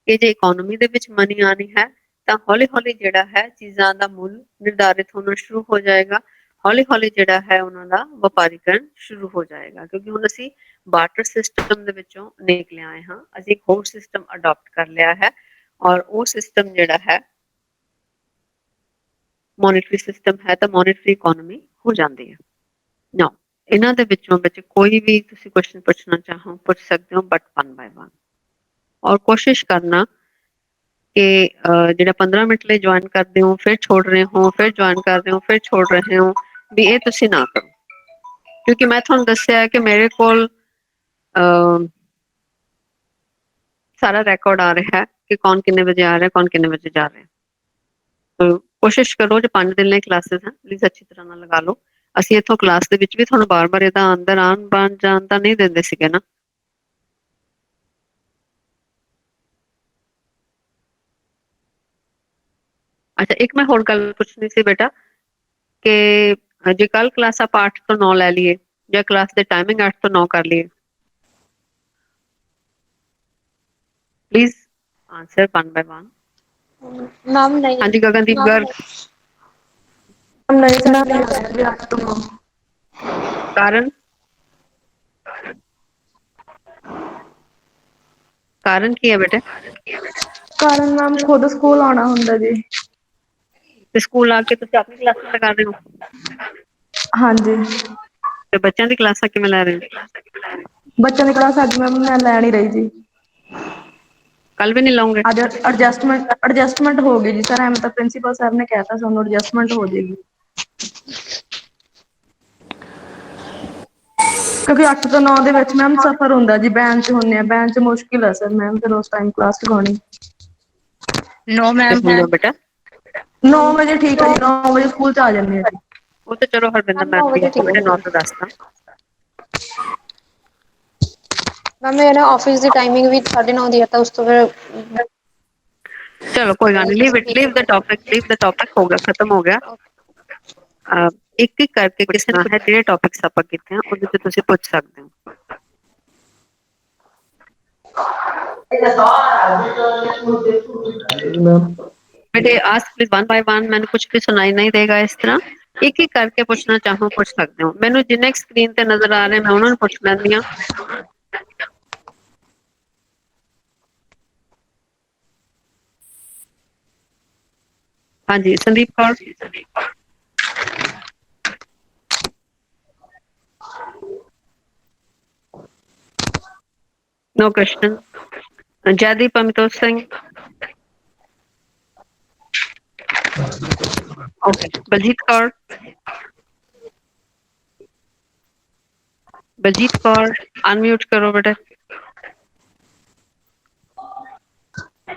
ਕਿ ਜੇ ਇਕੋਨੋਮੀ ਦੇ ਵਿੱਚ ਮਨੀ ਆਣੀ ਹੈ ਤਾਂ ਹੌਲੀ ਹੌਲੀ ਜਿਹੜਾ ਹੈ ਚੀਜ਼ਾਂ ਦਾ ਮੁੱਲ ਨਿਰਧਾਰਿਤ ਹੋਣਾ ਸ਼ੁਰੂ ਹੋ ਜਾਏਗਾ, ਹੌਲੀ ਹੌਲੀ ਜਿਹੜਾ ਹੈ ਉਹਨਾਂ ਦਾ ਵਪਾਰੀਕਰਨ ਸ਼ੁਰੂ ਹੋ ਜਾਏਗਾ। ਕਿਉਂਕਿ ਹੁਣ ਅਸੀਂ ਬਾਰਟਰ ਸਿਸਟਮ ਦੇ ਵਿੱਚੋਂ ਨਿਕਲ ਆਏ ਹਾਂ, ਅਸੀਂ ਇੱਕ ਹੋਰ ਸਿਸਟਮ ਅਡਾਪਟ ਕਰ ਲਿਆ ਹੈ ਔਰ ਉਹ ਸਿਸਟਮ ਜਿਹੜਾ ਹੈ ਮੋਨੇਟਰੀ ਸਿਸਟਮ ਹੈ, ਤਾਂ ਮੋਨੇਟਰੀ ਇਕੋਨੋਮੀ ਹੋ ਜਾਂਦੀ ਹੈ। ਨਾਓ ਇਹਨਾਂ ਦੇ ਵਿੱਚੋਂ ਬੱਚੇ ਕੋਈ ਵੀ ਤੁਸੀਂ ਕੁਐਸਚਨ ਪੁੱਛਣਾ ਚਾਹੋ ਪੁੱਛ ਸਕਦੇ ਹੋ, ਬਟ ਵਨ ਬਾय वन। और कोशिश करना कि ਜਿਹੜਾ 15 ਮਿੰਟ ਲਈ ਜੁਆਇਨ ਕਰਦੇ ਹੋ ਫਿਰ ਛੋੜ ਰਹੇ ਹੋ, ਫਿਰ ਜੁਆਇਨ ਕਰ ਰਹੇ ਹੋ ਫਿਰ ਛੋੜ ਰਹੇ ਹੋ, ਵੀ ਇਹ ਤੁਸੀਂ ਨਾ ਕਰੋ। ਕਿਉਂਕਿ ਮੈਂ ਤੁਹਾਨੂੰ ਦੱਸਿਆ ਹੈ ਕਿ ਮੇਰੇ ਕੋਲ ਸਾਰਾ ਰਿਕਾਰਡ ਆ ਰਿਹਾ ਹੈ ਕਿ ਕੌਣ ਕਿੰਨੇ ਵਜੇ ਆ ਰਿਹਾ, ਕੌਣ ਕਿੰਨੇ ਵਜੇ ਜਾ ਰਿਹਾ। ਕੋਸ਼ਿਸ਼ ਕਰੋ, ਜੋ 5 ਦਿਨ ਲਈ ਕਲਾਸਿਸ ਹੈ ਪਲੀਜ਼ ਅੱਛੀ ਤਰ੍ਹਾਂ ਨਾਲ ਲਗਾ ਲਓ। ਅਸੀਂ ਇੱਥੋਂ ਕਲਾਸ ਦੇ ਵਿੱਚ ਵੀ ਤੁਹਾਨੂੰ ਬਾਰ-ਬਾਰ ਇਹਦਾ ਅੰਦਰ ਆਉਣ ਬਣ ਜਾਣ ਤਾਂ ਨਹੀਂ ਦਿੰਦੇ ਸੀਗੇ ਨਾ। ਅੱਛਾ, ਇੱਕ ਮੈਂ ਹੋਰ ਗੱਲ ਪੁੱਛਣੀ ਸੀ ਬੇਟਾ ਕਿ ਜੇ ਕੱਲ ਕਲਾਸ ਆਪਾਂ 8 ਤੋਂ 9 ਲੈ ਲਈਏ ਜਾਂ ਕਲਾਸ ਦੇ ਟਾਈਮਿੰਗ 8 ਤੋਂ 9 ਕਰ ਲਈਏ, please answer one by one. Ma'am नहीं। हाँ जी गगनदीप गर्ग। नहीं सर, नहीं हो सकती आप तो। कारण कारण की है बेटे? कारण मैम खुद स्कूल आना हुंदा जी। ਤੇ ਸਕੂਲ ਆ ਕੇ ਤੁਸੀਂ ਆਪਣੀ ਕਲਾਸਾਂ ਲਗਾ ਰਹੇ ਹੋ? ਹਾਂਜੀ। ਤੇ ਬੱਚਿਆਂ ਦੀ ਕਲਾਸਾਂ ਕਿਵੇਂ ਲੈ ਰਹੇ ਹੋ? ਬੱਚਿਆਂ ਦੀ ਕਲਾਸ ਅੱਜ ਮੈਮ ਮੈਂ ਲੈ ਨਹੀਂ ਰਹੀ ਜੀ। ਕੱਲ ਵੀ ਨਹੀਂ ਲਾਉਂਗੇ? ਅੱਜ ਐਡਜਸਟਮੈਂਟ ਹੋ ਗਈ ਜੀ ਸਰ, ਐਵੇਂ ਤਾਂ ਪ੍ਰਿੰਸੀਪਲ ਸਰ ਨੇ ਕਹਿਤਾ ਸਾਨੂੰ ਐਡਜਸਟਮੈਂਟ ਹੋ ਜਾਏਗੀ। ਕਿਉਂਕਿ 8 ਤੋਂ 9 ਦੇ ਵਿੱਚ ਮੈਮ ਸਫ਼ਰ ਹੁੰਦਾ ਜੀ, ਬੈਨ ਚ ਹੁੰਦੇ ਆ, ਬੈਨ ਚ ਮੁਸ਼ਕਿਲ ਹੈ ਸਰ ਮੈਮ ਫਿਰ ਉਸ ਟਾਈਮ ਕਲਾਸ ਲਗਾਉਣੀ। नो मैम है बेटा। 9 ਵਜੇ ਠੀਕ ਹੈ ਜੀ, 9 ਵਜੇ ਸਕੂਲ ਚ ਆ ਜਾਂਦੇ ਆ ਜੀ। ਉਹ ਤਾਂ ਚਲੋ ਹਰਵਿੰਦਰ मैम ਮੈਮ 9 ਵੀ ਵਜੇ ਆਉਂਦੇ ठीक ਬੇਟੇ, 9 है। ਤੋਂ 10 ਤਾਂ। मैम मेरा ऑफिस ਦੀ ਟਾਈਮਿੰਗ ਵੀ 9:30 ਦੀ ਹੈ ਤਾਂ ਉਸ ਤੋਂ ਫਿਰ ਚਲੋ ਕੋਈ ਗੱਲ ਨਹੀਂ, ਲੀਵ ਦ ਟੌਪਿਕ, ਲੀਵ ਦ ਟੌਪਿਕ, ਹੋ ਗਿਆ ਖਤਮ ਹੋ ਗਿਆ। ਇੱਕ ਇੱਕ ਕਰਕੇ ਪੁੱਛਣਾ ਹੈ, ਜਿਹੜੇ ਟੌਪਿਕਸ ਆਪਾਂ ਕੀਤੇ ਆ ਉਹਦੇ ਤੇ ਤੁਸੀਂ ਪੁੱਛ ਸਕਦੇ ਹੋ। बेटे ask please one by one, मैंने कुछ भी सुनाई नहीं देगा इस तरह। एक एक करके पुछना चाहो पुछ सकते हो। मैंने जिन्हें स्क्रीन ते नजर आ रहे मैं उन्होंने पुछ लैंदी हां। हाँ जी Sandeep Kaur. No question. Jaideep Amitosh Singh. Okay Baljeet Kaur. Baljeet Kaur unmute करो बेटे।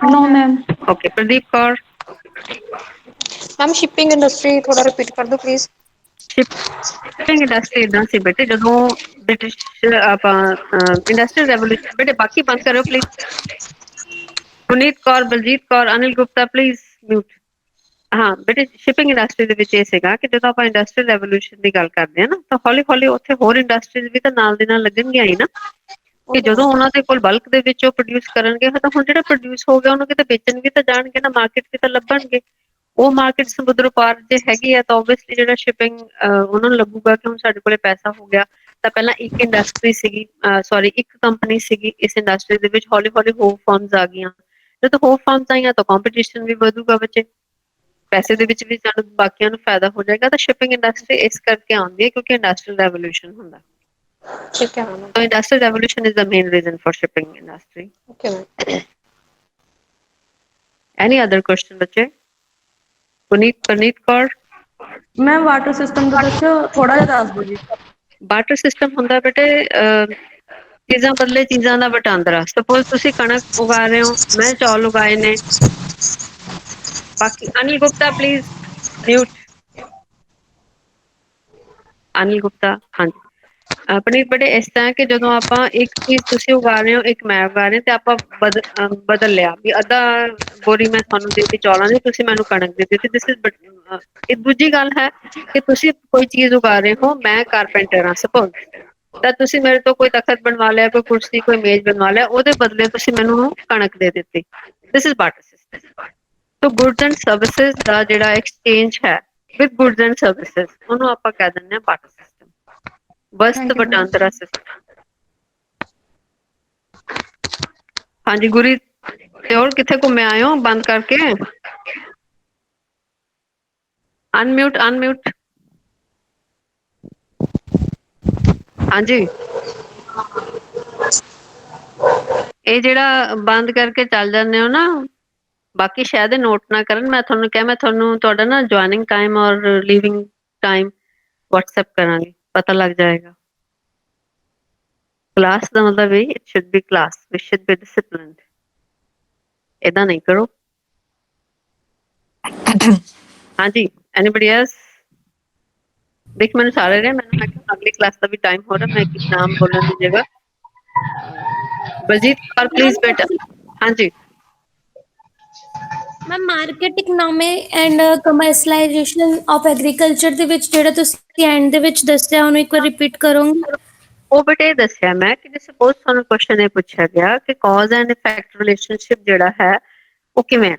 No ma'am. Okay Pradeep Kaur. Ma'am shipping industry थोड़ा रिपीट कर दो प्लीज। शिपिंग इंडस्ट्री इदां सी बेटे, ਜਦੋਂ ब्रिटिश ਆਪਾਂ इंडस्ट्रियल रेवोल्यूशन, बेटे बाकी बंद करो please. Puneet Kaur, Baljeet Kaur, Anil Gupta please mute. ਹਾਂ ਬੇਟੇ ਸ਼ਿਪਿੰਗ ਇੰਡਸਟਰੀ ਦੇ ਵਿੱਚ ਇਹ ਸੀਗਾ ਕਿ ਜਦੋਂ ਆਪਾਂ ਇੰਡਸਟਰੀਅਲ ਰੈਵੋਲੂਸ਼ਨ ਦੀ ਗੱਲ ਕਰਦੇ ਹਾਂ ਨਾ, ਤਾਂ ਹੌਲੀ ਹੌਲੀ ਉੱਥੇ ਹੋਰ ਇੰਡਸਟਰੀਜ਼ ਵੀ ਤਾਂ ਨਾਲ ਦੇ ਨਾਲ ਲੱਗਣਗੀਆਂ ਹੀ ਨਾ, ਕਿ ਜਦੋਂ ਉਹਨਾਂ ਦੇ ਕੋਲ ਬਲਕ ਦੇ ਵਿੱਚ ਉਹ ਪ੍ਰੋਡਿਊਸ ਕਰਨਗੇ ਤਾਂ ਹੁਣ ਜਿਹੜਾ ਪ੍ਰੋਡਿਊਸ ਹੋ ਗਿਆ ਉਹਨੂੰ ਕਿਤੇ ਵੇਚਣ ਵੀ ਤਾਂ ਜਾਣਗੇ ਨਾ, ਮਾਰਕੀਟ ਵੀ ਤਾਂ ਲੱਭਣਗੇ। ਉਹ ਮਾਰਕੀਟ ਸਮੁੰਦਰ ਪਾਰ ਜੇ ਹੈਗੀ ਆ ਤਾਂ ਓਬਵੀਅਸਲੀ ਜਿਹੜਾ ਸ਼ਿਪਿੰਗ ਉਹਨਾਂ ਨੂੰ ਲੱਗੂਗਾ ਕਿ ਹੁਣ ਸਾਡੇ ਕੋਲੇ ਪੈਸਾ ਹੋ ਗਿਆ। ਤਾਂ ਪਹਿਲਾਂ ਇੱਕ ਇੰਡਸਟਰੀ ਸੀਗੀ, ਸੌਰੀ ਇੱਕ ਕੰਪਨੀ ਸੀਗੀ, ਇਸ ਇੰਡਸਟਰੀ ਦੇ ਵਿੱਚ ਹੌਲੀ ਹੌਲੀ ਹੋਰ ਫਰਮਸ ਆ ਗਈਆਂ। ਜਦੋਂ ਹੋਰ ਫਰਮਸ ਆਈਆਂ ਤਾਂ ਕੰਪੀਟੀਸ਼ਨ ਵੀ ਵਧੂਗਾ ਬੱਚੇ, ਪੈਸੇ ਦੇ ਵਿੱਚ ਵੀ ਸਾਨੂੰ ਬਾਕੀਆਂ ਨੂੰ ਫਾਇਦਾ ਹੋ ਜਾਏਗਾ। ਤਾਂ ਸ਼ਿਪਿੰਗ ਇੰਡਸਟਰੀ ਇਸ ਕਰਕੇ ਆਉਂਦੀ ਹੈ ਕਿਉਂਕਿ ਇੰਡਸਟਰੀਅਲ ਰੈਵੋਲੂਸ਼ਨ ਹੁੰਦਾ। ठीक है ma'am. So industrial revolution is the main reason for shipping industry. Okay ma'am. Any other question बच्चे? Puneet Kaur. Ma'am water system ਦਾ ਦੱਸਿਓ, ਥੋੜਾ ਜਿਹਾ ਦੱਸ ਦਿਓ ਜੀ। ਵਾਟਰ ਸਿਸਟਮ ਹੁੰਦਾ ਬੇਟੇ ਚੀਜ਼ਾਂ ਬਦਲੇ ਚੀਜ਼ਾਂ ਦਾ ਵਟਾਂਦਰਾ। ਸਪੋਜ਼ ਤੁਸੀਂ ਕਣਕ ਉਗਾ ਰਹੇ ਹੋ, ਮੈਂ ਚੌਲ ਉਗਾਏ ਨੇ। ਬਾਕੀ ਅਨਿਲ ਗੁਪਤਾ ਪਲੀਜ਼ ਮਿਊਟ। ਅਨਿਲ ਗੁਪਤਾ ਹਾਂਜੀ। ਆਪਣੇ ਬੜੇ ਇਸ ਤਰ੍ਹਾਂ ਕਿ ਜਦੋਂ ਆਪਾਂ ਇੱਕ ਚੀਜ਼ ਤੁਸੀਂ ਉਗਾ ਰਹੇ ਹੋ, ਇੱਕ ਮੈਂ ਉਗਾ ਰਹੀ ਤੇ ਆਪਾਂ ਬਦਲ ਲਿਆ ਵੀ ਅੱਧਾ ਬੋਰੀ ਮੈਂ ਤੁਹਾਨੂੰ ਦੇ ਦਿੱਤੀ ਚੌਲਾਂ ਦੀ, ਤੁਸੀਂ ਮੈਨੂੰ ਕਣਕ ਦੇ ਦਿੱਤੀ। ਦਿਸ ਇਜ਼ ਇਹ ਦੂਜੀ ਗੱਲ ਹੈ ਕਿ ਤੁਸੀਂ ਕੋਈ ਚੀਜ਼ ਉਗਾ ਰਹੇ ਹੋ, ਮੈਂ ਕਾਰਪੈਂਟਰ ਹਾਂ ਸਪੋਜ਼, ਤਾਂ ਤੁਸੀਂ ਮੇਰੇ ਤੋਂ ਕੋਈ ਤਖਤ ਬਣਵਾ ਲਿਆ, ਕੋਈ ਕੁਰਸੀ, ਕੋਈ ਮੇਜ਼ ਬਣਵਾ ਲਿਆ, ਉਹਦੇ ਬਦਲੇ ਤੁਸੀਂ ਮੈਨੂੰ ਕਣਕ ਦੇ ਦਿੱਤੀ। This is barter system. So goods and services ਦਾ ਜਿਹੜਾ ਐਕਸਚੇਂਜ ਹੈ ਵਿਦ ਗੁਡਸ ਐਂਡ ਸਰਵਿਸਿਜ਼, ਉਹਨੂੰ ਆਪਾਂ ਕਹਿ ਦਿੰਦੇ ਹਾਂ ਬਾਰਟਰ ਸਿਸਟਮ, ਵਸਤ ਥੈਂਕ ਯੂ ਮੈਮ। ਵਟਾਂਦਰਾ ਸਿਸਟਮ। ਹਾਂਜੀ ਗੁਰੀ ਤੇ ਹੋਰ ਕਿੱਥੇ ਘੁੰਮੇ ਆਏ ਹੋ ਬੰਦ ਕਰਕੇ? Unmute unmute. ਹਾਂਜੀ, ਇਹ ਜਿਹੜਾ ਬੰਦ ਕਰਕੇ ਚੱਲ ਜਾਂਦੇ ਹੋ ਨਾ, ਬਾਕੀ ਸ਼ਾਇਦ ਨੋਟ ਨਾ ਕਰਨ। ਮੈਂ ਤੁਹਾਨੂੰ ਕਿਹਾ, ਮੈਂ ਤੁਹਾਨੂੰ ਤੁਹਾਡਾ ਨਾ ਜੁਆਇਨਿੰਗ ਟਾਈਮ ਔਰ ਲੀਵਿੰਗ ਟਾਈਮ WhatsApp ਕਰਾਂਗੀ, ਪਤਾ ਲੱਗ ਜਾਏਗਾ। ਕਲਾਸ ਦਾ ਮਤਲਬ ਇਹ it should be class, we should be disciplined. ਏਦਾਂ ਨਹੀਂ ਕਰੋ। ਹਾਂਜੀ, ਐਨੀਬਡੀ ਐਲਸ? ਦੇਖ ਮੈਨੂੰ ਸਾਰੇ ਰਹੇ, ਮੈਨੂੰ ਮੈਂ ਕਿਹਾ ਅਗਲੀ ਕਲਾਸ ਦਾ ਵੀ ਟਾਈਮ ਹੋ ਰਿਹਾ, ਮੈਂ ਇੱਕ ਨਾਮ ਬੋਲਣ ਦੀ ਜਗ੍ਹਾ ਬਲਜੀਤ ਕੌਰ ਪਲੀਜ਼ ਬੇਟਾ। ਹਾਂਜੀ ma'am market economy and commercialisation of agriculture ਦੇ ਵਿੱਚ ਜਿਹੜਾ ਤੁਸੀਂ ਐਂਡ ਦੇ ਵਿੱਚ ਦੱਸਿਆ, ਉਹਨੂੰ ਇੱਕ ਵਾਰ ਰਿਪੀਟ ਕਰੋਗੇ? ਉਹ ਬੇਟੇ ਇਹ ਦੱਸਿਆ ਮੈਂ ਕਿ ਜੇ ਸਪੋਜ਼ ਤੁਹਾਨੂੰ ਕੁਐਸਚਨ ਇਹ ਪੁੱਛਿਆ ਗਿਆ ਕਿ ਕਾਜ਼ ਐਂਡ ਇਫੈਕਟ ਰਿਲੇਸ਼ਨਸ਼ਿਪ ਜਿਹੜਾ ਹੈ ਉਹ ਕਿਵੇਂ ਹੈ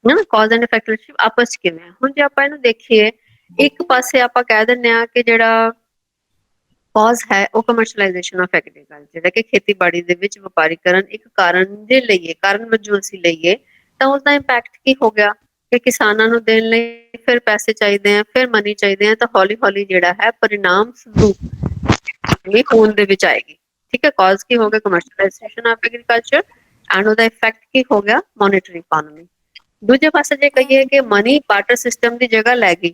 ਨਾ, ਕਾਜ਼ ਐਂਡ ਇਫੈਕਟ ਰਿਲੇਸ਼ਨਸ਼ਿਪ ਆਪਸ ਚ ਕਿਵੇਂ ਹੈ। ਹੁਣ ਜੇ ਆਪਾਂ ਇਹਨੂੰ ਦੇਖੀਏ, ਇੱਕ ਪਾਸੇ ਆਪਾਂ ਕਹਿ ਦਿੰਦੇ ਹਾਂ ਕਿ ਜਿਹੜਾ ਕਾਜ਼ ਹੈ ਉਹ ਕਮਰਸ਼ਲਾਈਜੇਸ਼ਨ ਆਫ ਐਗਰੀਕਲਚਰ, ਜਿਹੜਾ ਕਿ ਖੇਤੀਬਾੜੀ ਦੇ ਵਿੱਚ ਵਪਾਰੀਕਰਨ ਇੱਕ ਕਾਰਨ ਜੇ ਲਈਏ, ਕਾਰਨ ਵਜੋਂ ਅਸੀਂ ਲਈਏ ਤਾਂ ਉਸਦਾ ਇੰਪੈਕਟ ਕੀ ਹੋ ਗਿਆ ਕਿ ਕਿਸਾਨਾਂ ਨੂੰ ਦੇਣ ਲਈ ਫਿਰ ਪੈਸੇ ਚਾਹੀਦੇ ਆ, ਫਿਰ ਮਨੀ ਚਾਹੀਦੇ ਆ, ਤਾਂ ਹੌਲੀ ਹੌਲੀ ਜਿਹੜਾ ਹੈ ਪਰਿਣਾਮ ਸਰੂਪ ਹੋਂਦ ਦੇ ਵਿੱਚ ਆਏਗੀ। ਠੀਕ ਹੈ, ਕਾਜ਼ ਕੀ ਹੋ ਗਿਆ ਕਮਰਸ਼ਲਾਈਜੇਸ਼ਨ ਆਫ ਐਗਰੀਕਲਚਰ, ਐਂਡ ਉਹਦਾ ਇਫੈਕਟ ਕੀ ਹੋ ਗਿਆ ਮੋਨਿਟਰੀ ਇਕੋਨੋਮੀ। ਦੂਜੇ ਪਾਸੇ ਜੇ ਕਹੀਏ ਕਿ ਮਨੀ ਬਾਰਟਰ ਸਿਸਟਮ ਦੀ ਜਗ੍ਹਾ ਲੈ ਗਈ,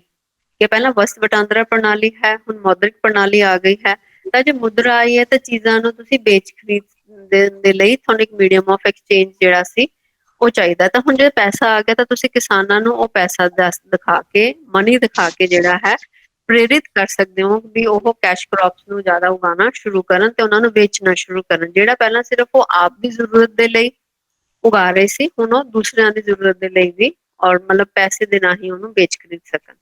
ਕਿ ਪਹਿਲਾਂ ਵਸਤ ਵਟਾਂਦਰਾ ਪ੍ਰਣਾਲੀ ਹੈ, ਹੁਣ ਮੌਦਰਿਕ ਪ੍ਰਣਾਲੀ ਆ ਗਈ ਹੈ, ਤਾਂ ਜੇ ਮੁਦਰਾ ਆਈ ਹੈ ਤਾਂ ਚੀਜ਼ਾਂ ਨੂੰ ਤੁਸੀਂ ਵੇਚ ਖਰੀਦ ਦੇ ਲਈ ਤੁਹਾਨੂੰ ਇੱਕ ਮੀਡੀਅਮ ਆਫ ਐਕਸਚੇਂਜ ਜਿਹੜਾ ਸੀ ਉਹ ਚਾਹੀਦਾ। ਤਾਂ ਹੁਣ ਜੇ ਪੈਸਾ ਆ ਗਿਆ ਤਾਂ ਤੁਸੀਂ ਕਿਸਾਨਾਂ ਨੂੰ ਉਹ ਪੈਸਾ ਦਿਖਾ ਕੇ, ਮਨੀ ਦਿਖਾ ਕੇ ਜਿਹੜਾ ਹੈ ਪ੍ਰੇਰਿਤ ਕਰ ਸਕਦੇ ਹੋ ਵੀ ਉਹ ਕੈਸ਼ ਕ੍ਰੌਪਸ ਨੂੰ ਜ਼ਿਆਦਾ ਉਗਾਉਣਾ ਸ਼ੁਰੂ ਕਰਨ ਤੇ ਉਹਨਾਂ ਨੂੰ ਵੇਚਣਾ ਸ਼ੁਰੂ ਕਰਨ। ਜਿਹੜਾ ਪਹਿਲਾਂ ਸਿਰਫ ਉਹ ਆਪ ਦੀ ਜ਼ਰੂਰਤ ਦੇ ਲਈ ਉਗਾ ਰਹੇ ਸੀ, ਹੁਣ ਉਹ ਦੂਸਰਿਆਂ ਦੀ ਜ਼ਰੂਰਤ ਦੇ ਲਈ ਵੀ ਔਰ ਮਤਲਬ ਪੈਸੇ ਦੇ ਰਾਹੀਂ ਉਹਨੂੰ ਵੇਚ ਖਰੀਦ ਸਕਣ।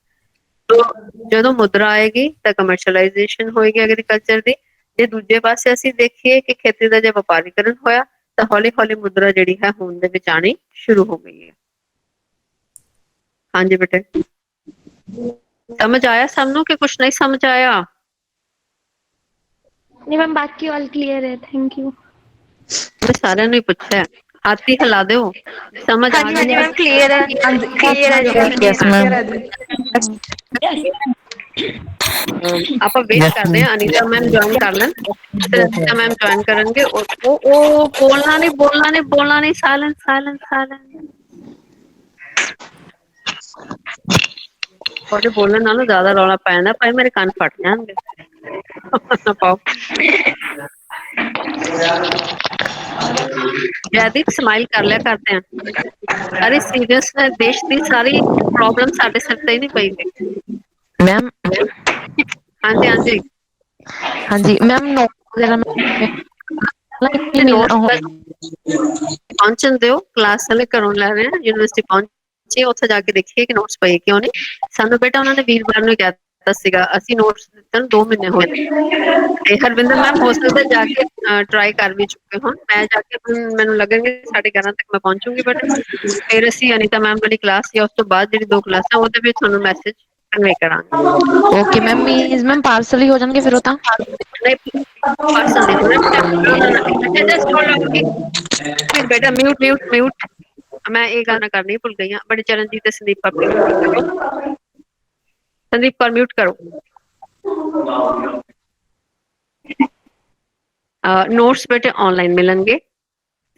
ਜਦੋਂ ਮੁਦਰਾ ਆਏਗੀ ਤਾਂ ਕਮਰਸ਼ਲਾਈਜੇਸ਼ਨ ਹੋਏਗੀ ਐਗਰੀਕਲਚਰ ਦੀ। ਜੇ ਦੂਜੇ ਪਾਸੇ ਅਸੀਂ ਦੇਖੀਏ ਕਿ ਖੇਤੀ ਦਾ ਜੇ ਵਪਾਰੀਕਰਨ ਹੋਇਆ ਤਾਂ ਹੌਲੀ ਹੌਲੀ ਮੁਦਰਾ ਜਿਹੜੀ ਹੈ ਹੋਂਦ ਦੇ ਵਿੱਚ ਆਣੀ ਸ਼ੁਰੂ ਹੋ ਗਈ ਹੈ। ਹਾਂਜੀ ਬੇਟੇ, ਸਮਝ ਆਇਆ ਸਭ ਨੂੰ ਕਿ ਕੁਛ ਨਹੀਂ ਸਮਝ ਆਇਆ? ਨਹੀਂ ਮੈਮ, ਬਾਕੀ ਆਲ ਕਲੀਅਰ ਹੈ, ਥੈਂਕ ਯੂ। ਮੈਂ ਸਾਰਿਆਂ ਨੂੰ ਹੀ ਪੁੱਛਿਆ, ਹੱਥ ਹੀ ਹਿਲਾ ਦਿਓ ਸਮਝ ਆ ਹਾਂਜੀ ਗਈ ਹਾਂਜੀ ਹੈ। ਮੈਮ, ਕਲੀਅਰ ਹੈ, ਕਲੀਅਰ ਹੈ ਜੀ। Yes ma'am. ਆਪਾਂ ਵੇਟ ਕਰਦੇ ਹਾਂ ਅਨੀਤਾ ਮੈਮ ਜੁਆਇਨ ਕਰ ਲੈਣ, ਫਿਰ ਅਨੀਤਾ ਮੈਮ ਜੁਆਇਨ ਕਰਨਗੇ। ਉਹ ਬੋਲਣਾ ਨਹੀਂ, ਬੋਲਣਾ ਨਹੀਂ, ਬੋਲਣਾ ਨਹੀਂ, ਸਾਇਲੈਂਸ ਸਾਇਲੈਂਸ ਸਾਇਲੈਂਸ। ਤੁਹਾਡੇ ਬੋਲਣ ਨਾਲੋਂ ਜ਼ਿਆਦਾ ਰੌਲਾ ਪੈ ਜਾਂਦਾ ਭਾਈ, ਮੇਰੇ ਕੰਨ ਫਟ ਜਾਣਗੇ। ਪਾਓ ਜੈਦੀਪ, ਸਮਾਈਲ ਕਰ ਲਿਆ ਕਰਦੇ ਆ। ਅਰੇ ਸੀਰੀਅਸ ਹੈ, ਦੇਸ਼ ਦੀ ਸਾਰੀ ਪ੍ਰੋਬਲਮ ਸਾਡੇ ਸਿਰ ਤੇ ਹੀ ਨਹੀਂ ਪਈ ਹੋਈ। ਮੈਮ ਹਾਂਜੀ ਹਾਂਜੀ ਹਾਂਜੀ ਮੈਮ, ਨੋਟ ਵਗੈਰਾ ਤੇ ਨੋਟਸ ਪਹੁੰਚਣ ਦਿਓ, ਕਲਾਸ ਵਾਲੇ ਘਰੋਂ ਲੈ ਰਹੇ ਆ, ਯੂਨੀਵਰਸਿਟੀ ਪਹੁੰਚੇ ਉੱਥੇ ਜਾ ਕੇ ਦੇਖੀਏ ਕਿ ਨੋਟਸ ਪਏ ਕਿਉਂ ਨਹੀਂ। ਸਾਨੂੰ ਬੇਟਾ ਉਹਨਾਂ ਨੇ ਵੀਰਵਾਰ ਨੂੰ ਕਹਿ ਦਿੱਤਾ ਸੀਗਾ, ਅਸੀਂ ਨੋਟਸ ਦਿੱਤੇ ਨੂੰ 2 ਮਹੀਨੇ ਹੋਏ ਤੇ ਹਰਵਿੰਦਰ ਮੈਮ ਹੋ ਸਕਦਾ ਜਾ ਕੇ ਟਰਾਈ ਕਰ ਵੀ ਚੁੱਕੇ ਹੋਣ। ਮੈਂ ਜਾ ਕੇ ਮੈਨੂੰ ਲੱਗਣਗੇ 11:30 ਤੱਕ ਮੈਂ ਪਹੁੰਚੂਗੀ, ਬਟ ਫਿਰ ਅਸੀਂ ਅਨੀਤਾ ਮੈਮ ਵਾਲੀ ਕਲਾਸ ਜਾਂ ਉਸ ਤੋਂ ਬਾਅਦ ਜਿਹੜੀ 2 ਕਲਾਸਾਂ ਉਹਦੇ ਵਿੱਚ ਤੁਹਾਨੂੰ ਮੈਸੇਜ ਕਨਵੇ ਕਰਾਂਗੇ। Okay ma'am, means ma'am parcel ਹੀ ਹੋ ਜਾਣਗੇ ਫਿਰ ਉਹ ਤਾਂ? ਨਹੀਂ ਪਾਰਸਲ ਨਹੀਂ ਹੋਣਾ ਬੇਟਾ, ਜਸਟ ਹੋਲਡ ਔਨ ਪਲੀਜ਼ ਬੇਟਾ, ਮਿਊਟ ਮਿਊਟ ਮਿਊਟ। ਮੈਂ ਇਹ ਗੱਲ ਕਰਨੀ ਭੁੱਲ ਗਈ ਹਾਂ, ਬੜੇ ਚਰਨਜੀਤ ਤੇ ਸੰਦੀਪ ਕੌਰ ਪਲੀਜ਼ ਮਿਊਟ ਕਰੋ। ਸੰਦੀਪ ਕੌਰ ਮਿਊਟ ਕਰੋ। ਨੋਟਸ ਬੇਟੇ ਆਨਲਾਈਨ ਮਿਲਣਗੇ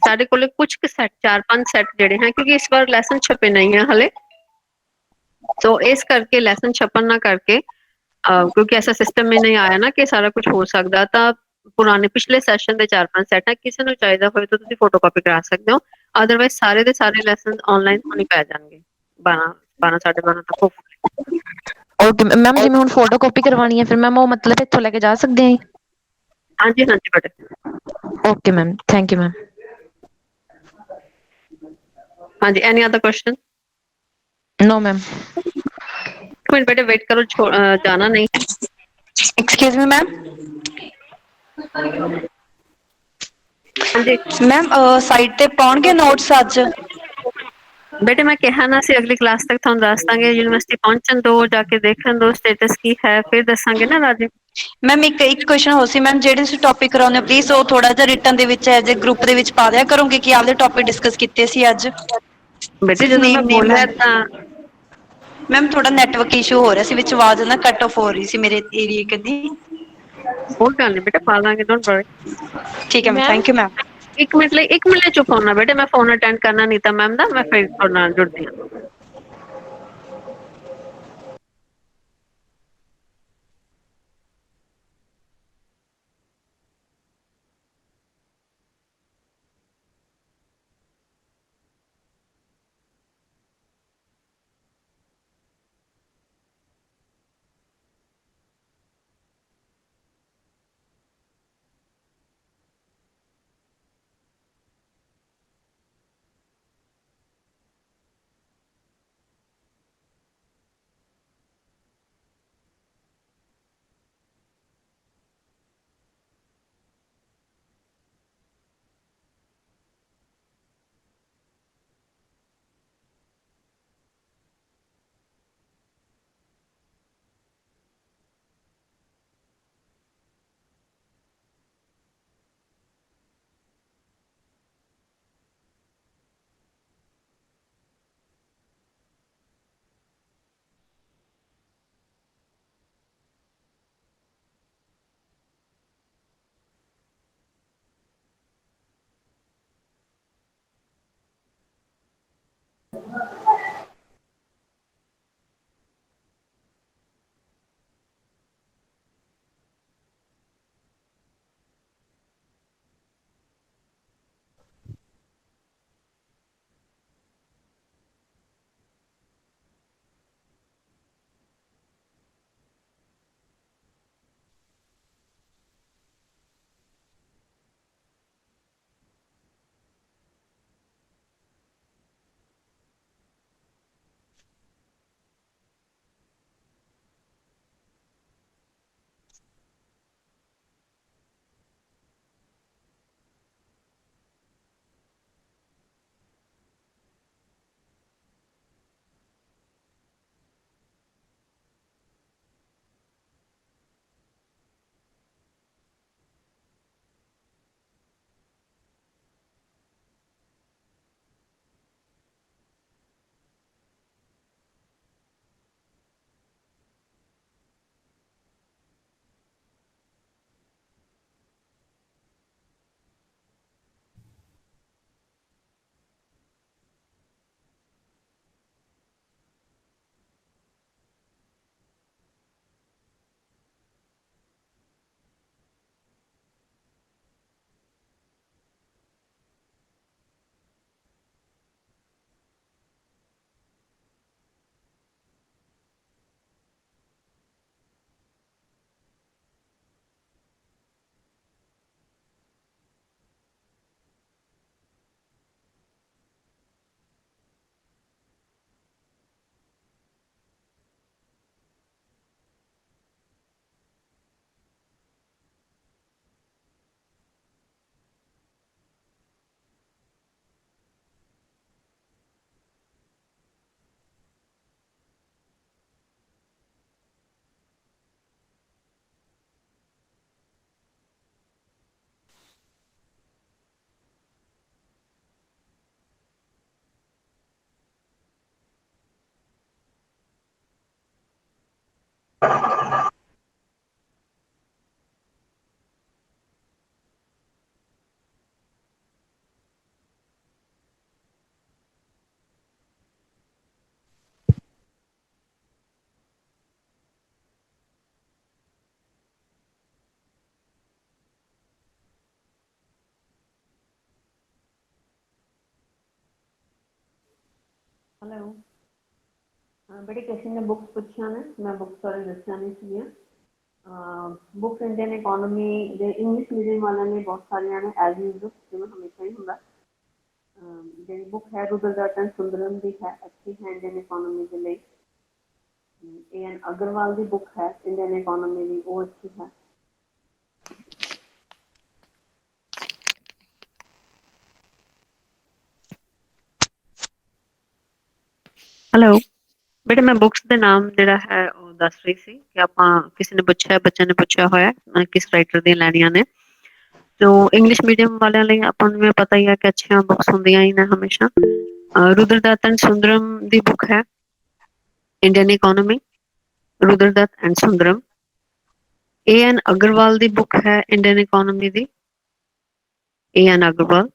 ਸਾਡੇ ਕੋਲ ਕੁਝ ਕੁ ਸੈੱਟ, 4-5 ਸੈੱਟ ਜਿਹੜੇ ਹੈ, ਕਿਉਂਕਿ ਇਸ ਵਾਰ ਲੈਸਨ ਛਪੇ ਨਹੀਂ ਹੈ ਹਲੇ, ਸੋ ਇਸ ਕਰਕੇ ਲੈਸਨ ਛਪਣ ਨਾ ਕਰਕੇ ਕਿਉਂਕਿ ਐਸਾ ਸਿਸਟਮ ਹੀ ਨਹੀਂ ਆਇਆ ਨਾ ਕਿ ਸਾਰਾ ਕੁਝ ਹੋ ਸਕਦਾ, ਤਾਂ ਪੁਰਾਣੇ ਪਿਛਲੇ ਸੈਸ਼ਨ ਦੇ 4-5 ਸੈੱਟ ਹੈ, ਕਿਸੇ ਨੂੰ ਚਾਹੀਦਾ ਹੋਏ ਤਾਂ ਤੁਸੀਂ ਫੋਟੋਕਾਪੀ ਕਰਾ ਸਕਦੇ ਹੋ। ਅਦਰਵਾਈਜ਼ ਸਾਰੇ ਦੇ ਸਾਰੇ ਲੈਸਨ ਆਨਲਾਈਨ ਹੋਣੇ ਪੈ ਜਾਣਗੇ 12 ਸਾਢੇ 12 ਤੱਕ। ਓਕੇ ਮੈਮ, ਜਿਵੇਂ ਹੁਣ ਫੋਟੋ ਕਾਪੀ ਕਰਵਾਉਣੀ ਹੈ ਫਿਰ ਮੈਮ ਉਹ ਮਤਲਬ ਇੱਥੋਂ ਲੈ ਕੇ ਜਾ ਸਕਦੇ ਹਾਂ? ਹਾਂਜੀ ਹਾਂਜੀ ਬੇਟੇ। Okay ma'am, thank you ma'am. ਹਾਂਜੀ, any other question? No ma'am. ਇੱਕ ਮਿੰਟ ਬੇਟੇ ਵੇਟ ਕਰੋ, ਜਾਣਾ ਨਹੀਂ ਹੈ। Excuse me ma'am. ਹਾਂਜੀ ਮੈਮ ਸਾਈਟ ਤੇ ਪਾਉਣਗੇ ਨੋਟਸ ਅੱਜ? ਬੇਟੇ ਮੈਂ ਕਿਹਾ ਨਾ ਸੀ ਅਗਲੀ ਕਲਾਸ ਤੱਕ ਤੁਹਾਨੂੰ ਦੱਸ ਦਾਂਗੇ, ਯੂਨੀਵਰਸਿਟੀ ਪਹੁੰਚਣ ਦੋ, ਜਾ ਕੇ ਦੇਖਣ ਦੋ ਸਟੇਟਸ ਕੀ ਹੈ, ਫਿਰ ਦੱਸਾਂਗੇ ਨਾ ਰਾਜੇ। ਮੈਮ ਇੱਕ ਕੁਐਸਚਨ ਹੋ ਸੀ ਮੈਮ, ਜਿਹੜੇ ਤੁਸੀਂ ਟੌਪਿਕ ਕਰਾਉਂਦੇ ਹੋ ਪਲੀਜ਼ ਉਹ ਥੋੜਾ ਜਿਹਾ ਰਿਟਨ ਦੇ ਵਿੱਚ ਐਜ ਏ ਗਰੁੱਪ ਦੇ ਵਿੱਚ ਪਾ ਦਿਆ ਕਰੋਗੇ ਕਿ ਆਪਦੇ ਟੌਪਿਕ ਡਿਸਕਸ ਕੀਤੇ ਸੀ ਅੱਜ। ਬੇਟੇ ਸਿਰਫ ਜਦੋਂ ਮੈਂ ਨੇਮ ਨੇਮ ਬੋਲਿਆ ਲੈਣ। ਤਾਂ ਮੈਮ ਥੋੜਾ ਨੈਟਵਰਕ ਇਸ਼ੂ ਹੋ ਰਿਹਾ ਸੀ, ਵਿੱਚ ਆਵਾਜ਼ ਨਾ ਕੱਟ ਆਫ ਹੋ ਰਹੀ ਸੀ ਮੇਰੇ ਏਰੀਏ ਕਦੀ। कोई गल नहीं बेटा, पा लांगे, डोंट वरी। ठीक है ma'am, thank you ma'am. 1 minute ਲਈ चुप होना बेटा, मैं फोन अटेंड करना नीता मैम दा, मैं फिर तुहाडे नाल जुड़दी हां। हेलो बेटे, किसी ने बुक्स पूछिया ने, मैं बुक्स बारे दसिया नहीं सीगियां। बुक्स इंडियन इकोनॉमी दे इंग्लिश मीडियम वालों ने बहुत सारिया ने, एज यूजल जिवें हमेशा ही हुंदा। ਜਿਹੜੀ बुक है रुद्रदत्त एंड सुंदरम की है, अच्छी है इंडियन इकोनॉमी के लिए। एन अग्रवाल की बुक है इंडियन इकोनॉमी की, वो अच्छी है। हेलो बेटे, मैं बुक्स के नाम जिहड़ा है वो दस रही सी कि आपां किसी ने पूछा, बच्चे ने पूछा होया किस राइटर दी लैनियां ने। तो इंग्लिश मीडियम वाले लिए आपां नूं पता ही है कि अच्छियां बुक्स होंदियां ही ने हमेशा। रुद्रदत्त एंड सुंदरम दी बुक है Indian economy, Ruddar Datt and Sundaram. A.N. Agarwal ਦੀ ਬੁੱਕ ਹੈ ਇੰਡੀਅਨ ਇਕੋਨਮੀ ਦੀ, A.N. ਅਗਰਵਾਲ।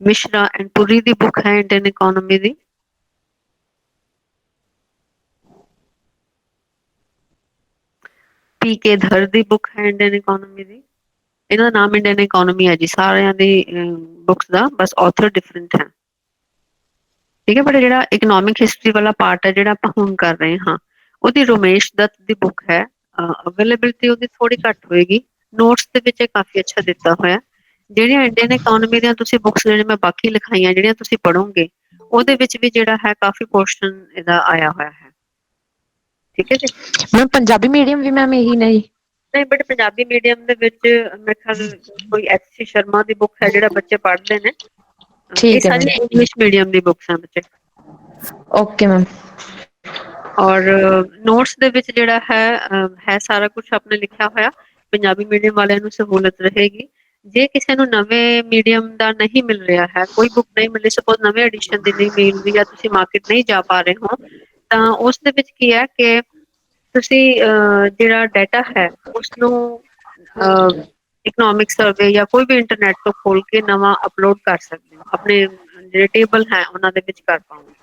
ਮਿਸ਼ਰਾ ਐਂਡ ਪੁਰੀ ਦੀ ਬੁੱਕ ਹੈ ਇੰਡੀਅਨ ਇਕੋਨਮੀ ਦੀ। P.K. ਧਰ ਦੀ ਬੁੱਕ ਹੈ ਇੰਡੀਅਨ ਇਕੋਨਮੀ ਦੀ। ਇਹਨਾਂ ਦਾ ਨਾਮ ਇੰਡੀਅਨ ਇਕੋਨਮੀ ਹੈ ਜੀ ਸਾਰਿਆਂ ਦੀ ਬੁੱਕਸ ਦਾ, ਬਸ ਆਥਰ ਡਿਫਰੈਂਟ ਹੈ। ਠੀਕ ਹੈ, ਬਟ ਜਿਹੜਾ ਇਕਨੋਮਿਕ ਹਿਸਟਰੀ ਵਾਲਾ ਪਾਰਟ ਹੈ ਜਿਹੜਾ ਆਪਾਂ ਹੁਣ ਕਰ ਰਹੇ ਹਾਂ, ਉਹਦੀ ਰੋਮੇਸ਼ ਦੱਤ ਦੀ ਬੁੱਕ ਹੈ। ਅਵੇਲੇਬਿਲਿਟੀ ਉਹਦੀ ਥੋੜੀ ਘੱਟ ਹੋਏਗੀ, ਨੋਟਸ ਦੇ ਵਿੱਚ ਇਹ ਕਾਫੀ ਅੱਛਾ ਦਿੱਤਾ ਹੋਇਆ। ਜਿਹੜੀਆਂ ਇੰਡੀਅਨ ਇਕੋਨਮੀ ਦੀਆਂ ਤੁਸੀਂ ਬੁੱਕਸ ਜਿਹੜੇ ਮੈਂ ਬਾਕੀ ਲਿਖਾਈਆਂ ਜਿਹੜੀਆਂ ਤੁਸੀਂ ਪੜ੍ਹੋਗੇ, ਉਹਦੇ ਵਿੱਚ ਵੀ ਜਿਹੜਾ ਹੈ ਕਾਫੀ ਪੋਰਸ਼ਨ ਇਹਦਾ ਆਇਆ ਹੋਇਆ ਹੈ। ਠੀਕ ਹੈ ਜੀ। ਮੈਮ ਪੰਜਾਬੀ ਮੀਡੀਅਮ ਵੀ ਮੈਮ ਇਹੀ ਨੇ ਜੀ? ਨਹੀਂ, ਬਟ ਪੰਜਾਬੀ ਮੀਡੀਅਮ ਦੇ ਵਿੱਚ ਮੇਰੇ ਖਿਆਲ ਕੋਈ ਐਚ.ਸੀ. ਸ਼ਰਮਾ ਦੀ ਬੁੱਕ ਹੈ ਜਿਹੜਾ ਬੱਚੇ ਪੜ੍ਹਦੇ ਨੇ। ਇਹ ਠੀਕ ਹੈ ਸਾਰੀਆਂ ਇੰਗਲਿਸ਼ ਮੀਡੀਅਮ ਦੀ ਬੁੱਕਸ ਹਨ ਬੱਚੇ। Okay ma'am. ਔਰ ਨੋਟਸ ਦੇ ਵਿੱਚ ਜਿਹੜਾ ਹੈ ਸਾਰਾ ਕੁਝ ਆਪਣੇ ਲਿਖਿਆ ਹੋਇਆ। ਪੰਜਾਬੀ ਮੀਡੀਅਮ ਵਾਲਿਆਂ ਨੂੰ ਸਹੂਲਤ ਰਹੇਗੀ। ਜੇ ਕਿਸੇ ਨੂੰ ਨਵੇਂ ਮੀਡੀਅਮ ਦਾ ਨਹੀਂ ਮਿਲ ਰਿਹਾ ਹੈ, ਕੋਈ ਬੁੱਕ ਨਹੀਂ ਮਿਲੀ, ਸਪੋਜ਼ ਨਵੇਂ ਐਡੀਸ਼ਨ ਦੀ ਨਹੀਂ ਮਿਲ ਰਹੀ ਜਾਂ ਤੁਸੀਂ ਮਾਰਕੀਟ ਨਹੀਂ ਜਾ ਪਾ ਰਹੇ ਹੋ, ਤਾਂ ਉਸ ਦੇ ਵਿੱਚ ਕੀ ਹੈ ਕਿ ਤੁਸੀਂ ਜਿਹੜਾ ਡਾਟਾ ਹੈ ਉਸਨੂੰ ਇਕਨੋਮਿਕ ਸਰਵੇ ਜਾਂ ਕੋਈ ਵੀ ਇੰਟਰਨੈਟ ਤੋਂ ਖੋਲ ਕੇ ਨਵਾਂ ਅਪਲੋਡ ਕਰ ਸਕਦੇ ਹੋ, ਆਪਣੇ ਜਿਹੜੇ ਟੇਬਲ ਹੈ ਉਹਨਾਂ ਦੇ ਵਿੱਚ ਕਰ ਪਾਓਗੇ।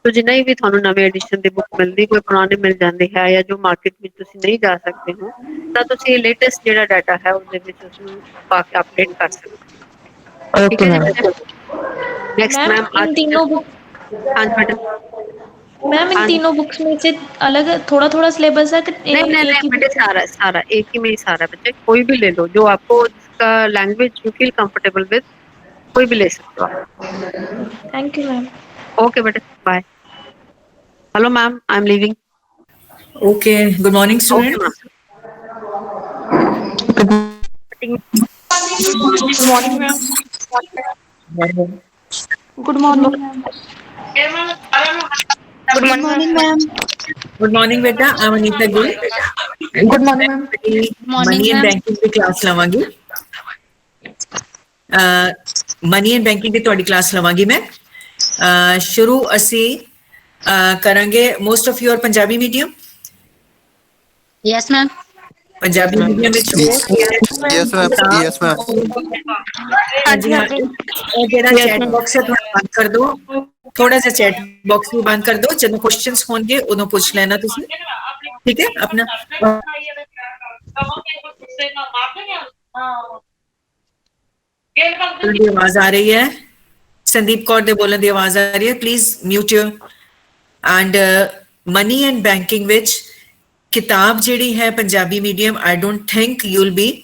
ਤੋ ਜਿੰਨਾ ਵੀ ਤੁਹਾਨੂੰ ਨਵੇਂ ਐਡੀਸ਼ਨ ਦੀ ਬੁੱਕ ਮਿਲਦੀ, ਕੋਈ ਪੁਰਾਣੀ ਮਿਲ ਜਾਂਦੀ ਹੈ ਜਾਂ ਜੋ ਮਾਰਕੀਟ ਵਿੱਚ ਤੁਸੀਂ ਨਹੀਂ ਜਾ ਸਕਦੇ ਹੋ, ਤਾਂ ਤੁਸੀਂ ਲੇਟੈਸਟ ਜਿਹੜਾ ਡਾਟਾ ਹੈ ਉਹਦੇ ਵਿੱਚ ਉਸਨੂੰ ਪਾ ਕੇ ਅਪਡੇਟ ਕਰ ਸਕਦੇ ਹੋ। ਠੀਕ ਓਕੇ ਹੈ ਮੈਮ। ਜੀ। नेक्स्ट मैम इन तीनों बुक हाँ जी बेटा। मैम इन हाँ जी। तीनों बुक्स में से अलग थोड़ा थोड़ा सिलेबस है कि नहीं नहीं एक नहीं ही बेटे, सारा सारा एक ही में ही सारा बच्चे, कोई भी ले लो जो आपको जिसका language you feel comfortable with, कोई भी ले सकते हो आप। Thank you ma'am. ओके बेटे, bye. Hello ma'am, I am leaving. Okay, good morning, okay student. Ma'am. Good morning, ma'am. Good morning, ma'am. Good morning, ma'am. Good morning, beta. I'm Anita Gill. Good morning ma'am. Money and banking the class ਲਵਾਂਗੀ। Money and banking ਦੀ ਤੁਹਾਡੀ class ਲਵਾਂਗੀ ਮੈਂ। ਸ਼ੁਰੂ ਅਸੀਂ ਕਰਾਂਗੇ। Most of you are Punjabi medium? Yes, ma'am. Punjabi medium ਵਿੱਚ Yes, ma'am. Yes, ma'am. ਹਾਂਜੀ ਹਾਂ। ਇਹ ਜਿਹੜਾ ਚੈਟ ਬਾਕਸ ਹੈ ਥੋੜਾ ਬੰਦ ਕਰ ਦਿਓ, ਥੋੜਾ ਜਿਹਾ ਚੈਟ ਬਾਕਸ ਵੀ ਬੰਦ ਕਰ ਦਿਓ। ਜਦੋਂ ਕੁਐਸਚਨਸ ਹੋਣਗੇ ਉਦੋਂ ਪੁੱਛ ਲੈਣਾ ਤੁਸੀਂ, ਠੀਕ ਹੈ ਆਪਣਾ। ਦੀ ਆਵਾਜ਼ ਆ ਰਹੀ ਹੈ, ਸੰਦੀਪ ਕੌਰ ਦੇ ਬੋਲਣ ਦੀ ਆਵਾਜ਼ ਆ ਰਹੀ ਹੈ। Please mute your. And money and banking ਵਿੱਚ ਕਿਤਾਬ ਜਿਹੜੀ ਹੈ Punjabi medium, I don't think you will be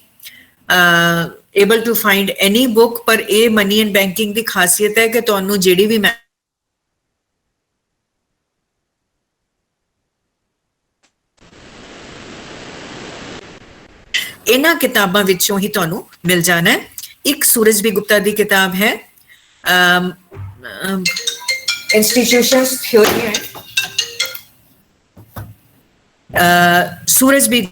able to find any book, ਪਰ ਇਹ ਮਨੀ ਐਂਡ ਬੈਂਕਿੰਗ ਦੀ ਖਾਸੀਅਤ ਹੈ ਕਿ ਤੁਹਾਨੂੰ ਜਿਹੜੀ ਵੀ ਇਹਨਾਂ ਕਿਤਾਬਾਂ ਵਿੱਚੋਂ ਹੀ ਤੁਹਾਨੂੰ ਮਿਲ ਜਾਣਾ ਹੈ। ਇੱਕ ਸੂਰਜ ਬੀ ਗੁਪਤਾ ਦੀ ਕਿਤਾਬ ਹੈ ਇੰਸਟੀਟਿਊਸ਼ਨਸ ਥਿਓਰੀ ਹੈ। ਸੂਰਜ ਬੀ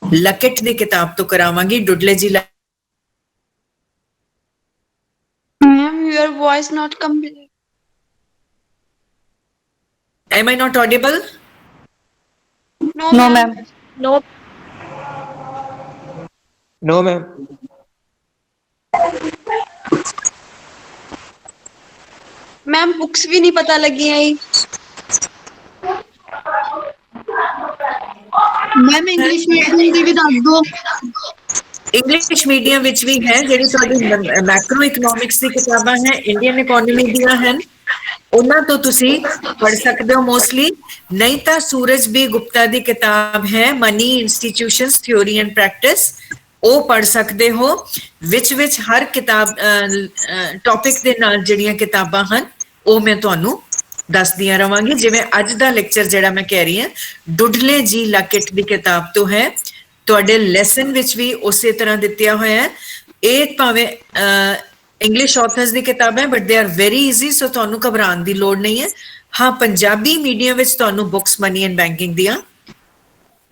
ਲਕਟ ਦੀ ਕਿਤਾਬ ਤੋਂ ਕਰਾਵਾਂਗੀ। ਡੁਡਲੇ ਜੀ Ma'am, your voice not complete. am I not audible? No, ma'am. No. No, ma'am. Ma'am, books भी नहीं पता लगी है। Ma'am, English medium ਦੀ ਵੀ ਦੱਸ ਦਿਓ। ਇੰਗਲਿਸ਼ ਮੀਡੀਅਮ ਵਿੱਚ ਵੀ ਹੈ, ਜਿਹੜੀ ਤੁਹਾਡੀ ਮੈਕਰੋ ਇਕਨੋਮਿਕਸ ਦੀ ਕਿਤਾਬਾਂ ਹੈ, ਇੰਡੀਅਨ ਇਕੋਨਮੀ ਦੀਆਂ ਹਨ, ਉਹਨਾਂ ਤੋਂ ਤੁਸੀਂ ਪੜ੍ਹ ਸਕਦੇ ਹੋ ਮੋਸਟਲੀ। ਨਹੀਂ ਤਾਂ ਸੂਰਜ ਬੀ ਗੁਪਤਾ ਦੀ ਕਿਤਾਬ ਹੈ money institutions theory and practice, ਉਹ ਪੜ੍ਹ ਸਕਦੇ ਹੋ। ਵਿੱਚ ਹਰ ਕਿਤਾਬ ਟੌਪਿਕ ਦੇ ਨਾਲ ਜਿਹੜੀਆਂ ਕਿਤਾਬਾਂ ਹਨ ਉਹ ਮੈਂ ਤੁਹਾਨੂੰ ਦੱਸਦੀਆਂ ਰਵਾਂਗੀ। ਜਿਵੇਂ ਅੱਜ ਦਾ ਲੈਕਚਰ ਜਿਹੜਾ ਮੈਂ ਕਹਿ ਰਹੀ ਹਾਂ, ਡੁਡਲੇ ਜੀ ਲਕਟ ਦੀ ਕਿਤਾਬ ਤੋਂ ਹੈ। ਤੁਹਾਡੇ ਲੈਸਨ ਵਿੱਚ ਵੀ ਉਸੇ ਤਰ੍ਹਾਂ ਦਿੱਤਿਆ ਹੋਇਆ ਹੈ। ਇਹ ਭਾਵੇਂ ਇੰਗਲਿਸ਼ ਆਥਰਸ ਦੀ ਕਿਤਾਬ ਹੈ, but they are very easy, ਸੋ ਤੁਹਾਨੂੰ ਘਬਰਾਉਣ ਦੀ ਲੋੜ ਨਹੀਂ ਹੈ। ਹਾਂ, ਪੰਜਾਬੀ ਮੀਡੀਅਮ ਵਿੱਚ ਤੁਹਾਨੂੰ ਬੁੱਕਸ ਮਨੀ ਐਂਡ ਬੈਂਕਿੰਗ ਦੀਆਂ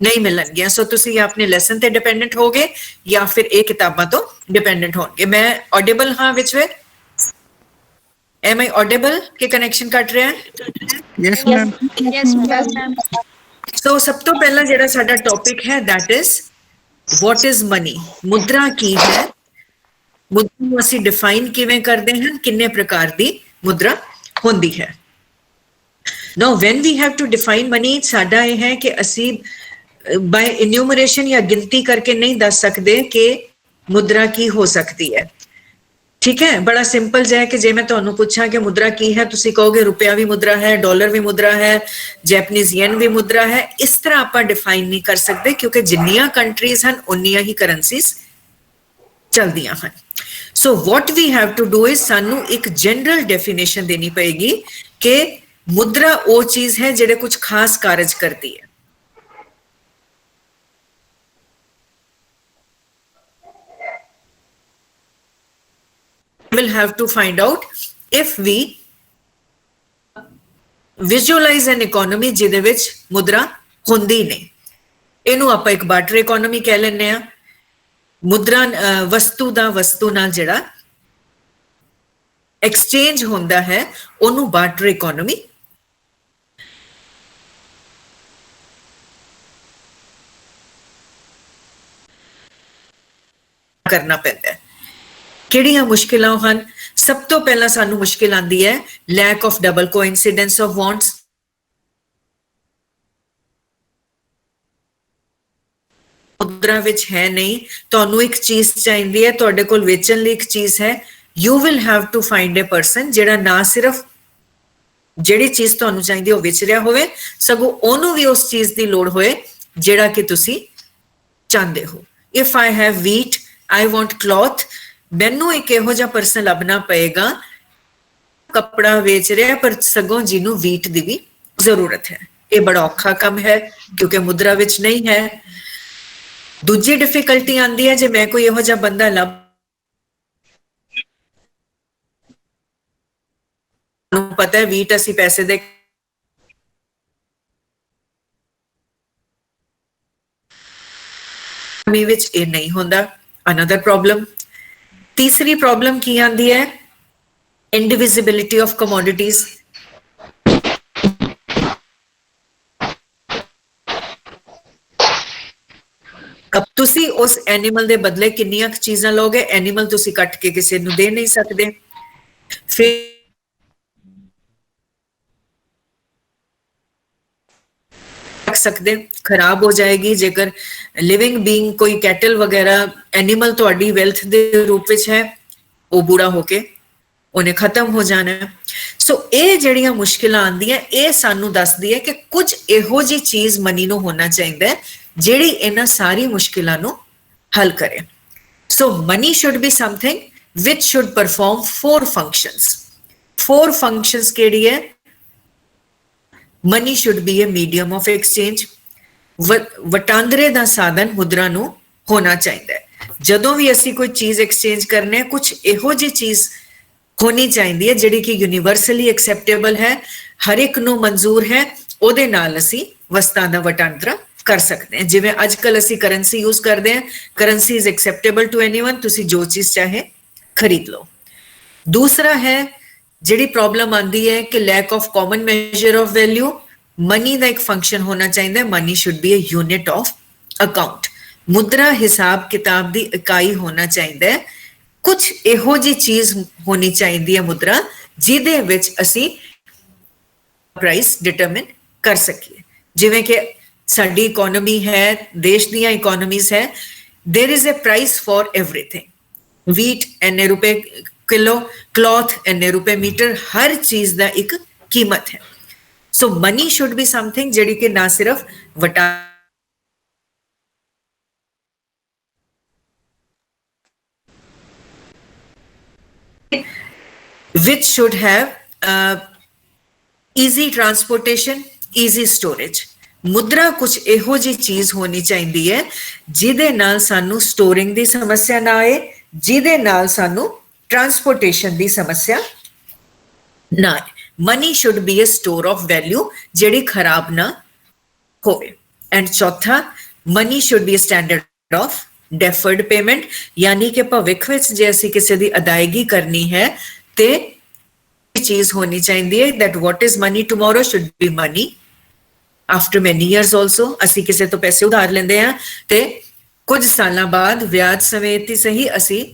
ਨਹੀਂ ਮਿਲਣਗੀਆਂ, ਸੋ ਤੁਸੀਂ ਆਪਣੇ ਲੈਸਨ ਤੇ ਡਿਪੈਂਡੈਂਟ ਹੋਗੇ ਜਾਂ ਫਿਰ ਇਹ ਕਿਤਾਬਾਂ ਤੋਂ ਡਿਪੈਂਡੈਂਟ ਹੋਣਗੇ। ਮੈਂ ਆਡੀਬਲ ਹਾਂ ਵਿੱਚ? ਐਮ ਆਈ ਆਡੀਬਲ ਕਿ ਕਨੈਕਸ਼ਨ ਕੱਟ ਰਿਹਾ ਹੈ? Yes, ma'am. Yes, ma'am. ਸੋ ਸਭ ਤੋਂ ਪਹਿਲਾਂ ਜਿਹੜਾ ਸਾਡਾ ਟੌਪਿਕ ਹੈ that is what is money, ਮੁਦਰਾ ਕੀ ਹੈ, ਮੁਦਰਾ ਨੂੰ ਅਸੀਂ ਡਿਫਾਈਨ ਕਿਵੇਂ ਕਰਦੇ ਹਾਂ, ਕਿੰਨੇ ਪ੍ਰਕਾਰ ਦੀ ਮੁਦਰਾ ਹੁੰਦੀ ਹੈ। Now when we have to define money, ਸਾਡਾ ਇਹ ਹੈ ਕਿ ਅਸੀਂ by enumeration ਜਾਂ ਗਿਣਤੀ ਕਰਕੇ ਨਹੀਂ ਦੱਸ ਸਕਦੇ ਕਿ ਮੁਦਰਾ ਕੀ ਹੋ ਸਕਦੀ ਹੈ। ਠੀਕ ਹੈ, ਬੜਾ ਸਿੰਪਲ ਜਿਹਾ ਹੈ ਕਿ ਜੇ ਮੈਂ ਤੁਹਾਨੂੰ ਪੁੱਛਾਂ ਕਿ ਮੁਦਰਾ ਕੀ ਹੈ, ਤੁਸੀਂ ਕਹੋਗੇ ਰੁਪਿਆ ਵੀ ਮੁਦਰਾ ਹੈ, ਡਾਲਰ ਵੀ ਮੁਦਰਾ ਹੈ, ਜੈਪਨੀਜ਼ ਯੈਨ ਵੀ ਮੁਦਰਾ ਹੈ। ਇਸ ਤਰ੍ਹਾਂ ਆਪਾਂ ਡਿਫਾਈਨ ਨਹੀਂ ਕਰ ਸਕਦੇ ਕਿਉਂਕਿ ਜਿੰਨੀਆਂ ਕੰਟਰੀਜ਼ ਹਨ ਉਨੀਆਂ ਹੀ ਕਰੰਸੀਜ਼ ਚਲਦੀਆਂ ਹਨ। So what we have to do is ਸਾਨੂੰ ਇੱਕ ਜਨਰਲ ਡੈਫੀਨੇਸ਼ਨ ਦੇਣੀ ਪਏਗੀ ਕਿ ਮੁਦਰਾ ਉਹ ਚੀਜ਼ ਹੈ ਜਿਹੜੇ ਕੁਝ ਖਾਸ ਕਾਰਜ ਕਰਦੀ ਹੈ। Will have to find out if we visualize an economy ਜਿਹਦੇ ਵਿੱਚ ਮੁਦਰਾ ਹੁੰਦੀ ਨਹੀਂ। ਇਹਨੂੰ ਆਪਾਂ ਇੱਕ ਬਾਰਟਰ ਇਕਨੋਮੀ ਕਹਿ ਲੈਂਦੇ ਆ। ਮੁਦਰਾ ਵਸਤੂ ਦਾ ਵਸਤੂ ਨਾਲ ਜਿਹੜਾ ਐਕਸਚੇਂਜ ਹੁੰਦਾ ਹੈ ਉਹਨੂੰ ਬਾਰਟਰ ਇਕਨੋਮੀ ਕਰਨਾ ਪੈਂਦਾ ਹੈ। ਕਿਹੜੀਆਂ ਮੁਸ਼ਕਿਲਾਂ ਹਨ? ਸਭ ਤੋਂ ਪਹਿਲਾਂ ਸਾਨੂੰ ਮੁਸ਼ਕਿਲ ਆਉਂਦੀ ਹੈ lack of double coincidence of wants. ਮੁਦਰਾ ਵਿੱਚ ਹੈ ਨਹੀਂ, ਤੁਹਾਨੂੰ ਇੱਕ ਚੀਜ਼ ਚਾਹੀਦੀ ਹੈ, ਤੁਹਾਡੇ ਕੋਲ ਵੇਚਣ ਲਈ ਇੱਕ ਚੀਜ਼ ਹੈ, you will have to find a person ਜਿਹੜਾ ਨਾ ਸਿਰਫ ਜਿਹੜੀ ਚੀਜ਼ ਤੁਹਾਨੂੰ ਚਾਹੀਦੀ ਉਹ ਵੇਚ ਰਿਹਾ ਹੋਵੇ, ਸਗੋਂ ਉਹਨੂੰ ਵੀ ਉਸ ਚੀਜ਼ ਦੀ ਲੋੜ ਹੋਏ ਜਿਹੜਾ ਕਿ ਤੁਸੀਂ ਚਾਹੁੰਦੇ ਹੋ। If I have wheat, I want cloth, ਮੈਨੂੰ ਇੱਕ ਇਹੋ ਜਿਹਾ ਪਰਸਨ ਲੱਭਣਾ ਪਏਗਾ ਕੱਪੜਾ ਵੇਚ ਰਿਹਾ ਪਰ ਸਗੋਂ ਜਿਹਨੂੰ ਵੀਟ ਦੀ ਵੀ ਜ਼ਰੂਰਤ ਹੈ। ਇਹ ਬੜਾ ਔਖਾ ਕੰਮ ਹੈ ਕਿਉਂਕਿ ਮੁਦਰਾ ਵਿੱਚ ਨਹੀਂ ਹੈ। ਦੂਜੀ ਡਿਫਿਕਲਟੀ ਆਉਂਦੀ ਹੈ ਜੇ ਮੈਂ ਕੋਈ ਇਹੋ ਜਿਹਾ ਬੰਦਾ ਲੱਭ ਨੂੰ ਪਤਾ ਹੈ ਵੀਟ ਅਸੀਂ ਪੈਸੇ ਦੇ ਵਿੱਚ ਇਹ ਨਹੀਂ ਹੁੰਦਾ। Another problem. ਤੀਸਰੀ ਪ੍ਰੋਬਲਮ ਕੀ ਆਂਦੀ ਹੈ? ਇੰਡੀਵਿਜ਼ਿਬਿਲਿਟੀ ਆਫ ਕਮੋਡਿਟੀਜ਼। ਅਬ ਤੁਸੀਂ ਉਸ ਐਨੀਮਲ ਦੇ ਬਦਲੇ ਕਿੰਨੀਆਂ ਚੀਜ਼ਾਂ ਲਓਗੇ? ਐਨੀਮਲ ਤੁਸੀਂ ਕੱਟ ਕੇ ਕਿਸੇ ਨੂੰ ਦੇ ਨਹੀਂ ਸਕਦੇ। ਫਿਰ ਸਕਦੇ ਖਰਾਬ ਹੋ ਜਾਏਗੀ। ਜੇਕਰ ਲਿਵਿੰਗ ਬੀਇੰਗ ਕੋਈ ਕੈਟਲ ਵਗੈਰਾ ਐਨੀਮਲ ਤੁਹਾਡੀ ਵੈਲਥ ਦੇ ਰੂਪ ਵਿੱਚ ਹੈ, ਉਹ ਬੁਰਾ ਹੋ ਕੇ ਉਹਨੇ ਖਤਮ ਹੋ ਜਾਣਾ। ਸੋ ਇਹ ਜਿਹੜੀਆਂ ਮੁਸ਼ਕਿਲਾਂ ਆਉਂਦੀਆਂ ਇਹ ਸਾਨੂੰ ਦੱਸਦੀ ਹੈ ਕਿ ਕੁਝ ਇਹੋ ਜਿਹੀ ਚੀਜ਼ ਮਨੀ ਨੂੰ ਹੋਣਾ ਚਾਹੀਦਾ ਹੈ ਜਿਹੜੀ ਇਹਨਾਂ ਸਾਰੀ ਮੁਸ਼ਕਿਲਾਂ ਨੂੰ ਹੱਲ ਕਰੇ। So many should B something which should perform 4 functions. 4 functions ਕਿਹੜੀ ਹੈ? Money should be a medium of exchange. ਵਟਾਂਦਰੇ ਦਾ ਸਾਧਨ ਮੁਦਰਾ ਨੂੰ ਹੋਣਾ ਚਾਹੀਦਾ ਹੈ। ਜਦੋਂ ਵੀ ਅਸੀਂ ਕੋਈ ਚੀਜ਼ ਐਕਸਚੇਂਜ ਕਰਨੇ ਆ, ਕੁਝ ਇਹੋ ਜਿਹੀ ਚੀਜ਼ ਹੋਣੀ ਚਾਹੀਦੀ ਹੈ ਜਿਹੜੀ ਕਿ ਯੂਨੀਵਰਸਲੀ ਐਕਸੈਪਟੇਬਲ ਹੈ, ਹਰ ਇੱਕ ਨੂੰ ਮਨਜ਼ੂਰ ਹੈ, ਉਹਦੇ ਨਾਲ ਅਸੀਂ ਵਸਤਾਂ ਦਾ ਵਟਾਂਦਰਾ ਕਰ ਸਕਦੇ ਹਾਂ। ਜਿਵੇਂ ਅੱਜ ਕੱਲ ਅਸੀਂ ਕਰੰਸੀ ਯੂਜ਼ ਕਰਦੇ ਹਾਂ, currency is acceptable to anyone, ਤੁਸੀਂ ਜੋ ਚੀਜ਼ ਚਾਹੇ ਖਰੀਦ ਲਓ। ਦੂਸਰਾ ਹੈ ਜਿਹੜੀ ਪ੍ਰੋਬਲਮ ਆਂਦੀ ਹੈ ਕਿ lack of common measure of value. Money ਦਾ ਇੱਕ ਫੰਕਸ਼ਨ ਹੋਣਾ ਚਾਹੀਦਾ ਹੈ, money should be a unit of account. ਮੁਦਰਾ ਹਿਸਾਬ ਕਿਤਾਬ ਦੀ ਇਕਾਈ ਹੋਣਾ ਚਾਹੀਦਾ ਹੈ। ਕੁਝ ਇਹੋ ਜਿਹੀ ਚੀਜ਼ ਹੋਣੀ ਚਾਹੀਦੀ ਹੈ ਮੁਦਰਾ ਜਿਹਦੇ ਵਿੱਚ ਅਸੀਂ ਪ੍ਰਾਈਸ ਡਿਟਰਮਿਨ ਕਰ ਸਕੀਏ। ਜਿਵੇਂ ਕਿ ਸਾਡੀ ਇਕੋਨੋਮੀ ਹੈ, ਦੇਸ਼ ਦੀਆਂ ਇਕੋਨੋਮੀਜ਼ ਹੈ, there is a price for everything. Wheat ਇੰਨੇ ਰੁਪਏ ਕਿਲੋ, ਕਲੌਥ ਇੰਨੇ ਰੁਪਏ ਮੀਟਰ, ਹਰ ਚੀਜ਼ ਦਾ ਇੱਕ ਕੀਮਤ ਹੈ। So many should B something ਜਿਹੜੀ ਕਿ ਨਾ ਸਿਰਫ ਵਟਾ which should have easy transportation, easy storage. ਮੁਦਰਾ ਕੁਝ ਇਹੋ ਜਿਹੀ ਚੀਜ਼ ਹੋਣੀ ਚਾਹੀਦੀ ਹੈ ਜਿਹਦੇ ਨਾਲ ਸਾਨੂੰ ਸਟੋਰਿੰਗ ਦੀ ਸਮੱਸਿਆ ਨਾ ਆਏ, ਜਿਹਦੇ ਨਾਲ ਸਾਨੂੰ ਟਰਾਂਸਪੋਰਟੇਸ਼ਨ ਦੀ ਸਮੱਸਿਆ ਨਾ ਆਏ। Money should be a store of value ਜਿਹੜੀ ਖਰਾਬ ਨਾ ਹੋਵੇ। ਐਂਡ ਚੌਥਾ, money should be a standard of deferred payment, ਯਾਨੀ ਕਿ ਭਵਿੱਖ ਵਿੱਚ ਜੇ ਅਸੀਂ ਕਿਸੇ ਦੀ ਅਦਾਇਗੀ ਕਰਨੀ ਹੈ ਤੇ ਚੀਜ਼ ਹੋਣੀ ਚਾਹੀਦੀ ਹੈ that what is money tomorrow should be money after many years also। ਅਸੀਂ ਕਿਸੇ ਤੋਂ ਪੈਸੇ ਉਧਾਰ ਲੈਂਦੇ ਹਾਂ ਤੇ ਕੁਝ ਸਾਲਾਂ ਬਾਅਦ ਵਿਆਜ ਸਮੇਤ ਹੀ ਸਹੀ ਅਸੀਂ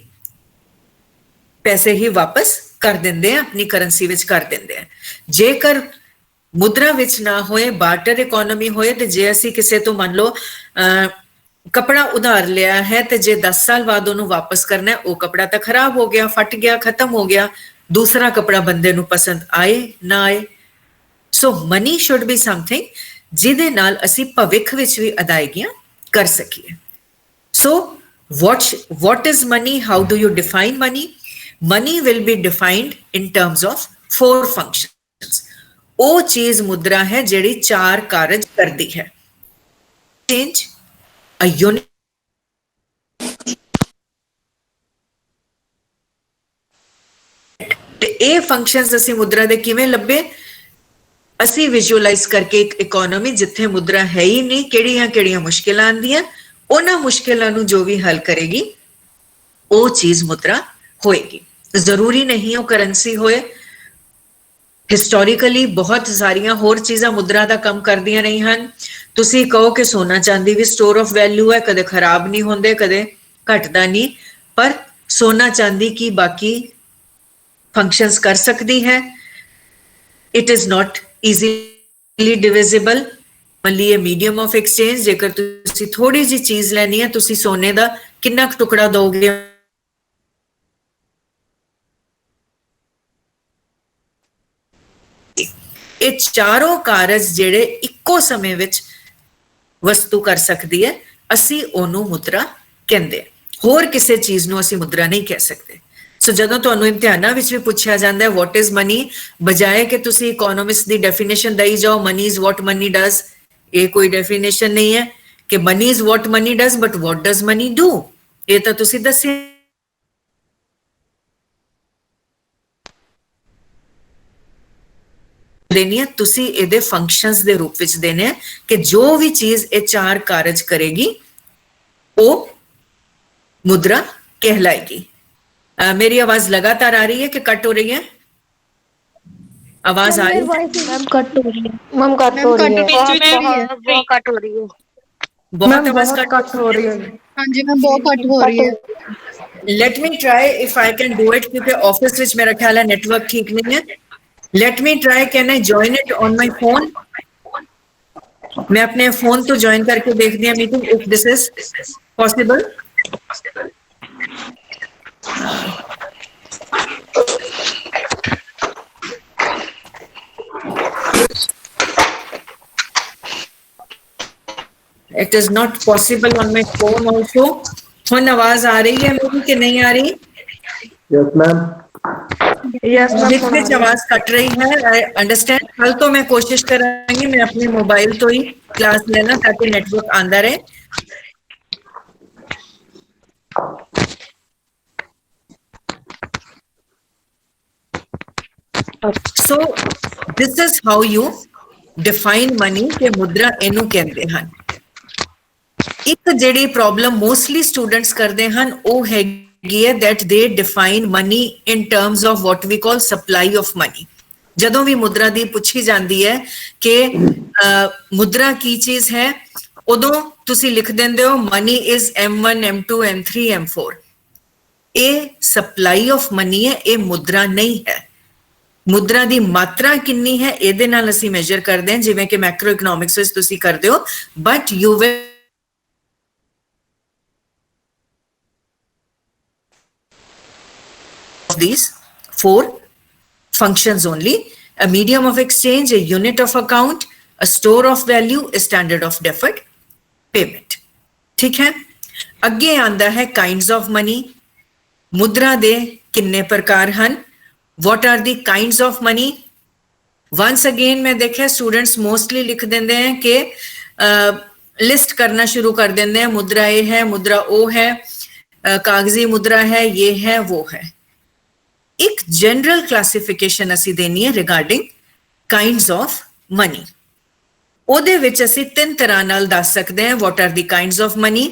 ਪੈਸੇ ਹੀ ਵਾਪਸ ਕਰ ਦਿੰਦੇ ਹਾਂ, ਆਪਣੀ ਕਰੰਸੀ ਵਿੱਚ ਕਰ ਦਿੰਦੇ ਹਾਂ। ਜੇਕਰ ਮੁਦਰਾ ਵਿੱਚ ਨਾ ਹੋਏ, ਬਾਰਟਰ ਇਕੋਨਮੀ ਹੋਏ, ਤੇ ਜੇ ਅਸੀਂ ਕਿਸੇ ਤੋਂ ਮੰਨ ਲਓ ਕਪੜਾ ਉਧਾਰ ਲਿਆ ਹੈ ਤੇ ਜੇ 10 ਸਾਲ ਬਾਅਦ ਉਹਨੂੰ ਵਾਪਸ ਕਰਨਾ ਹੈ, ਉਹ ਕਪੜਾ ਤਾਂ ਖਰਾਬ ਹੋ ਗਿਆ, ਫਟ ਗਿਆ, ਖਤਮ ਹੋ ਗਿਆ, ਦੂਸਰਾ ਕਪੜਾ ਬੰਦੇ ਨੂੰ ਪਸੰਦ ਆਏ ਨਾ ਆਏ। So many should B something ਜਿਹਦੇ ਨਾਲ ਅਸੀਂ ਭਵਿੱਖ ਵਿੱਚ ਵੀ ਅਦਾਇਗੀਆਂ ਕਰ ਸਕੀਏ। ਸੋ what is money? How do you define money? Money will be defined in terms of 4 functions। ਉਹ ਚੀਜ਼ ਮੁਦਰਾ ਹੈ ਜਿਹੜੀ 4 ਕਾਰਜ ਕਰਦੀ ਹੈ। Change, a unit, ਤੇ ਇਹ ਫੰਕਸ਼ਨਸ ਅਸੀਂ ਮੁਦਰਾ ਦੇ ਕਿਵੇਂ ਲੱਭੇ? ਅਸੀਂ ਵਿਜ਼ੂਅਲਾਈਜ਼ ਕਰਕੇ ਇੱਕ ਇਕਨੋਮੀ ਜਿੱਥੇ ਮੁਦਰਾ ਹੈ ਹੀ ਨਹੀਂ, ਕਿਹੜੀਆਂ ਮੁਸ਼ਕਿਲਾਂ ਆਉਂਦੀਆਂ, ਉਹਨਾਂ ਮੁਸ਼ਕਿਲਾਂ ਨੂੰ ਜੋ ਵੀ ਹੱਲ ਕਰੇਗੀ ਉਹ ਚੀਜ਼ ਮੁਦਰਾ ਹੋਏਗੀ। ਜ਼ਰੂਰੀ ਨਹੀਂ ਉਹ ਕਰੰਸੀ ਹੋਏ। ਹਿਸਟੋਰੀਕਲੀ ਬਹੁਤ ਸਾਰੀਆਂ ਹੋਰ ਚੀਜ਼ਾਂ ਮੁਦਰਾ ਦਾ ਕੰਮ ਕਰਦੀਆਂ ਨਹੀਂ ਹਨ। ਤੁਸੀਂ ਕਹੋ ਕਿ ਸੋਨਾ ਚਾਂਦੀ ਵੀ ਸਟੋਰ ਆਫ ਵੈਲਿਊ ਹੈ, ਕਦੇ ਖਰਾਬ ਨਹੀਂ ਹੁੰਦੇ, ਕਦੇ ਘਟਦਾ ਨਹੀਂ, ਪਰ ਸੋਨਾ ਚਾਂਦੀ ਕੀ ਬਾਕੀ ਫੰਕਸ਼ਨਸ ਕਰ ਸਕਦੀ ਹੈ। It is not easily divisible. ਮੰਨ ਮੀਡੀਅਮ ਆਫ ਐਕਸਚੇਂਜ, ਜੇਕਰ ਤੁਸੀਂ ਥੋੜੀ ਜਿਹੀ ਚੀਜ਼ ਲੈਣੀ ਹੈ, ਤੁਸੀਂ ਸੋਨੇ ਦਾ ਕਿੰਨਾ ਕੁ ਟੁਕੜਾ ਦੋਗੇ? ਇਹ ਚਾਰੋਂ ਕਾਰਜ ਜਿਹੜੇ ਇੱਕੋ ਸਮੇਂ ਵਿੱਚ ਵਸਤੂ ਕਰ ਸਕਦੀ ਹੈ, ਅਸੀਂ ਉਹਨੂੰ ਮੁਦਰਾ ਕਹਿੰਦੇ। ਹੋਰ ਕਿਸੇ ਚੀਜ਼ ਨੂੰ ਅਸੀਂ ਮੁਦਰਾ ਨਹੀਂ ਕਹਿ ਸਕਦੇ। ਸੋ ਜਦੋਂ ਤੁਹਾਨੂੰ ਇਮਤਿਹਾਨਾਂ ਵਿੱਚ ਵੀ ਪੁੱਛਿਆ ਜਾਂਦਾ ਹੈ ਵਾਟ ਇਜ਼ ਮਨੀ, ਬਜਾਏ ਕਿ ਤੁਸੀਂ ਇਕਨੋਮਿਸਟ ਦੀ ਡੈਫੀਨੇਸ਼ਨ ਦਈ ਜਾਓ money is what money does, ਇਹ ਕੋਈ ਡੈਫੀਨੇਸ਼ਨ ਨਹੀਂ ਹੈ ਕਿ money is what money does but what does money do, ਇਹ ਤਾਂ ਤੁਸੀਂ ਦੱਸਿਆ ਦੇਣੀ ਹੈ। ਤੁਸੀਂ ਇਹਦੇ ਫੰਕਸ਼ਨਸ ਦੇ ਰੂਪ ਵਿੱਚ ਦੇਣੇ ਹੈ ਕਿ ਜੋ ਵੀ ਚੀਜ਼ ਇਹ 4 ਕਾਰਜ ਕਰੇਗੀ ਉਹ ਮੁਦਰਾ कहलाएगी। मेरी आवाज लगातार आ रही है कि कट हो रही है? आवाज आ रही है? मैम कट हो रही है। मैम कट हो रही है। बहुत कट हो रही है। बहुत आवाज कट हो रही है। हाँ जी मैम बहुत कट हो रही है। Let me try if I can do it, क्योंकि ऑफिस विच मेरा ख्याल है नेटवर्क ठीक नहीं है। Let me try, can I join it on my phone? मैं अपने फोन तो ज्वाइन करके देखती हूँ meeting, if this is possible. It is not possible on my phone also। हुन आवाज आ रही है मेरी कि नहीं आ रही? Yes, ma'am. यस बीच बीच आवाज कट रही है। I understand. कल तो मैं कोशिश करूंगी मैं अपने मोबाइल तो ही क्लास लेना ताकि नेटवर्क आंदा रहे। So this is how you define money ਕਿ ਮੁਦਰਾ ਇਹਨੂੰ ਕਹਿੰਦੇ ਹਨ। ਇੱਕ ਜਿਹੜੀ ਪ੍ਰੋਬਲਮ ਮੋਸਟਲੀ ਸਟੂਡੈਂਟਸ ਕਰਦੇ ਹਨ ਉਹ ਹੈਗੀ ਹੈ that they define money in terms of what we call supply of money। ਜਦੋਂ ਵੀ ਮੁਦਰਾ ਦੀ ਪੁੱਛੀ ਜਾਂਦੀ ਹੈ ਕਿ ਮੁਦਰਾ ਕੀ ਚੀਜ਼ ਹੈ, ਉਦੋਂ ਤੁਸੀਂ ਲਿਖ ਦਿੰਦੇ ਹੋ money is M1, M2, M3, M4। ਇਹ ਸਪਲਾਈ ਆਫ ਮਨੀ ਹੈ, ਇਹ ਮੁਦਰਾ ਨਹੀਂ ਹੈ। ਮੁਦਰਾ ਦੀ ਮਾਤਰਾ ਕਿੰਨੀ ਹੈ ਇਹਦੇ ਨਾਲ ਅਸੀਂ ਮੈਜ਼ਰ ਕਰਦੇ ਹਾਂ, ਜਿਵੇਂ ਕਿ ਮੈਕਰੋ ਇਕਨੋਮਿਕਸ ਵਿੱਚ ਤੁਸੀਂ ਕਰਦੇ ਹੋ, but you will these 4 functions only: a medium of exchange, a unit of account, a store of value, a standard of deferred payment। ठीक है। ਅੱਗੇ ਆਂਦਾ ਹੈ kinds of money। ਮੁਦਰਾ ਦੇ ਕਿੰਨੇ ਪ੍ਰਕਾਰ ਹਨ? What are the kinds of money? Once again मैं देखा स्टूडेंट्स मोस्टली लिख देंगे हैं कि लिस्ट करना शुरू कर देंगे हैं, मुद्रा ये है, मुद्रा वो है, कागजी मुद्रा है, ये है, वो है। एक जनरल क्लासिफिकेशन असी देनी है रिगार्डिंग काइंड्स ऑफ मनी। ਉਹਦੇ ਵਿੱਚ ਅਸੀਂ 3 ਤਰ੍ਹਾਂ ਨਾਲ ਦੱਸ ਸਕਦੇ ਹਾਂ what are the kinds of money।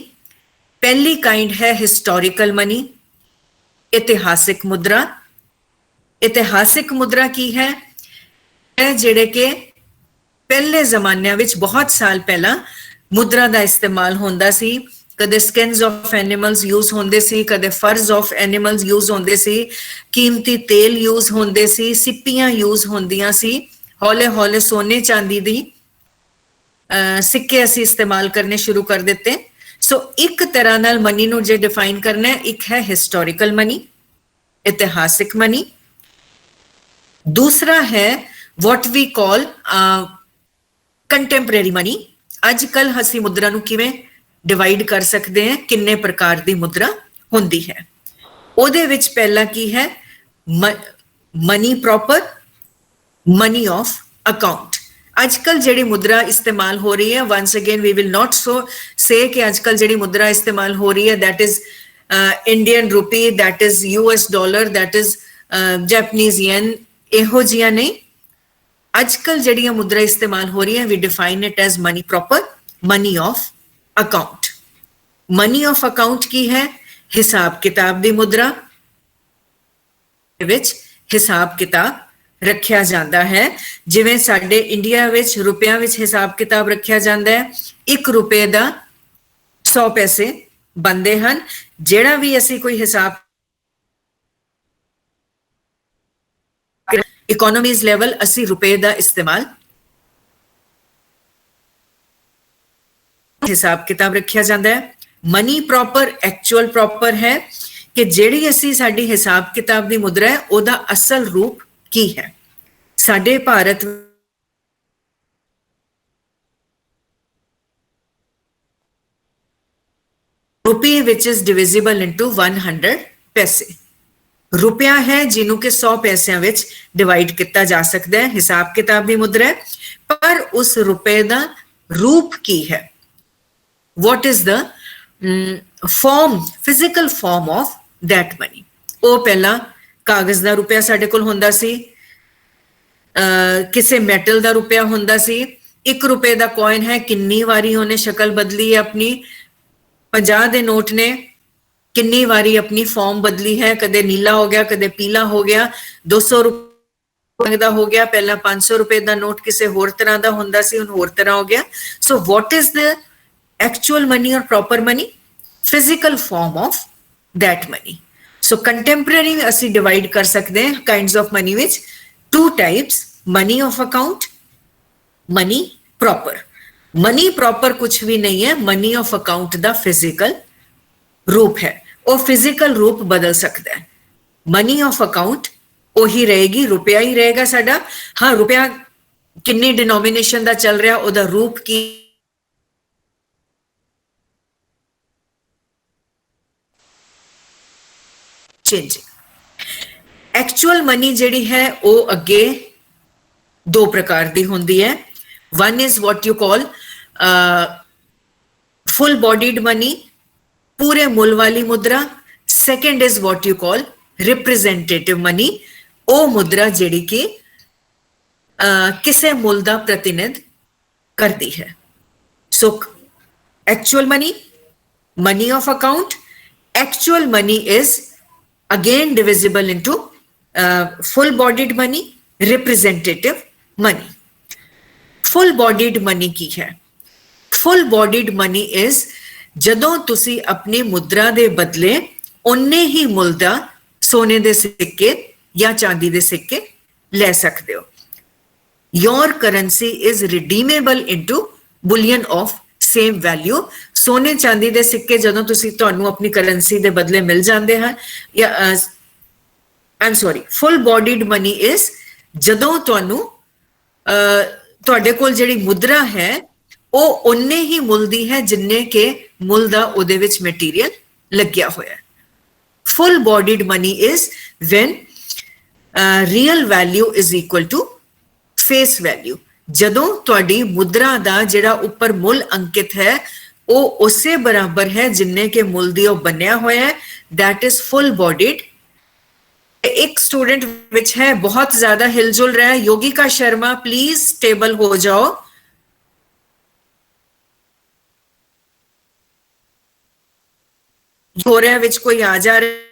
ਪਹਿਲੀ ਕਾइंड है हिस्टोरिकल मनी, ਇਤਿਹਾਸਿਕ ਮੁਦਰਾ। ਇਤਿਹਾਸਿਕ ਮੁਦਰਾ ਕੀ ਹੈ? ਇਹ ਜਿਹੜੇ ਕਿ ਪਹਿਲੇ ਜ਼ਮਾਨਿਆਂ ਵਿੱਚ ਬਹੁਤ ਸਾਲ ਪਹਿਲਾਂ ਮੁਦਰਾ ਦਾ ਇਸਤੇਮਾਲ ਹੁੰਦਾ ਸੀ। ਕਦੇ skins of animals use ਹੁੰਦੇ ਸੀ, ਕਦੇ furs of animals use ਹੁੰਦੇ ਸੀ, ਕੀਮਤੀ ਤੇਲ use ਹੁੰਦੇ ਸੀ, ਸਿੱਪੀਆਂ use ਹੁੰਦੀਆਂ ਸੀ। ਹੌਲੇ ਹੌਲੇ ਸੋਨੇ ਚਾਂਦੀ ਦੀ ਸਿੱਕੇ ਅਸੀਂ ਇਸਤੇਮਾਲ ਕਰਨੇ ਸ਼ੁਰੂ ਕਰ ਦਿੱਤੇ। ਸੋ ਇੱਕ ਤਰ੍ਹਾਂ ਨਾਲ ਮਨੀ ਨੂੰ ਜੇ ਡਿਫਾਈਨ ਕਰਨਾ ਹੈ, ਇੱਕ ਹੈ ਹਿਸਟੋਰੀਕਲ ਮਨੀ, ਇਤਿਹਾਸਿਕ ਮਨੀ। ਦੂਸਰਾ ਹੈ what we call contemporary money. ਅੱਜ ਕੱਲ ਅਸੀਂ ਮੁਦਰਾ ਨੂੰ ਕਿਵੇਂ ਡਿਵਾਈਡ ਕਰ ਸਕਦੇ ਹਾਂ, ਕਿੰਨੇ ਪ੍ਰਕਾਰ ਦੀ ਮੁਦਰਾ ਹੁੰਦੀ ਹੈ। ਉਹਦੇ ਵਿੱਚ ਪਹਿਲਾ ਕੀ ਹੈ? Money proper, money of account. ਅੱਜ ਕੱਲ ਜਿਹੜੀ ਮੁਦਰਾ ਇਸਤੇਮਾਲ ਹੋ ਰਹੀ ਹੈ, once again we will not say ਕਿ ਅੱਜ ਕੱਲ ਜਿਹੜੀ ਮੁਦਰਾ ਇਸਤੇਮਾਲ ਹੋ ਰਹੀ ਹੈ that is Indian rupee, that is US dollar, that is Japanese yen, ਇਹੋ ਜਿਹੀਆਂ ਨਹੀਂ। ਅੱਜ ਕੱਲ ਜਿਹੜੀਆਂ ਮੁਦਰਾ ਇਸਤੇਮਾਲ ਹੋ ਰਹੀਆਂ, we define it as money proper, money of account। money of account ਕੀ ਹੈ? ਹਿਸਾਬ ਕਿਤਾਬ ਦੀ ਮੁਦਰਾ ਵਿੱਚ ਹਿਸਾਬ ਕਿਤਾਬ ਰੱਖਿਆ ਜਾਂਦਾ ਹੈ। ਜਿਵੇਂ ਸਾਡੇ ਇੰਡੀਆ ਵਿੱਚ ਰੁਪਿਆਂ ਵਿੱਚ ਹਿਸਾਬ ਕਿਤਾਬ ਰੱਖਿਆ ਜਾਂਦਾ ਹੈ। 1 ਰੁਪਏ ਦਾ 100 ਪੈਸੇ ਬਣਦੇ ਹਨ। ਜਿਹੜਾ ਵੀ ਅਸੀਂ ਕੋਈ ਹਿਸਾਬ ਇਕੋਨੋਮੀਜ਼ ਲੈਵਲ ਅਸੀਂ ਰੁਪਏ ਦਾ ਇਸਤੇਮਾਲ ਹਿਸਾਬ ਕਿਤਾਬ ਰੱਖਿਆ ਜਾਂਦਾ ਹੈ। ਮਨੀ ਪ੍ਰੋਪਰ ਐਕਚੁਅਲ ਪ੍ਰੋਪਰ ਹੈ ਕਿ ਜਿਹੜੀ ਅਸੀਂ ਸਾਡੀ ਹਿਸਾਬ ਕਿਤਾਬ ਦੀ ਮੁਦਰਾ ਹੈ, ਉਹਦਾ ਅਸਲ ਰੂਪ ਕੀ ਹੈ। ਸਾਡੇ ਭਾਰਤ ਰੁਪਏ ਵਿਚ ਇਜ਼ ਡਿਵਿਜ਼ੀਬਲ ਇਨਟੂ 100 ਪੈਸੇ। ਰੁਪਿਆ ਹੈ ਜਿਹਨੂੰ ਕਿ 100 ਪੈਸਿਆਂ ਵਿੱਚ ਡਿਵਾਈਡ ਕੀਤਾ ਜਾ ਸਕਦਾ ਹੈ, ਹਿਸਾਬ ਕਿਤਾਬ ਦੀ ਮੁਦਰਾ ਹੈ। ਪਰ ਉਸ ਰੁਪਏ ਦਾ ਰੂਪ ਕੀ ਹੈ? what is the form, physical form of that money? ਉਹ ਪਹਿਲਾਂ ਕਾਗਜ਼ ਦਾ ਰੁਪਿਆ ਸਾਡੇ ਕੋਲ ਹੁੰਦਾ ਸੀ, ਕਿਸੇ ਮੈਟਲ ਦਾ ਰੁਪਿਆ ਹੁੰਦਾ ਸੀ। 1 ਰੁਪਏ ਦਾ ਕੋਇਨ ਹੈ, ਕਿੰਨੀ ਵਾਰੀ ਉਹਨੇ ਸ਼ਕਲ ਬਦਲੀ ਹੈ ਆਪਣੀ। 50 ਦੇ ਨੋਟ ਨੇ ਕਿੰਨੀ ਵਾਰੀ ਆਪਣੀ ਫਾਰਮ ਬਦਲੀ ਹੈ, ਕਦੇ ਨੀਲਾ ਹੋ ਗਿਆ, ਕਦੇ ਪੀਲਾ ਹੋ ਗਿਆ। 200 ਰੁਪਏ ਦਾ ਹੋ ਗਿਆ, ਪਹਿਲਾਂ 500 ਰੁਪਏ ਦਾ ਨੋਟ ਕਿਸੇ ਹੋਰ ਤਰ੍ਹਾਂ ਦਾ ਹੁੰਦਾ ਸੀ, ਹੁਣ ਹੋਰ ਤਰ੍ਹਾਂ ਹੋ ਗਿਆ। ਸੋ what is the actual money or proper money? Physical form of that money. So contemporary ਅਸੀਂ divide ਕਰ ਸਕਦੇ ਹਾਂ kinds of money ਵਿੱਚ 2 types, money of account, money proper। money proper ਕੁਛ ਵੀ ਨਹੀਂ ਹੈ, money of account the physical ਰੂਪ ਹੈ। ਉਹ physical ਰੂਪ ਬਦਲ ਸਕਦਾ ਹੈ। money of account ਉਹੀ ਰਹੇਗੀ, ਰੁਪਿਆ ਹੀ ਰਹੇਗਾ ਸਾਡਾ। ਹਾਂ, ਰੁਪਿਆ ਕਿੰਨੀ ਡਿਨੋਮੀਨੇਸ਼ਨ ਦਾ ਚੱਲ ਰਿਹਾ, ਉਹਦਾ ਰੂਪ ਕੀ ਚੇਂਜਿੰਗ। ਐਕਚੁਅਲ ਮਨੀ ਜਿਹੜੀ ਹੈ ਉਹ ਅੱਗੇ 2 ਪ੍ਰਕਾਰ ਦੀ ਹੁੰਦੀ ਹੈ। one is what you call full bodied money, ਪੂਰੇ ਮੁੱਲ ਵਾਲੀ ਮੁਦਰਾ। second is what you call representative money, ਉਹ ਮੁਦਰਾ ਜਿਹੜੀ ਕਿ ਕਿਸੇ ਮੁੱਲ ਦਾ ਪ੍ਰਤੀਨਿਧ ਕਰਦੀ ਹੈ। ਸੋ actual money, money of account, actual money is again divisible into full bodied money, representative money। full bodied money ਕੀ ਹੈ? full bodied money is ਜਦੋਂ ਤੁਸੀਂ ਆਪਣੀ ਮੁਦਰਾ ਦੇ ਬਦਲੇ ਉਨੇ ਹੀ ਮੁੱਲ ਦਾ ਸੋਨੇ ਦੇ ਸਿੱਕੇ ਜਾਂ ਚਾਂਦੀ ਦੇ ਸਿੱਕੇ ਲੈ ਸਕਦੇ ਹੋ। your currency is redeemable into bullion of same value। ਸੋਨੇ ਚਾਂਦੀ ਦੇ ਸਿੱਕੇ ਜਦੋਂ ਤੁਸੀਂ ਤੁਹਾਨੂੰ ਆਪਣੀ ਕਰੰਸੀ ਦੇ ਬਦਲੇ ਮਿਲ ਜਾਂਦੇ ਹਨ, ਜਾਂ I'm sorry, full bodied money is ਜਦੋਂ ਤੁਹਾਨੂੰ ਤੁਹਾਡੇ ਕੋਲ ਜਿਹੜੀ ਮੁਦਰਾ ਹੈ ਉਹ ਉਨੇ ਹੀ ਮੁੱਲ ਦੀ ਹੈ ਜਿੰਨੇ ਕਿ ਮੁੱਲ ਦਾ ਉਹਦੇ ਵਿੱਚ ਮਟੀਰੀਅਲ ਲੱਗਿਆ ਹੋਇਆ ਹੈ। full bodied money is when real value is equal to face value। ਜਦੋਂ ਤੁਹਾਡੀ ਮੁਦਰਾ ਦਾ ਜਿਹੜਾ ਉੱਪਰ ਮੁੱਲ ਅੰਕਿਤ ਹੈ ਉਹ ਉਸੇ ਬਰਾਬਰ ਹੈ ਜਿੰਨੇ ਕਿ ਮੁੱਲ ਦੀ ਉਹ ਬਣਿਆ ਹੋਇਆ ਹੈ, that is full bodied। ਇੱਕ ਸਟੂਡੈਂਟ ਵਿੱਚ ਹੈ ਬਹੁਤ ਜ਼ਿਆਦਾ ਹਿਲਜੁਲ ਰਿਹਾ ਹੈ, ਯੋਗਿਕਾ ਸ਼ਰਮਾ ਪਲੀਜ਼ ਸਟੇਬਲ ਹੋ ਜਾਓ। ਹੋ ਰਿਹਾ ਵਿੱਚ ਕੋਈ ਆ ਜਾ ਰਿਹਾ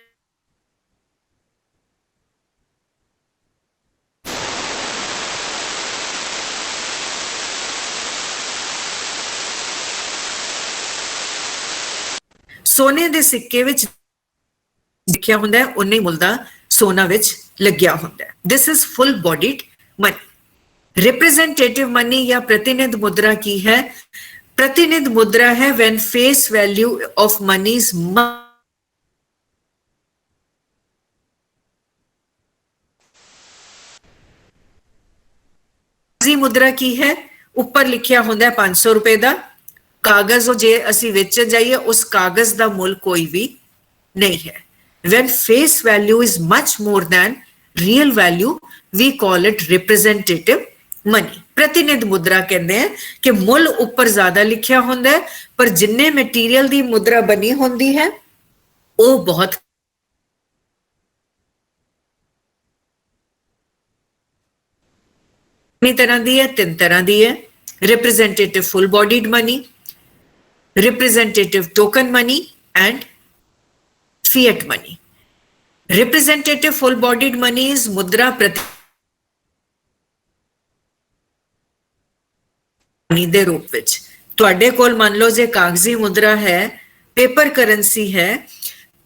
ਸੋਨੇ ਦੇ ਸਿੱਕੇ ਵਿੱਚ ਲਿਖਿਆ ਹੁੰਦਾ ਹੈ ਉਨੇ ਹੀ ਮੁੱਲ ਦਾ ਸੋਨਾ ਵਿੱਚ ਲੱਗਿਆ ਹੁੰਦਾ ਹੈ। This is full bodied money. Representative money ਜਾਂ ਪ੍ਰਤੀਨਿਧ ਮੁਦਰਾ ਕੀ ਹੈ? ਪ੍ਰਤੀਨਿਧ ਮੁਦਰਾ ਹੈ when face value of money is ਮੁਦਰਾ ਕੀ ਹੈ? ਉੱਪਰ ਲਿਖਿਆ ਹੁੰਦਾ 500 ਰੁਪਏ ਦਾ ਕਾਗਜ਼, ਜੇ ਅਸੀਂ ਵੇਚਣ ਜਾਈਏ ਉਸ ਕਾਗਜ਼ ਦਾ ਮੁੱਲ ਕੋਈ ਵੀ ਨਹੀਂ ਹੈ। when face value is much more than real value we call it representative money। ਪ੍ਰਤੀਨਿਧ ਮੁਦਰਾ ਕਹਿੰਦੇ ਆ ਕਿ ਮੁੱਲ ਉੱਪਰ ਜ਼ਿਆਦਾ ਲਿਖਿਆ ਹੁੰਦਾ ਹੈ ਪਰ ਜਿੰਨੇ ਮਟੀਰੀਅਲ ਦੀ ਮੁਦਰਾ ਬਣੀ ਹੁੰਦੀ ਹੈ ਉਹ ਬਹੁਤ ਕਿੰਨੀ ਤਰ੍ਹਾਂ ਦੀ ਹੈ? 3 ਤਰ੍ਹਾਂ ਦੀ ਹੈ। Representative full bodied money, representative token money and fiat money। representative full bodied money is mudra prati ਦੇ ਰੂਪ ਵਿੱਚ। ਤੁਹਾਡੇ ਕੋਲ ਮੰਨ ਲਓ ਜੇ ਕਾਗਜ਼ੀ ਮੁਦਰਾ ਹੈ, ਪੇਪਰ ਕਰੰਸੀ ਹੈ,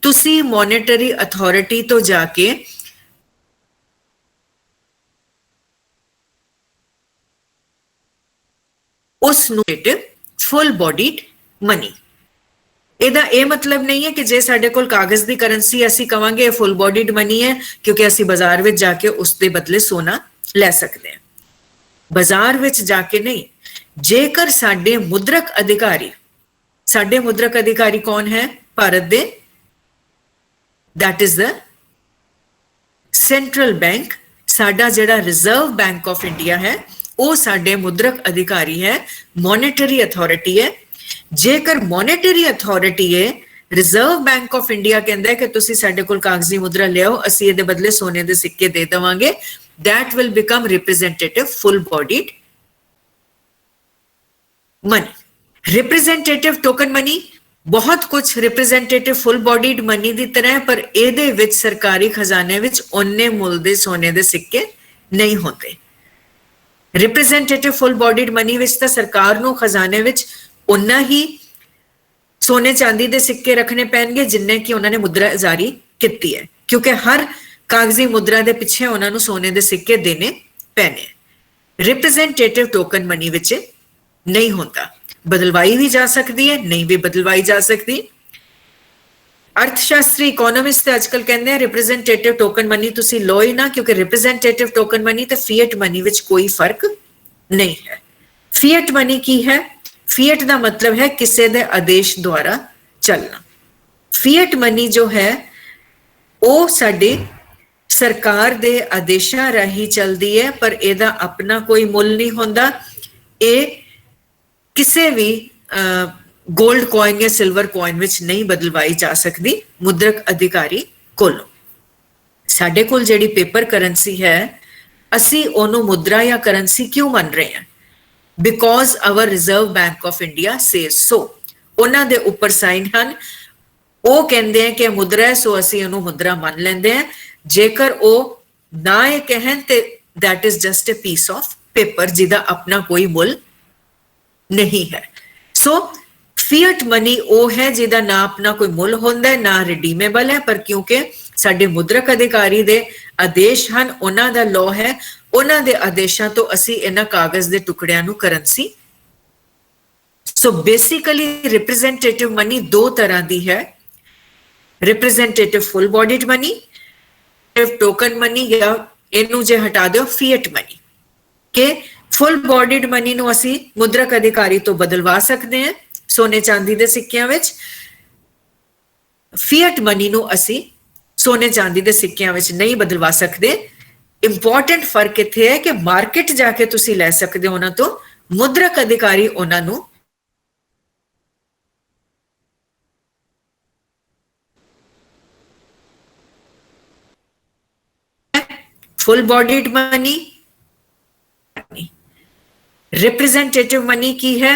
ਤੁਸੀਂ ਮੋਨੇਟਰੀ ਅਥਾਰਟੀ ਤੋਂ ਜਾ ਕੇ ਉਸ ਨੂੰ ਫੁੱਲ ਬੋਡੀਡ ਮਨੀ। ਇਹਦਾ ਇਹ ਮਤਲਬ ਨਹੀਂ ਹੈ ਕਿ ਜੇ ਸਾਡੇ ਕੋਲ ਕਾਗਜ਼ ਦੀ ਕਰੰਸੀ ਅਸੀਂ ਕਵਾਂਗੇ ਇਹ ਫੁੱਲ ਬੋਡੀਡ ਮਨੀ ਹੈ ਕਿਉਂਕਿ ਅਸੀਂ ਬਾਜ਼ਾਰ ਵਿੱਚ ਜਾ ਕੇ ਉਸ ਦੇ ਬਦਲੇ ਸੋਨਾ ਲੈ ਸਕਦੇ ਹਾਂ। ਬਾਜ਼ਾਰ ਵਿੱਚ ਜਾ ਕੇ ਨਹੀਂ। ਜੇਕਰ ਸਾਡੇ ਮੁਦਰਕ ਅਧਿਕਾਰੀ ਕੌਣ ਹੈ? ਭਾਰਤ ਦੇ that is the central bank, ਸਾਡਾ ਜਿਹੜਾ ਰਿਜ਼ਰਵ ਬੈਂਕ ਆਫ ਇੰਡੀਆ ਹੈ ਉਹ ਸਾਡੇ ਮੁਦਰਕ ਅਧਿਕਾਰੀ ਹੈ, ਮੋਨੇਟਰੀ ਅਥਾਰਟੀ ਹੈ। ਜੇਕਰ ਮੋਨੇਟਰੀ ਅਥਾਰਟੀ ਹੈ, ਰਿਜ਼ਰਵ ਬੈਂਕ ਆਫ ਇੰਡੀਆ ਕਹਿੰਦਾ ਹੈ ਕਿ ਤੁਸੀਂ ਸਾਡੇ ਕੋਲ ਕਾਗਜ਼ੀ ਮੁਦਰਾ ਲਿਆਓ, ਅਸੀਂ ਇਹਦੇ ਬਦਲੇ ਸੋਨੇ ਦੇ ਸਿੱਕੇ ਦੇ ਦੇਵਾਂਗੇ, that will become representative full bodied money। representative token money ਬਹੁਤ ਕੁਝ ਰਿਪਰੈਜ਼ੈਂਟੇਟਿਵ ਫੁੱਲ ਬੋਡੀਡ ਮਨੀ ਦੀ ਤਰ੍ਹਾਂ ਹੈ ਪਰ ਇਹਦੇ ਵਿੱਚ ਸਰਕਾਰੀ ਖਜ਼ਾਨੇ ਵਿੱਚ ਉਹਨੇ ਮੁੱਲ ਦੇ ਸੋਨੇ ਦੇ ਸਿੱਕੇ ਨਹੀਂ ਹੁੰਦੇ। ਰਿਪਰੈਜ਼ੈਂਟੇਟਿਵ ਫੁੱਲ ਬੋਡੀਡ ਮਨੀ ਵਿੱਚ ਤਾਂ ਸਰਕਾਰ ਨੂੰ ਖਜ਼ਾਨੇ ਵਿੱਚ ਉਨਾ ਹੀ ਸੋਨੇ ਚਾਂਦੀ ਦੇ ਸਿੱਕੇ ਰੱਖਣੇ ਪੈਣਗੇ ਜਿੰਨੇ ਕਿ ਉਹਨਾਂ ਨੇ ਮੁਦਰਾ ਜਾਰੀ ਕੀਤੀ ਹੈ ਕਿਉਂਕਿ ਹਰ ਕਾਗਜ਼ੀ ਮੁਦਰਾ ਦੇ ਪਿੱਛੇ ਉਹਨਾਂ ਨੂੰ ਸੋਨੇ ਦੇ ਸਿੱਕੇ ਦੇਣੇ ਪੈਣੇ। ਰਿਪਰੈਜ਼ੈਂਟੇਟਿਵ ਟੋਕਨ ਮਨੀ ਵਿੱਚ ਨਹੀਂ ਹੁੰਦਾ। ਬਦਲਵਾਈ ਵੀ ਜਾ ਸਕਦੀ ਹੈ, ਨਹੀਂ ਵੀ ਬਦਲਵਾਈ ਜਾ ਸਕਦੀ। ਅਰਥਸ਼ਾਸਤਰੀ ਇਕਨੋਮਿਸਟ ਤੇ ਅੱਜਕੱਲ ਕਹਿੰਦੇ ਆ ਰਿਪਰੈਜ਼ੈਂਟੇਟਿਵ ਟੋਕਨ ਮਨੀ ਤੁਸੀਂ ਲਓ ਹੀ ਨਾ ਕਿਉਂਕਿ ਰਿਪਰੈਜ਼ੈਂਟੇਟਿਵ ਟੋਕਨ ਮਨੀ ਤੇ ਫੀਐਟ ਮਨੀ ਵਿੱਚ ਕੋਈ ਫਰਕ ਨਹੀਂ ਹੈ। ਫੀਐਟ ਮਨੀ ਕੀ ਹੈ? ਫੀਐਟ ਦਾ ਮਤਲਬ ਹੈ ਕਿਸੇ ਦੇ ਆਦੇਸ਼ ਦੁਆਰਾ ਚੱਲਣਾ। ਫੀਐਟ ਮਨੀ ਜੋ ਹੈ ਉਹ ਸਾਡੇ ਸਰਕਾਰ ਦੇ ਆਦੇਸ਼ਾਂ ਰਾਹੀਂ ਚੱਲਦੀ ਹੈ ਪਰ ਇਹਦਾ ਆਪਣਾ ਕੋਈ ਮੁੱਲ ਨਹੀਂ ਹੁੰਦਾ। ਇਹ ਕਿਸੇ ਵੀ ਗੋਲਡ ਕੋਇਨ ਜਾਂ ਸਿਲਵਰ ਕੋਇਨ ਵਿੱਚ ਨਹੀਂ ਬਦਲਵਾਈ ਜਾ ਸਕਦੀ ਮੁਦਰਕ ਅਧਿਕਾਰੀ ਕੋਲੋਂ। ਸਾਡੇ ਕੋਲ ਜਿਹੜੀ ਪੇਪਰ ਕਰੰਸੀ ਹੈ ਅਸੀਂ ਉਹਨੂੰ ਮੁਦਰਾ ਜਾਂ ਕਰੰਸੀ ਕਿਉਂ ਮੰਨ ਰਹੇ ਹਾਂ? Because our Reserve Bank of India says so. ਉਹਨਾਂ ਦੇ ਉੱਪਰ ਸਾਈਨ ਹਨ, ਉਹ ਕਹਿੰਦੇ ਆ ਕਿ ਮੁਦਰਾ ਹੈ ਸੋ ਅਸੀਂ ਉਹਨੂੰ ਮੁਦਰਾ ਮੰਨ ਲੈਂਦੇ ਹਾਂ। ਜੇਕਰ ਉਹ ਨਾ ਇਹ ਕਹਿਣ ਤੇ that is just a piece of paper ਜਿਹਦਾ ਆਪਣਾ ਕੋਈ ਮੁੱਲ ਨਹੀਂ ਹੈ। ਸੋ ਫੀਐਟ ਮਨੀ ਉਹ ਹੈ ਜਿਹਦਾ ਨਾ ਆਪਣਾ ਕੋਈ ਮੁੱਲ ਹੁੰਦਾ ਨਾ ਰਿਡੀਮੇਬਲ ਹੈ ਪਰ ਕਿਉਂਕਿ ਸਾਡੇ ਮੁਦਰਕ ਅਧਿਕਾਰੀ ਦੇ ਆਦੇਸ਼ ਹਨ, ਉਹਨਾਂ ਦਾ ਲਾਅ ਹੈ, ਉਹਨਾਂ ਦੇ ਆਦੇਸ਼ਾਂ ਤੋਂ ਅਸੀਂ ਇਹਨਾਂ ਕਾਗਜ਼ ਦੇ ਟੁਕੜਿਆਂ ਨੂੰ currency. So basically representative money ਦੋ ਤਰ੍ਹਾਂ ਦੀ ਹੈ, representative full bodied money, token money ਜਾਂ ਇਹਨੂੰ ਜੇ ਹਟਾ ਦਿਓ ਫੀਐਟ ਮਨੀ। ਕਿ ਫੁੱਲ ਬੋਡੀਡ ਮਨੀ ਨੂੰ ਅਸੀਂ ਮੁਦਰਕ ਅਧਿਕਾਰੀ ਤੋਂ ਬਦਲਵਾ ਸਕਦੇ ਹਾਂ ਸੋਨੇ ਚਾਂਦੀ ਦੇ ਸਿੱਕਿਆਂ ਵਿੱਚ, ਫੀਐਟ ਮਨੀ ਨੂੰ ਅਸੀਂ ਸੋਨੇ ਚਾਂਦੀ ਦੇ ਸਿੱਕਿਆਂ ਵਿੱਚ ਨਹੀਂ ਬਦਲਵਾ ਸਕਦੇ। ਇੰਪੋਰਟੈਂਟ ਫਰਕ ਇੱਥੇ ਹੈ ਕਿ ਮਾਰਕੀਟ ਜਾ ਕੇ ਤੁਸੀਂ ਲੈ ਸਕਦੇ ਹੋ ਉਹਨਾਂ ਤੋਂ, ਮੁਦਰਕ ਅਧਿਕਾਰੀ ਉਹਨਾਂ ਨੂੰ full bodied money, representative money ਕੀ ਹੈ?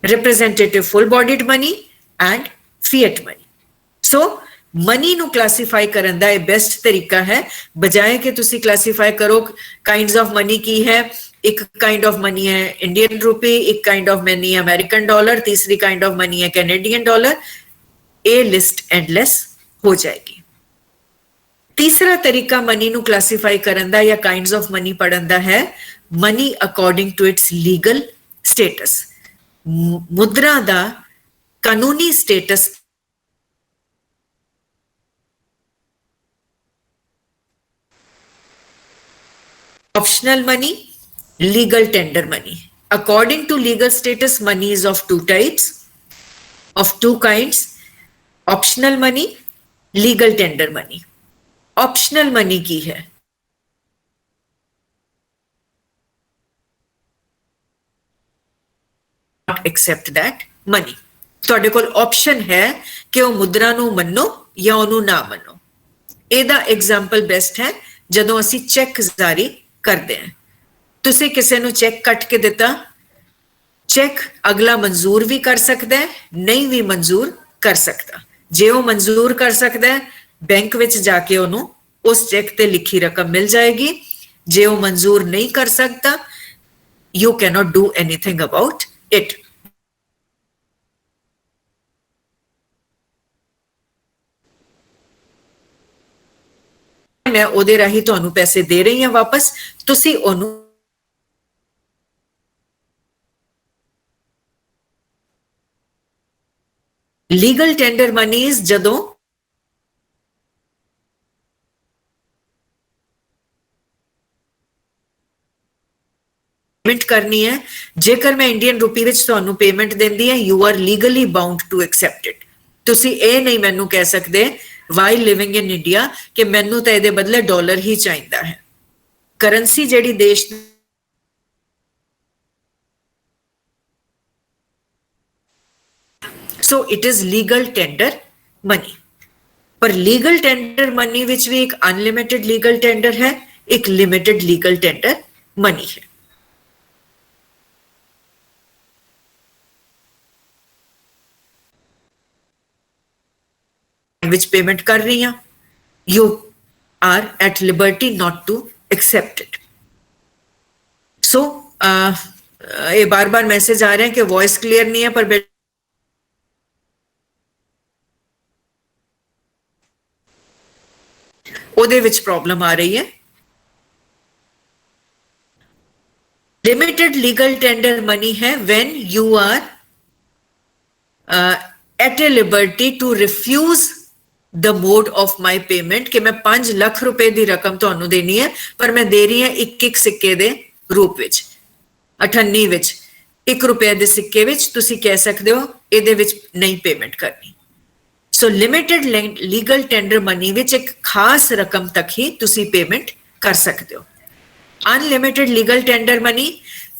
representative full bodied money and fiat money। so money ਨੂੰ ਕਲਾਸੀਫਾਈ ਕਰਨ ਦਾ ਇਹ ਬੈਸਟ ਤਰੀਕਾ ਹੈ ਬਜਾਏ ਕਿ ਤੁਸੀਂ ਕਲਾਸੀਫਾਈ ਕਰੋ ਕਾਈਂਡਸ ਆਫ ਮਨੀ ਕੀ ਹੈ। ਇੱਕ ਕਾਈਂਡ ਆਫ ਮਨੀ ਹੈ ਇੰਡੀਅਨ ਰੁਪੀ, ਇੱਕ ਕਾਈਂਡ ਆਫ ਮਨੀ ਹੈ ਅਮਰੀਕਨ ਡਾਲਰ, ਤੀਸਰੀ ਕਾਈਂਡ ਆਫ ਮਨੀ ਹੈ ਕੈਨੇਡੀਅਨ ਡਾਲਰ। ਇਹ ਲਿਸਟ ਐਂਡਲੈਸ ਹੋ ਜਾਏਗੀ। ਤੀਸਰਾ ਤਰੀਕਾ ਮਨੀ ਨੂੰ ਕਲਾਸੀਫਾਈ ਕਰਨ ਦਾ ਜਾਂ ਕਾਈਂਡਸ ਆਫ ਮਨੀ ਪੜਨ ਦਾ ਹੈ money according to its legal status. ਮੁਦਰਾ ਦਾ ਕਾਨੂੰਨੀ status optional money, legal tender money. According to legal status, money is of two types, of two kinds: optional money, legal tender money. Optional money की है? Not accept that money. ਤੁਹਾਡੇ ਕੋਲ option ਹੈ ਕਿ ਉਹ ਮੁਦਰਾ ਨੂੰ ਮੰਨੋ ਜਾਂ ਉਹਨੂੰ ਨਾ ਮੰਨੋ। ਇਹਦਾ ਐਗਜ਼ਾਮਪਲ ਬੈਸਟ ਹੈ ਜਦੋਂ ਅਸੀਂ ਚੈੱਕ ਜਾਰੀ ਕਰਦੇ ਹਾਂ। ਤੁਸੀਂ ਕਿਸੇ ਨੂੰ ਚੈੱਕ ਕੱਟ ਕੇ ਦਿੱਤਾ, ਚੈੱਕ ਅਗਲਾ ਮਨਜ਼ੂਰ ਵੀ ਕਰ ਸਕਦਾ ਹੈ, ਨਹੀਂ ਵੀ ਮਨਜ਼ੂਰ ਕਰ ਸਕਦਾ। ਜੇ ਉਹ ਮਨਜ਼ੂਰ ਕਰ ਸਕਦਾ ਹੈ, ਬੈਂਕ ਵਿੱਚ ਜਾ ਕੇ ਉਹਨੂੰ ਉਸ ਚੈੱਕ ਤੇ ਲਿਖੀ ਰਕਮ ਮਿਲ ਜਾਏਗੀ। ਜੇ ਉਹ ਮਨਜ਼ੂਰ ਨਹੀਂ ਕਰ ਸਕਦਾ, you cannot do anything about it. ਮੈਂ ਉਹਦੇ ਰਾਹੀਂ ਤੁਹਾਨੂੰ ਪੈਸੇ ਦੇ ਰਹੀ ਹਾਂ ਵਾਪਸ, ਤੁਸੀਂ ਉਹਨੂੰ ਲੀਗਲ ਟੈਂਡਰ ਮਨੀਜ਼ ਜਦੋਂ ਪੇਮੈਂਟ ਕਰਨੀ ਹੈ, ਜੇਕਰ ਮੈਂ ਇੰਡੀਅਨ ਰੁਪੀ ਵਿੱਚ ਤੁਹਾਨੂੰ ਪੇਮੈਂਟ ਦਿੰਦੀ ਹਾਂ, you are legally bound to accept it. ਤੁਸੀਂ ਇਹ ਨਹੀਂ ਮੈਨੂੰ ਕਹਿ ਸਕਦੇ ਵਾਈਲ ਲਿਵਿੰਗ ਇਨ ਇੰਡੀਆ ਕਿ ਮੈਨੂੰ ਤਾਂ ਇਹਦੇ ਬਦਲੇ ਡਾਲਰ ਹੀ ਚਾਹੀਦਾ ਹੈ। ਕਰੰਸੀ ਜਿਹੜੀ ਦੇਸ਼ so it is legal tender money. ਪਰ ਲੀਗਲ ਟੈਂਡਰ ਮਨੀ ਵਿੱਚ ਵੀ ਇੱਕ ਅਨਲਿਮਿਟਿਡ ਲੀਗਲ ਟੈਂਡਰ ਹੈ, ਇੱਕ ਲਿਮਿਟਿਡ ਲੀਗਲ ਟੈਂਡਰ ਮਨੀ ਹੈ। which payment कर रही हैं, you are at liberty not to accept it. So ये बार-बार मैसेज आ रहे हैं कि वॉइस क्लियर नहीं है, पर ਉਹਦੇ ਵਿੱਚ ਪ੍ਰੋਬਲਮ ਆ ਰਹੀ ਹੈ। Limited legal tender money है when you are at a liberty to refuse the mode of my payment ਕਿ ਮੈਂ 5 ਲੱਖ ਰੁਪਏ ਦੀ ਰਕਮ ਤੁਹਾਨੂੰ ਦੇਣੀ ਹੈ, ਪਰ ਮੈਂ ਦੇ ਰਹੀ ਹਾਂ ਇੱਕ ਸਿੱਕੇ ਦੇ ਰੂਪ ਵਿੱਚ, 98 ਵਿੱਚ 1 ਰੁਪਏ ਦੇ ਸਿੱਕੇ ਵਿੱਚ। ਤੁਸੀਂ ਕਹਿ ਸਕਦੇ ਹੋ ਇਹਦੇ ਵਿੱਚ ਨਹੀਂ ਪੇਮੈਂਟ ਕਰਨੀ। ਸੋ ਲਿਮਿਟਡ ਲੀਗਲ ਟੈਂਡਰ ਮਨੀ ਵਿੱਚ ਇੱਕ ਖਾਸ ਰਕਮ ਤੱਕ ਹੀ ਤੁਸੀਂ ਪੇਮੈਂਟ ਕਰ ਸਕਦੇ ਹੋ। ਅਨਲਿਮਿਟਡ ਲੀਗਲ ਟੈਂਡਰ ਮਨੀ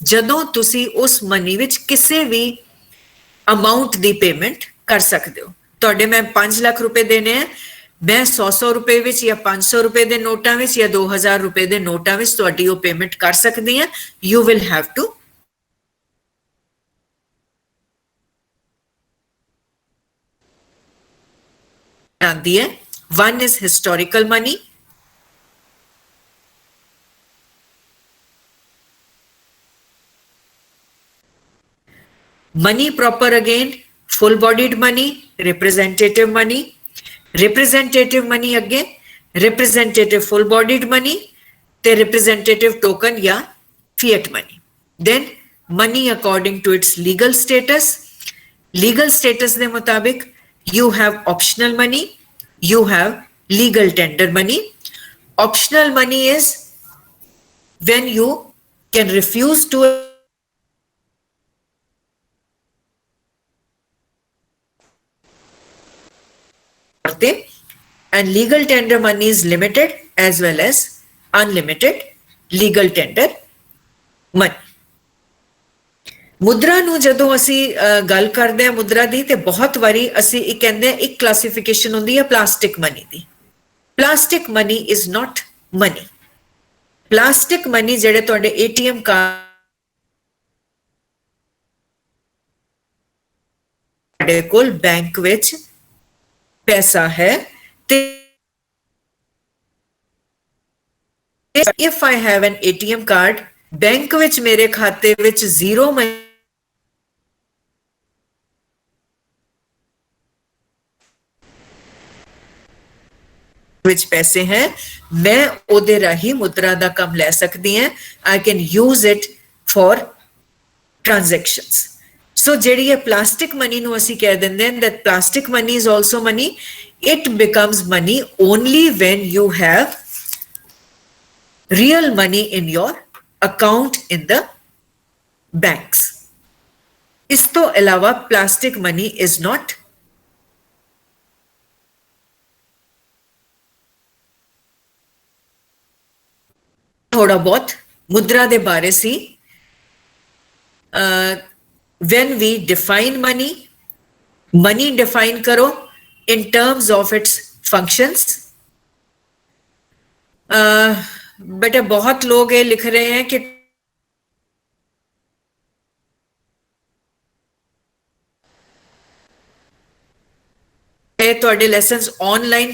ਜਦੋਂ ਤੁਸੀਂ ਉਸ ਮਨੀ ਵਿੱਚ ਕਿਸੇ ਵੀ ਅਮਾਉਂਟ ਦੀ ਪੇਮੈਂਟ ਕਰ ਸਕਦੇ ਹੋ। ਤੁਹਾਡੇ ਮੈਂ 5 ਲੱਖ ਰੁਪਏ ਦੇਣੇ ਆ, ਮੈਂ 100 ਰੁਪਏ ਵਿੱਚ ਜਾਂ 500 ਰੁਪਏ ਦੇ ਨੋਟਾਂ ਵਿੱਚ ਜਾਂ 2000 ਰੁਪਏ ਦੇ ਨੋਟਾਂ ਵਿੱਚ ਤੁਹਾਡੀ ਉਹ ਪੇਮੈਂਟ ਕਰ ਸਕਦੀ ਹਾਂ। ਯੂ ਵਿਲ ਹੈਵ ਟੂ ਆਂਦੀ ਹੈ। One is historical money, money proper again, full bodied money, representative money, representative money again, representative full bodied money, the representative token ya fiat money. Then money according to its legal status. Legal status de mutabik you have optional money, you have legal tender money. Optional money is when you can refuse to and legal tender money is limited as well as unlimited legal tender money. ਮੁਦਰਾ ਨੂੰ ਜਦੋਂ ਅਸੀਂ ਗੱਲ ਕਰਦੇ ਹਾਂ ਮੁਦਰਾ ਦੀ, ਤੇ ਬਹੁਤ ਵਾਰੀ ਅਸੀਂ ਇਹ ਕਹਿੰਦੇ ਹਾਂ ਇੱਕ ਕਲਾਸੀਫਿਕੇਸ਼ਨ ਹੁੰਦੀ ਹੈ ਪਲਾਸਟਿਕ ਮਨੀ ਦੀ। Plastic money is not money. Plastic money ਜਿਹੜੇ ਤੁਹਾਡੇ ATM ਕਾਰਡ ਕੋਲ ਬੈਂਕ ਵਿੱਚ ਪੈਸਾ ਹੈ ਤੇ if I have an ATM card, bank ਵਿੱਚ ਮੇਰੇ ਖਾਤੇ ਵਿੱਚ 0 ਵਿੱਚ ਪੈਸੇ ਹੈ ਮੈਂ ਉਹਦੇ ਰਾਹੀਂ ਮੁਦਰਾ ਦਾ ਕੰਮ ਲੈ ਸਕਦੀ ਹਾਂ I can use it for transactions so ਜਿਹੜੀ ਇਹ plastic money ਨੂੰ ਅਸੀਂ ਕਹਿ ਦਿੰਦੇ ਹਾਂ that plastic money is also money it becomes money only when you have real money in your account in the banks ਇਸ ਤੋਂ ਇਲਾਵਾ plastic money is not ਥੋੜਾ ਬਹੁਤ ਮੁਦਰਾ ਦੇ ਬਾਰੇ ਸੀ when we define money define ਕਰੋ in terms of its functions बेटा बहुत लोग ये लिख रहे हैं कि ਤੁਹਾਡੇ ਲੈਸਨਸ ਆਨਲਾਈਨ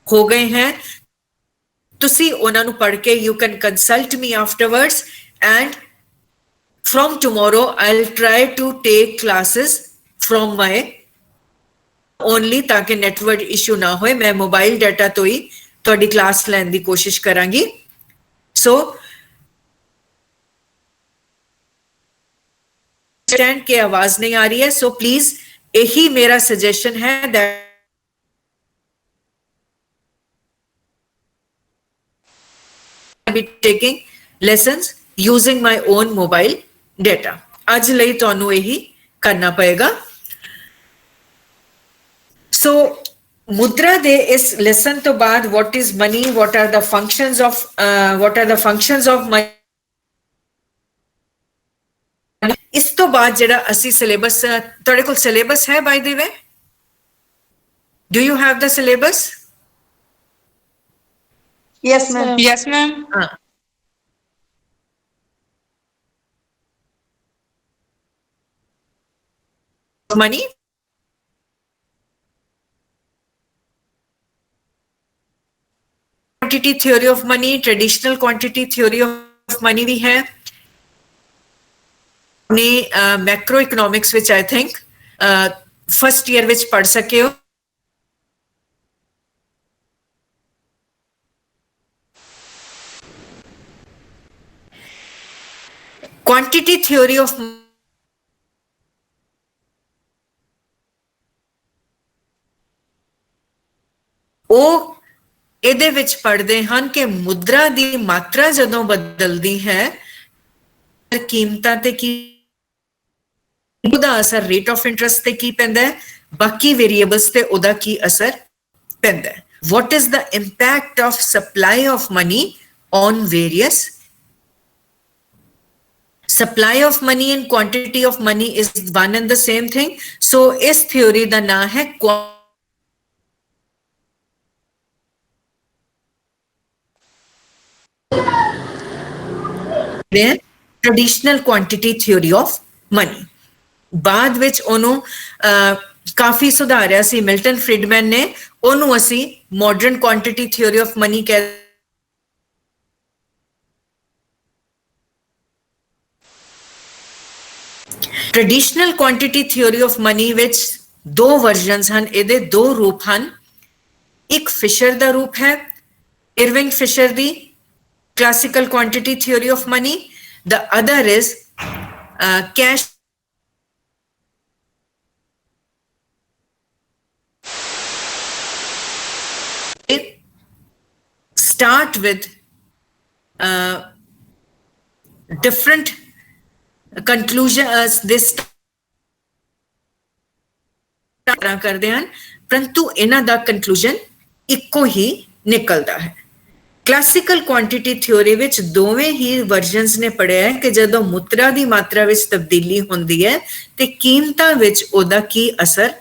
ਹੋ ਗਏ हैं ਤੁਸੀਂ ਉਹਨਾਂ ਨੂੰ ਪੜ੍ਹ ਕੇ you can consult me afterwards and from tomorrow I'll try to take classes from my only ताकि network issue ना होए मैं mobile data ਤੋਂ ਹੀ ਤੁਹਾਡੀ ਕਲਾਸ ਲੈਣ ਦੀ ਕੋਸ਼ਿਸ਼ ਕਰਾਂਗੀ so understand कि आवाज नहीं आ रही है so please यही मेरा सजेशन है that be taking lessons using my own mobile data ਅੱਜ ਲਈ ਤੁਹਾਨੂੰ ਇਹੀ ਕਰਨਾ ਪਏਗਾ so ਮੁਦਰਾ ਦੇ ਇਸ ਲੈਸਨ ਤੋਂ ਬਾਅਦ what is money what are the functions of money ਇਸ ਤੋਂ ਬਾਅਦ ਜਿਹੜਾ ਅਸੀਂ ਸਿਲੇਬਸ ਤੁਹਾਡੇ ਕੋਲ ਸਿਲੇਬਸ ਹੈ by the way do you have the syllabus Yes, ma'am. Yes, ma'am. Money quantity theory of money traditional quantity theory of money भी है ने macro economics which I think first year which पढ़ सके हो quantity theory of ਉਹ ਇਹਦੇ ਵਿੱਚ ਪੜ੍ਹਦੇ ਹਨ ਕਿ ਮੁਦਰਾ ਦੀ ਮਾਤਰਾ ਜਦੋਂ ਬਦਲਦੀ ਹੈ ਕੀਮਤਾਂ ਤੇ ਕੀ ਉਹਦਾ ਅਸਰ ਰੇਟ ਆਫ ਇੰਟਰਸਟ ਤੇ ਕੀ ਪੈਂਦਾ ਹੈ ਬਾਕੀ ਵੇਰੀਏਬਲਸ ਤੇ ਉਹਦਾ ਕੀ ਅਸਰ ਪੈਂਦਾ ਹੈ what is the impact of supply of money on various supply of money and quantity of money is one and the same thing so is theory ਦਾ ਨਾਮ ਹੈ traditional quantity theory of money ਬਾਅਦ ਵਿੱਚ ਉਹਨੂੰ ਕਾਫੀ ਸੁਧਾਰਿਆ ਸੀ Milton ਫਰੀਡਮੈਨ ਨੇ ਉਹਨੂੰ ਅਸੀਂ modern quantity theory of money ਕਹਿ traditional quantity theory of money ਵਿੱਚ ਦੋ ਵਰਜ਼ਨਸ ਹਨ ਇਹਦੇ ਦੋ ਰੂਪ ਹਨ ਇੱਕ ਫਿਸ਼ਰ ਦਾ ਰੂਪ ਹੈ Irving Fisher the classical quantity theory of money the other is cash start with different conclusions this ਕਰਦੇ ਹਨ ਪਰੰਤੂ ਇਹਨਾਂ ਦਾ conclusion ਇੱਕੋ ਹੀ ਨਿਕਲਦਾ ਹੈ ਕਲਾਸਿਕਲ ਕੁਆਂਟੀਟੀ ਥਿਉਰੀ ਵਿੱਚ ਦੋਵੇਂ ਹੀ ਵਰਜ਼ਨਸ ਨੇ ਪੜਿਆ ਹੈ ਕਿ ਜਦੋਂ ਮੁਦਰਾ ਦੀ ਮਾਤਰਾ ਵਿੱਚ ਤਬਦੀਲੀ ਹੁੰਦੀ ਹੈ ਤੇ ਕੀਮਤਾਂ ਵਿੱਚ ਉਹਦਾ ਕੀ ਅਸਰ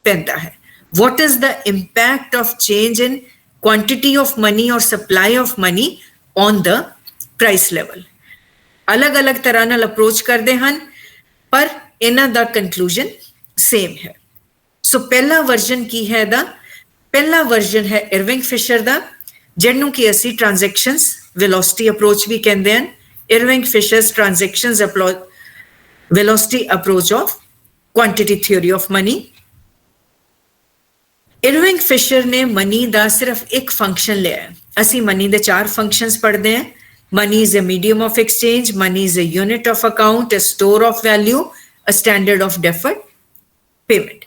ਪੈਂਦਾ ਹੈ what is the impact of change in quantity of money or supply of money on the price level ਅਲੱਗ-ਅਲੱਗ ਤਰ੍ਹਾਂ ਨਾਲ ਅਪਰੋਚ ਕਰਦੇ ਹਨ ਪਰ ਇਹਨਾਂ ਦਾ conclusion same ਹੈ ਸੋ ਪਹਿਲਾ ਵਰਜ਼ਨ ਕੀ ਹੈ ਇਹਦਾ ਪਹਿਲਾ ਵਰਜ਼ਨ ਹੈ ਇਰਵਿੰਗ ਫਿਸ਼ਰ ਦਾ ਜਿਹਨੂੰ ਕਿ ਅਸੀਂ ਟ੍ਰਾਂਜੈਕਸ਼ਨਸ ਵੈਲੋਸਿਟੀ ਅਪਰੋਚ ਵੀ ਕਹਿੰਦੇ ਹਨ Irving Fisher's transactions velocity approach of quantity theory of money Irving Fisher ਨੇ ਮਨੀ ਦਾ ਸਿਰਫ ਇੱਕ ਫੰਕਸ਼ਨ ਲਿਆ ਹੈ। ਅਸੀਂ ਮਨੀ ਦੇ 4 ਫੰਕਸ਼ਨਸ ਪੜ੍ਹਦੇ ਹਾਂ। Money is a medium of exchange, money is a unit of account, a store of value, a standard of deferred payment.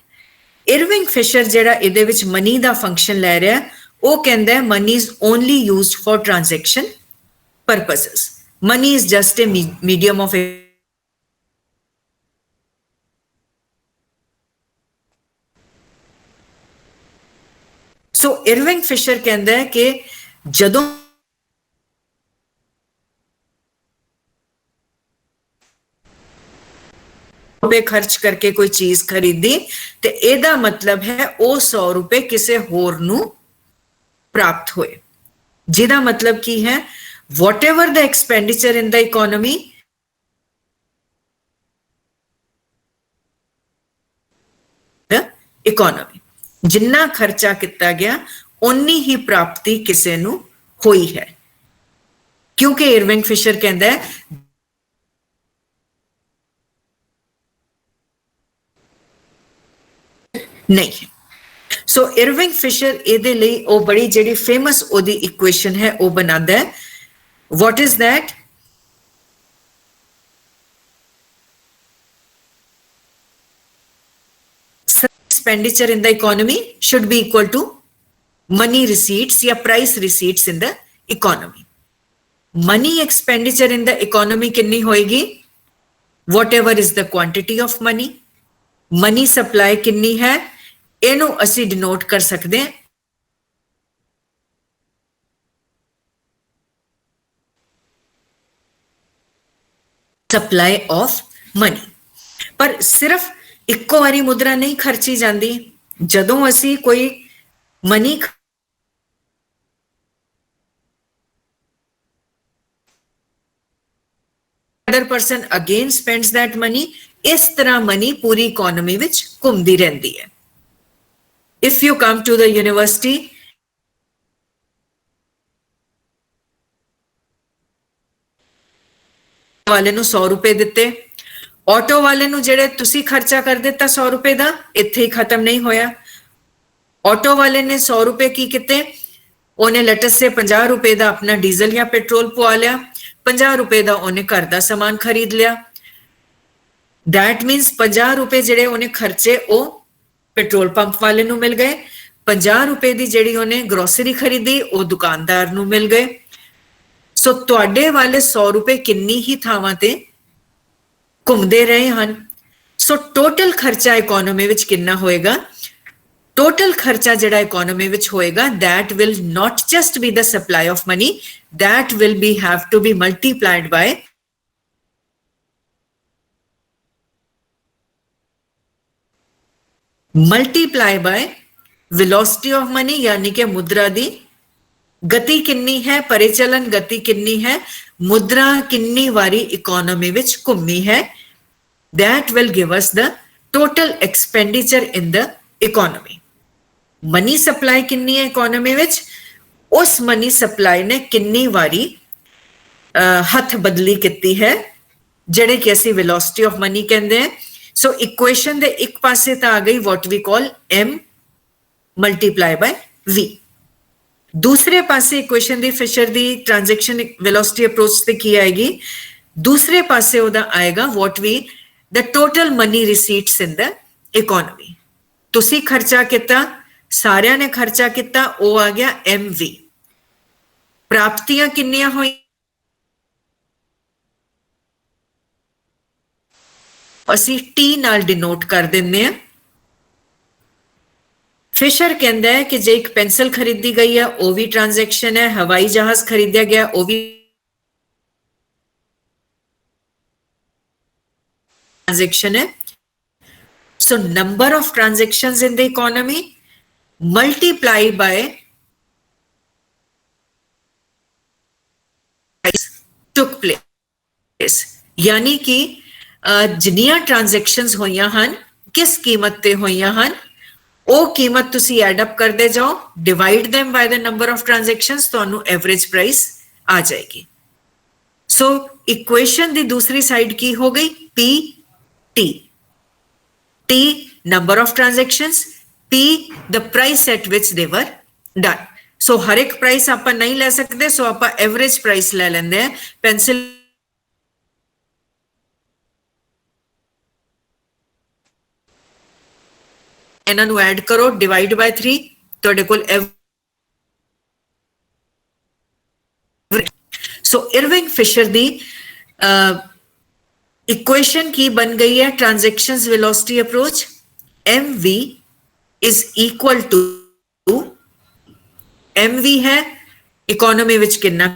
Irving Fisher ਜਿਹੜਾ ਇਹਦੇ ਵਿੱਚ ਮਨੀ ਦਾ ਫੰਕਸ਼ਨ ਲੈ ਰਿਹਾ, ਉਹ ਕਹਿੰਦਾ money is only used for transaction purposes. Money is just a medium of so Irving Fisher ਕਹਿੰਦਾ ਹੈ ਕਿ ਜਦੋਂ ਰੁਪਏ ਖਰਚ ਕਰਕੇ ਕੋਈ ਚੀਜ਼ ਖਰੀਦੀ ਤੇ ਇਹਦਾ ਮਤਲਬ ਹੈ ਉਹ 100 ਰੁਪਏ ਕਿਸੇ ਹੋਰ ਨੂੰ ਪ੍ਰਾਪਤ ਹੋਏ, ਜਿਹਦਾ ਮਤਲਬ ਕੀ ਹੈ whatever the expenditure in the economy ਜਿੰਨਾ ਖਰਚਾ ਕੀਤਾ ਗਿਆ ਉਨੀ ਹੀ ਪ੍ਰਾਪਤੀ ਕਿਸੇ ਨੂੰ ਹੋਈ ਹੈ, ਕਿਉਂਕਿ ਇਰਵਿੰਗ ਫਿਸ਼ਰ ਕਹਿੰਦਾ ਹੈ ਨਹੀਂ। ਸੋ ਇਰਵਿੰਗ ਫਿਸ਼ਰ ਇਹਦੇ ਲਈ ਉਹ ਬੜੀ ਜਿਹੜੀ ਫੇਮਸ ਉਹਦੀ ਇਕੁਏਸ਼ਨ ਹੈ ਉਹ ਬਣਾਉਂਦਾ ਹੈ। what is that? Expenditure in the economy should be equal to money receipts या price receipts in the economy. Money expenditure in the economy कितनी होएगी? Whatever is the quantity of money. Money supply कितनी है? ਇਹਨੂੰ ਅਸੀਂ denote ਕਰ ਸਕਦੇ ਹਾਂ supply of money। ਪਰ ਸਿਰਫ ਇੱਕੋ ਵਾਰੀ ਮੁਦਰਾ ਨਹੀਂ ਖਰਚੀ ਜਾਂਦੀ। ਜਦੋਂ ਅਸੀਂ ਕੋਈ money other person again spends that money, ਇਸ ਤਰ੍ਹਾਂ ਮਨੀ ਪੂਰੀ ਇਕਨੋਮੀ ਵਿੱਚ ਘੁੰਮਦੀ ਰਹਿੰਦੀ ਹੈ। if you come to the university ਵਾਲੇ ਨੂੰ 100 ਰੁਪਏ ਦਿੱਤੇ, ਆਟੋ ਵਾਲੇ ਨੂੰ ਜਿਹੜੇ ਤੁਸੀਂ ਖਰਚਾ ਕਰ ਦਿੱਤਾ 100 ਰੁਪਏ ਦਾ, ਇੱਥੇ ਹੀ ਖਤਮ ਨਹੀਂ ਹੋਇਆ। ਆਟੋ ਵਾਲੇ ਨੇ 100 ਰੁਪਏ ਕੀ ਕੀਤੇ, ਉਹਨੇ ਲਟਸ ਸੇ 50 ਰੁਪਏ ਦਾ ਆਪਣਾ ਡੀਜ਼ਲ ਜਾਂ ਪੈਟਰੋਲ ਪਵਾ ਲਿਆ, 50 ਰੁਪਏ ਦਾ ਉਹਨੇ ਘਰ ਦਾ ਸਮਾਨ ਖਰੀਦ ਲਿਆ। that means 50 ਰੁਪਏ ਜਿਹੜੇ ਉਹਨੇ ਖਰਚੇ ਉਹ ਪੈਟਰੋਲ ਪੰਪ ਵਾਲੇ ਨੂੰ ਮਿਲ ਗਏ, 50 ਰੁਪਏ ਦੀ ਜਿਹੜੀ ਉਹਨੇ ਗਰੋਸਰੀ ਖਰੀਦੀ ਉਹ ਦੁਕਾਨਦਾਰ ਨੂੰ ਮਿਲ ਗਏ। ਸੋ ਤੁਹਾਡੇ ਵਾਲੇ 100 ਰੁਪਏ ਕਿੰਨੀ ਹੀ ਥਾਵਾਂ ਤੇ ਘੁੰਮਦੇ ਰਹੇ ਹਨ। ਸੋ ਟੋਟਲ ਖਰਚਾ ਇਕਨੋਮੀ ਵਿੱਚ ਕਿੰਨਾ ਹੋਏਗਾ? ਟੋਟਲ ਖਰਚਾ ਜਿਹੜਾ ਇਕਨੋਮੀ ਵਿੱਚ ਹੋਏਗਾ that will not just be the supply of money, that will be have to be multiplied by velocity of money, यानी कि मुद्रा दी गति किन्नी है, परिचलन गति किन्नी है, मुद्रा किन्नी वारी इकोनॉमी विच घुम्मी है। that will give us the total expenditure in the economy। Money supply किन्नी है इकोनॉमी विच, उस मनी सप्लाई ने किन्नी वारी हथ बदली किती है, ਜਿਹੜੇ ਕਿ ਅਸੀਂ velocity of money ਕਹਿੰਦੇ हैं। ਸੋ ਇਕੁਏਸ਼ਨ ਦੇ ਇੱਕ ਪਾਸੇ ਤਾਂ ਆ ਗਈ what we call m multiply by v, ਦੂਸਰੇ ਪਾਸੇ ਇਕੁਏਸ਼ਨ ਦੀ ਫਿਸ਼ਰ ਦੀ ਟ੍ਰਾਂਜੈਕਸ਼ਨ ਵੈਲੋਸਿਟੀ ਅਪਰੋਚ ਤੇ ਕੀ ਆਏਗੀ? ਦੂਸਰੇ ਪਾਸੇ ਉਹਦਾ ਆਏਗਾ what we the total money receipts in the economy। ਤੁਸੀਂ ਖਰਚਾ ਕੀਤਾ, ਸਾਰਿਆਂ ਨੇ ਖਰਚਾ ਕੀਤਾ, ਉਹ ਆ ਗਿਆ mv। ਪ੍ਰਾਪਤੀਆਂ ਕਿੰਨੀਆਂ ਹੋਈਆਂ? ਅਸੀਂ t ਨਾਲ ਡਿਨੋਟ ਕਰ ਦਿੰਦੇ ਹਾਂ। ਫਿਸ਼ਰ ਕਹਿੰਦਾ ਹੈ ਕਿ ਜੇ ਇੱਕ ਪੈਨਸਲ ਖਰੀਦੀ ਗਈ ਹੈ ਉਹ ਵੀ ਟ੍ਰਾਂਜੈਕਸ਼ਨ ਹੈ, ਹਵਾਈ ਜਹਾਜ਼ ਖਰੀਦਿਆ ਗਿਆ ਉਹ ਵੀ ਟ੍ਰਾਂਜੈਕਸ਼ਨ ਹੈ। ਸੋ number of transactions in the economy multiply ਬਾय took place, यानी कि जिन्नियां ट्रांजैक्शंस होइयां हन किस कीमत ते होइयां हन, ਉਹ ਕੀਮਤ ਤੁਸੀਂ ਐਡ ਅਪ ਕਰਦੇ ਜਾਓ, divide them by the number of transactions, ਤੁਹਾਨੂੰ ਐਵਰੇਜ ਪ੍ਰਾਈਸ ਆ ਜਾਏਗੀ। ਸੋ ਇਕੁਏਸ਼ਨ ਦੀ ਦੂਸਰੀ ਸਾਈਡ ਕੀ ਹੋ ਗਈ? p t, t number of transactions, P the price at which they were done. So हर एक प्राइस आप नहीं ले सकते, सो आप एवरेज प्राइस ले लेंगे हैं. पेंसिल ਇਹਨਾਂ ਨੂੰ ਐਡ ਕਰੋ, ਡਿਵਾਈਡ ਬਾਈ 3, ਤੁਹਾਡੇ ਕੋਲ ਸੋ ਇਰਵਿੰਗ ਫਿਸ਼ਰ ਦੀ ਇਕੁਏਸ਼ਨ ਕੀ ਬਣ ਗਈ ਹੈ? Transactions velocity approach mv is equal to mv ਹੈ ਇਕੋਨੋਮੀ ਵਿੱਚ ਕਿੰਨਾ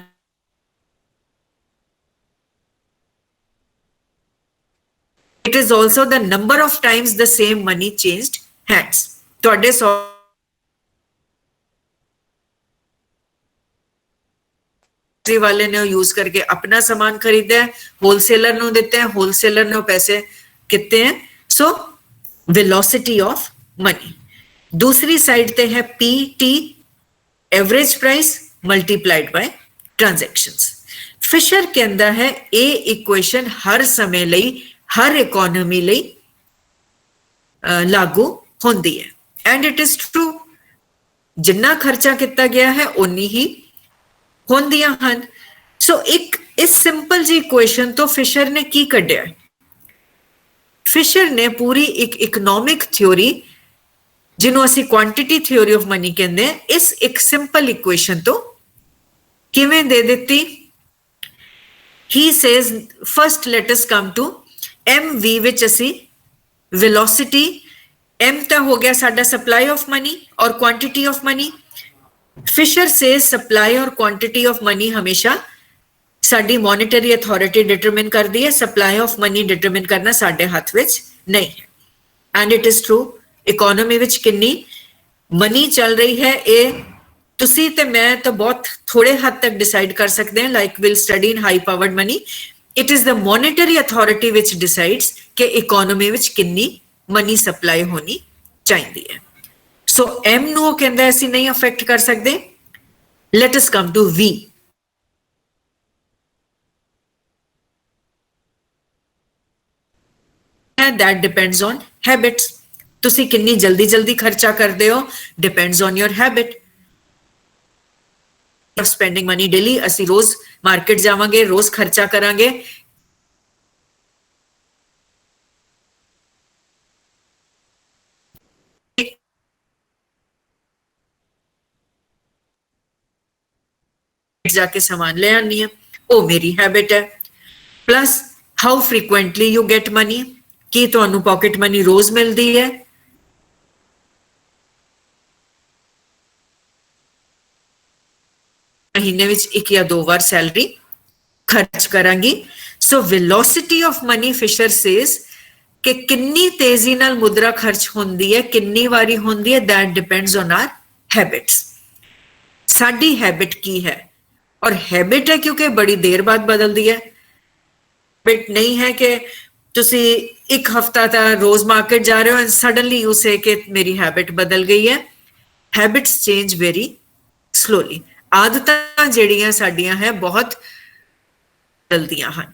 it is also the number of times the same money changed hands. ਤੁਹਾਡੇ वाले ने यूज करके अपना सामान खरीदा है, होलसेलर नो देते हैं, होलसेलर ने पैसे कितने हैं. So velocity of money. दूसरी साइड ते है PT average price multiplied by transactions. Fisher कहता है ए इक्वेशन हर समय लई हर इकोनॉमी लई लागू होंदी है. एंड इट इज ट्रू, जिन्ना खर्चा किया गया है उन्नी ही होंदियां हन. सो एक इस सिंपल जी इक्वेशन तो फिशर ने की कढ़िया? फिशर ने पूरी एक इकोनॉमिक थ्योरी जिन्हों असी क्वांटिटी थ्योरी ऑफ मनी कहते हैं, इस एक सिंपल इक्वेशन तो किवें दे देती. He says first let us come to MV विच असी वेलोसिटी, M तो हो गया साडा सप्लाई ऑफ मनी और क्वांटिटी ऑफ मनी. फिशर से सप्लाई और क्वांटिटी ऑफ मनी हमेशा साडी मॉनेटरी अथॉरिटी डिटरमिन करती है. सप्लाई ऑफ मनी डिटरमिन करना साडे हाथ विच नहीं है. And it is true, economy विच किन्नी मनी चल रही है ये तुसी ते मैं तो बहुत थोड़े हद तक डिसाइड कर सकते हैं. Like will study in high powered money. It is the monetary authority which decides कि इकोनॉमी विच किन्नी मनी सप्लाई होनी चाहिए है. सो M नो कहता है असी नहीं अफेक्ट कर सकते. Let us come to V. That depends on habits. तुसी किन्नी जल्दी जल्दी खर्चा करते हो, depends on your habit. Spending money daily, असी रोज मार्केट जावांगे, रोज खर्चा करांगे. जाके सामान ले आनी है, वो मेरी हैबिट है. Plus how frequently you get money, की तुहानू पॉकेट मनी रोज मिलती है. महीने विच 1 या 2 बार सैलरी खर्च करांगी. So velocity of money Fisher says कि किन्नी तेजी नाल मुद्रा खर्च होंदी है, किन्नी वारी होंदी है, that depends on our habits. साडी हैबिट की है, और हैबिट है क्योंकि बड़ी देर बाद बदलती है. हैबिट नहीं है कि तुसी 1 हफ्ता तक रोज मार्केट जा रहे हो एंड सडनली यू से कि मेरी हैबिट बदल गई है. Habits change very slowly. आदतां ਜਿਹੜੀਆਂ ਸਾਡੀਆਂ ਹੈ ਬਹੁਤ ਬਦਲਦੀਆਂ ਹਨ.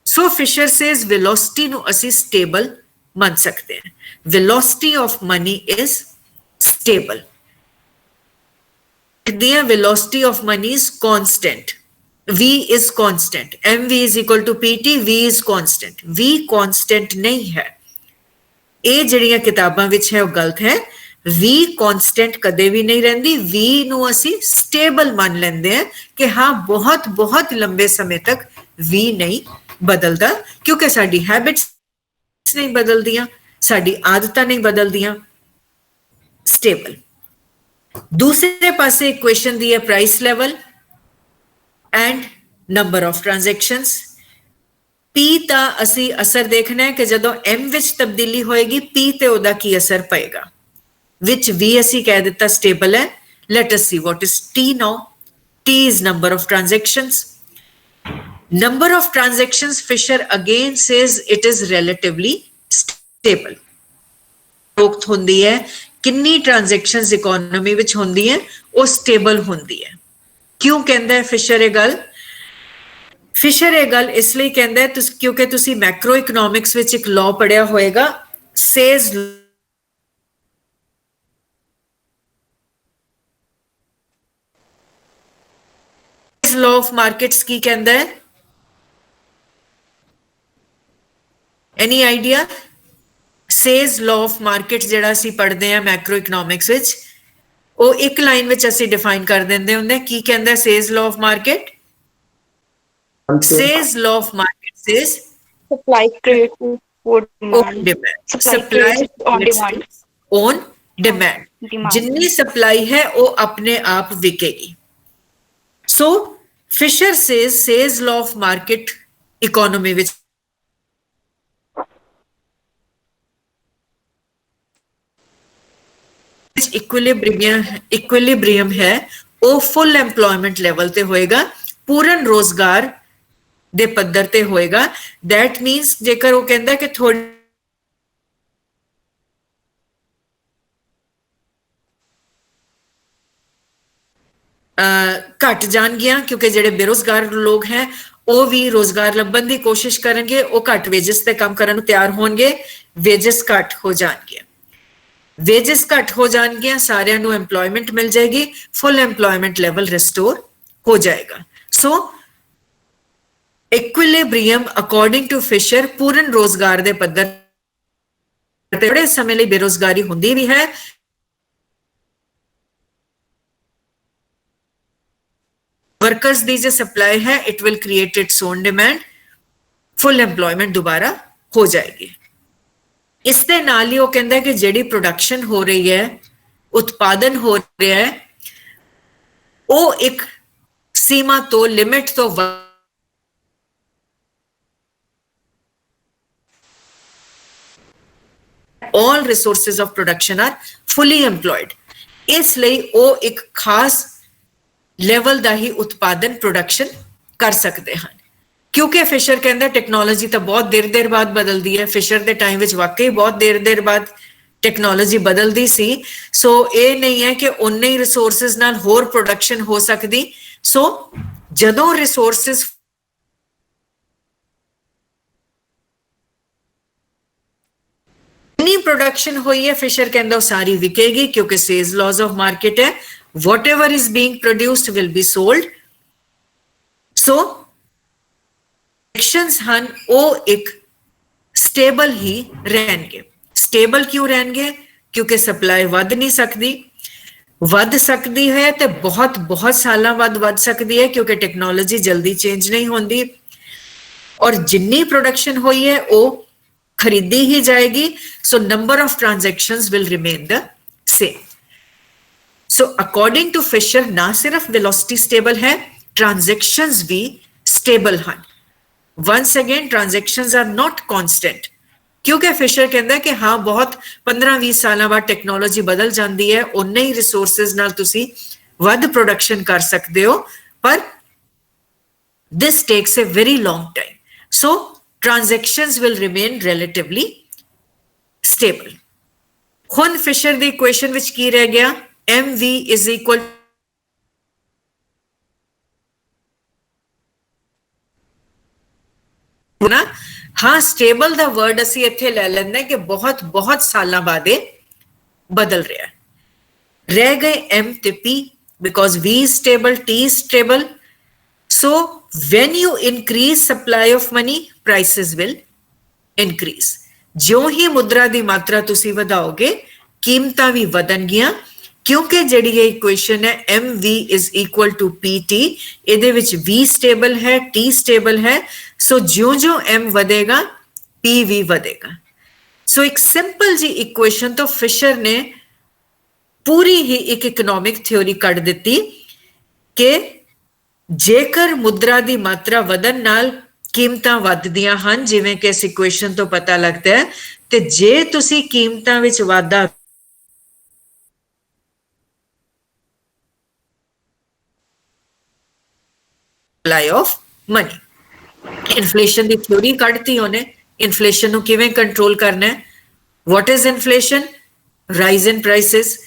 ਸੋ ਫਿਸ਼ਰ ਸੇਜ਼ ਵੈਲੋਸਿਟੀ ਨੂੰ ਅਸੀਂ ਸਟੇਬਲ ਮੰਨ ਸਕਦੇ ਹਾਂ. Velocity of money is stable. The velocity of money is constant. V is constant. MV is equal to PT. V is constant. V constant नहीं है. ਇਹ ਜਿਹੜੀਆਂ ਕਿਤਾਬਾਂ ਵਿੱਚ ਹੈ ਉਹ ਗਲਤ ਹੈ. V constant ਕਦੇ ਵੀ ਨਹੀਂ ਰਹਿੰਦੀ. V ਨੂੰ ਅਸੀਂ stable ਮੰਨ ਲੈਂਦੇ ਹਾਂ ਕਿ ਹਾਂ ਬਹੁਤ ਬਹੁਤ ਲੰਬੇ ਸਮੇਂ ਤੱਕ V ਨਹੀਂ ਬਦਲਦਾ, ਕਿਉਂਕਿ ਸਾਡੀ ਹੈਬਿਟਸ ਨਹੀਂ ਬਦਲਦੀਆਂ, ਸਾਡੀ ਆਦਤਾਂ ਨਹੀਂ ਬਦਲਦੀਆਂ. Stable. दूसरे पासे इक्वेशन दी है price level and number of transactions. P दा असी असर देखना है कि जदों M विच तब्दीली होएगी P ते ओदा की असर पएगा. विच V असी कह दिता स्टेबल है. Let us see what is T now. T is number of transactions. Number of transactions Fisher again says it is relatively stable. रोक होंदी है किन्नी ट्रांजैक्शंस इकोनॉमी विच होंदी है वो स्टेबल होंदी है. क्यों कहता है फिशर ये गल? फिशर ये गल इसलिए कहता है क्योंकि तुसी मैक्रो इकोनॉमिक्स विच एक लॉ पढ़िया होएगा, सेज law of markets ਕੀ ਕਹਿੰਦਾ ਹੈ? Any idea? Say's law of markets ਜਿਹੜਾ ਅਸੀਂ ਪੜ੍ਹਦੇ ਆ ਮੈਕਰੋ ਇਕਨੋਮਿਕਸ ਵਿੱਚ, ਉਹ ਇੱਕ ਲਾਈਨ ਵਿੱਚ ਅਸੀਂ ਡਿਫਾਈਨ ਕਰ ਦਿੰਦੇ ਹੁੰਦੇ। ਕੀ ਕਹਿੰਦਾ Say's law of market? Say's law of markets is Supply creates for on demand. demand. Supply creates on demand. on demand. Demand. जितनी सप्लाई है वो अपने आप विकेगी। So Fisher says Say's law of market economy which equilibrium है ਉਹ ਫੁੱਲ employment level ਤੇ ਹੋਏਗਾ, ਪੂਰਨ ਰੋਜ਼ਗਾਰ ਦੇ ਪੱਧਰ ਤੇ ਹੋਏਗਾ। ਦੈਟ ਮੀਨਸ ਜੇਕਰ ਉਹ ਕਹਿੰਦਾ ਕਿ ਥੋੜੀ ਘਟ ਜਾਣਗੀਆਂ ਕਿਉਂਕਿ ਜਿਹੜੇ ਬੇਰੋਜ਼ਗਾਰ ਲੋਕ ਹੈ ਉਹ ਵੀ ਰੋਜ਼ਗਾਰ ਲੱਭਣ ਦੀ ਕੋਸ਼ਿਸ਼ ਕਰਨਗੇ, ਉਹ ਘੱਟ ਵੇਜਸ ਤੇ ਕੰਮ ਕਰਨ ਨੂੰ ਤਿਆਰ ਹੋਣਗੇ, ਵੇਜਸ ਘੱਟ ਹੋ ਜਾਣਗੇ। ਵੇਜਸ ਘੱਟ ਹੋ ਜਾਣਗੀਆਂ, ਸਾਰਿਆਂ ਨੂੰ ਐਮਪਲੋਇਮੈਂਟ ਮਿਲ ਜਾਏਗੀ, ਫੁੱਲ ਐਮਪਲੋਇਮੈਂਟ ਲੈਵਲ ਰਿਸਟੋਰ ਹੋ ਜਾਏਗਾ। ਸੋ ਇਕੁਇਲਿਬ੍ਰੀਅਮ ਅਕੋਰਡਿੰਗ ਟੂ ਫਿਸ਼ਰ ਪੂਰਨ ਰੋਜ਼ਗਾਰ ਦੇ ਪੱਧਰ ਤੇ ਬੜੇ ਸਮੇਂ ਲਈ ਬੇਰੋਜ਼ਗਾਰੀ ਹੁੰਦੀ ਵੀ ਹੈ। वर्कर्स ਦੀ जो सप्लाई है it will create its own demand, full employment दोबारा हो जाएगी। ਇਸ ਦੇ ਨਾਲ ਹੀ ਉਹ ਕਹਿੰਦਾ ਕਿ ਜਿਹੜੀ ਪ੍ਰੋਡਕਸ਼ਨ ਹੋ ਰਹੀ ਹੈ, ਉਤਪਾਦਨ ਹੋ ਰਿਹਾ ਹੈ, ਉਹ ਇੱਕ ਸੀਮਾ ਤੋਂ ਲਿਮਿਟ ਤੋਂ all resources of production are fully employed। ਇਸ ਲਈ ਉਹ ਇੱਕ ਖਾਸ ਲੈਵਲ ਦਾ ਹੀ ਉਤਪਾਦਨ ਪ੍ਰੋਡਕਸ਼ਨ ਕਰ ਸਕਦੇ ਹਨ। ਕਿਉਂਕਿ ਫਿਸ਼ਰ ਕਹਿੰਦਾ ਟੈਕਨੋਲੋਜੀ ਤਾਂ ਬਹੁਤ ਦੇਰ ਬਾਅਦ ਬਦਲਦੀ ਹੈ। ਫਿਸ਼ਰ ਦੇ ਟਾਈਮ ਵਿੱਚ ਵਾਕਈ ਬਹੁਤ ਦੇਰ ਬਾਅਦ ਟੈਕਨੋਲੋਜੀ ਬਦਲਦੀ ਸੀ। ਸੋ ਇਹ ਨਹੀਂ ਹੈ ਕਿ ਉਨੇ ਹੀ ਰਿਸੋਰਸਸ ਨਾਲ ਹੋਰ ਪ੍ਰੋਡਕਸ਼ਨ ਹੋ ਸਕਦੀ। ਸੋ ਜਦੋਂ ਰਿਸੋਰਸਸ ਜਿੰਨੀ ਪ੍ਰੋਡਕਸ਼ਨ ਹੋਈ ਹੈ ਫਿਸ਼ਰ ਕਹਿੰਦਾ ਉਹ ਸਾਰੀ ਵਿਕੇਗੀ ਕਿਉਂਕਿ ਸੇਜ਼ ਲਾਜ਼ ਆਫ ਮਾਰਕੀਟ ਹੈ। Whatever is being produced will be sold। So actions ਹਨ ਉਹ ਇੱਕ ਸਟੇਬਲ ਹੀ ਰਹਿਣਗੇ। ਸਟੇਬਲ ਕਿਉਂ ਰਹਿਣਗੇ? ਕਿਉਂਕਿ ਸਪਲਾਈ ਵੱਧ ਨਹੀਂ ਸਕਦੀ, ਵੱਧ ਸਕਦੀ ਹੈ ਤੇ ਬਹੁਤ ਸਾਲਾਂ ਬਾਅਦ ਵੱਧ ਸਕਦੀ ਹੈ ਕਿਉਂਕਿ ਟੈਕਨੋਲੋਜੀ ਜਲਦੀ ਚੇਂਜ ਨਹੀਂ ਹੁੰਦੀ, ਔਰ ਜਿੰਨੀ ਪ੍ਰੋਡਕਸ਼ਨ ਹੋਈ ਹੈ ਉਹ ਖਰੀਦੀ ਹੀ ਜਾਏਗੀ। ਸੋ number of transactions will remain the same. So according to Fisher ना सिर्फ velocity stable है, transactions भी stable हैं। Once again transactions are not constant क्योंकि Fisher कहता है कि हाँ बहुत 15-20 साल बाद टेक्नोलॉजी बदल जाती है, उन्ने ही रिसोर्सेज नाल तुसी वध प्रोडक्शन कर सकते हो, पर this takes a very long time। So transactions will remain relatively stable। हुन Fisher दी इक्वेशन विच की रह गया? MV is equal ना। हाँ स्टेबल ਦਾ ਵਰਡ ਅਸੀਂ ਇੱਥੇ ਲੈ ਲੈਂਦੇ ਕਿ ਬਹੁਤ ਸਾਲਾਂ ਬਾਅਦ ਇਹ ਬਦਲ ਰਿਹਾ। ਰਹਿ ਗਏ M ਤੇ P because V is stable, T is stable। So when you increase supply of money, prices will increase। ਜਿਉਂ ਹੀ ਮੁਦਰਾ ਦੀ ਮਾਤਰਾ ਤੁਸੀਂ ਵਧਾਓਗੇ ਕੀਮਤਾਂ ਵੀ ਵਧਣਗੀਆਂ ਕਿਉਂਕਿ ਜਿਹੜੀ ਇਹ ਇਕੁਏਸ਼ਨ ਹੈ MV is equal to PT, ਇਹਦੇ ਵਿੱਚ V ਸਟੇਬਲ ਹੈ, T ਸਟੇਬਲ ਹੈ। ਸੋ ਜਿਉਂ M ਵਧੇਗਾ P ਵੀ ਵਧੇਗਾ। ਸੋ ਇੱਕ ਸਿੰਪਲ ਜੀ ਇਕੁਏਸ਼ਨ ਤੋਂ ਫਿਸ਼ਰ ਨੇ ਪੂਰੀ ਹੀ ਇੱਕ ਇਕਨੋਮਿਕ ਥਿਉਰੀ ਕੱਢ ਦਿੱਤੀ ਕਿ ਜੇਕਰ ਮੁਦਰਾ ਦੀ ਮਾਤਰਾ ਵਧਣ ਨਾਲ ਕੀਮਤਾਂ ਵੱਧਦੀਆਂ ਹਨ, ਜਿਵੇਂ ਕਿ ਇਸ ਇਕੁਏਸ਼ਨ ਤੋਂ ਪਤਾ ਲੱਗਦਾ ਹੈ, ਤੇ ਜੇ ਤੁਸੀਂ ਕੀਮਤਾਂ ਵਿੱਚ ਵਾਧਾ supply of money। ਇਨਫਲੇਸ਼ਨ ਦੀ ਥਿਉਰੀ ਕੱਢਤੀ ਉਹਨੇ। ਇਨਫਲੇਸ਼ਨ ਨੂੰ ਕਿਵੇਂ ਕੰਟਰੋਲ ਕਰਨਾ ਹੈ? What is inflation? Rise in prices.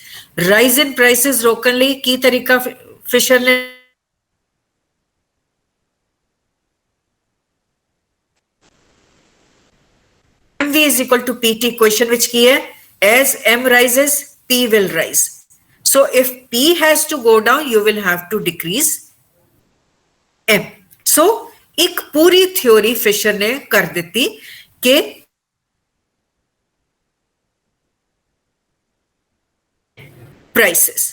Rise in prices ਰੋਕਣ ਲਈ ਕੀ ਤਰੀਕਾ ਫਿਸ਼ਰ ਨੇ MV is equal to PT equation which ਕੀ ਹੈ? As M rises, P will rise। So if P has to go down, you will have to decrease M. So एक पूरी theory Fisher ने कर दी कि प्राइसेस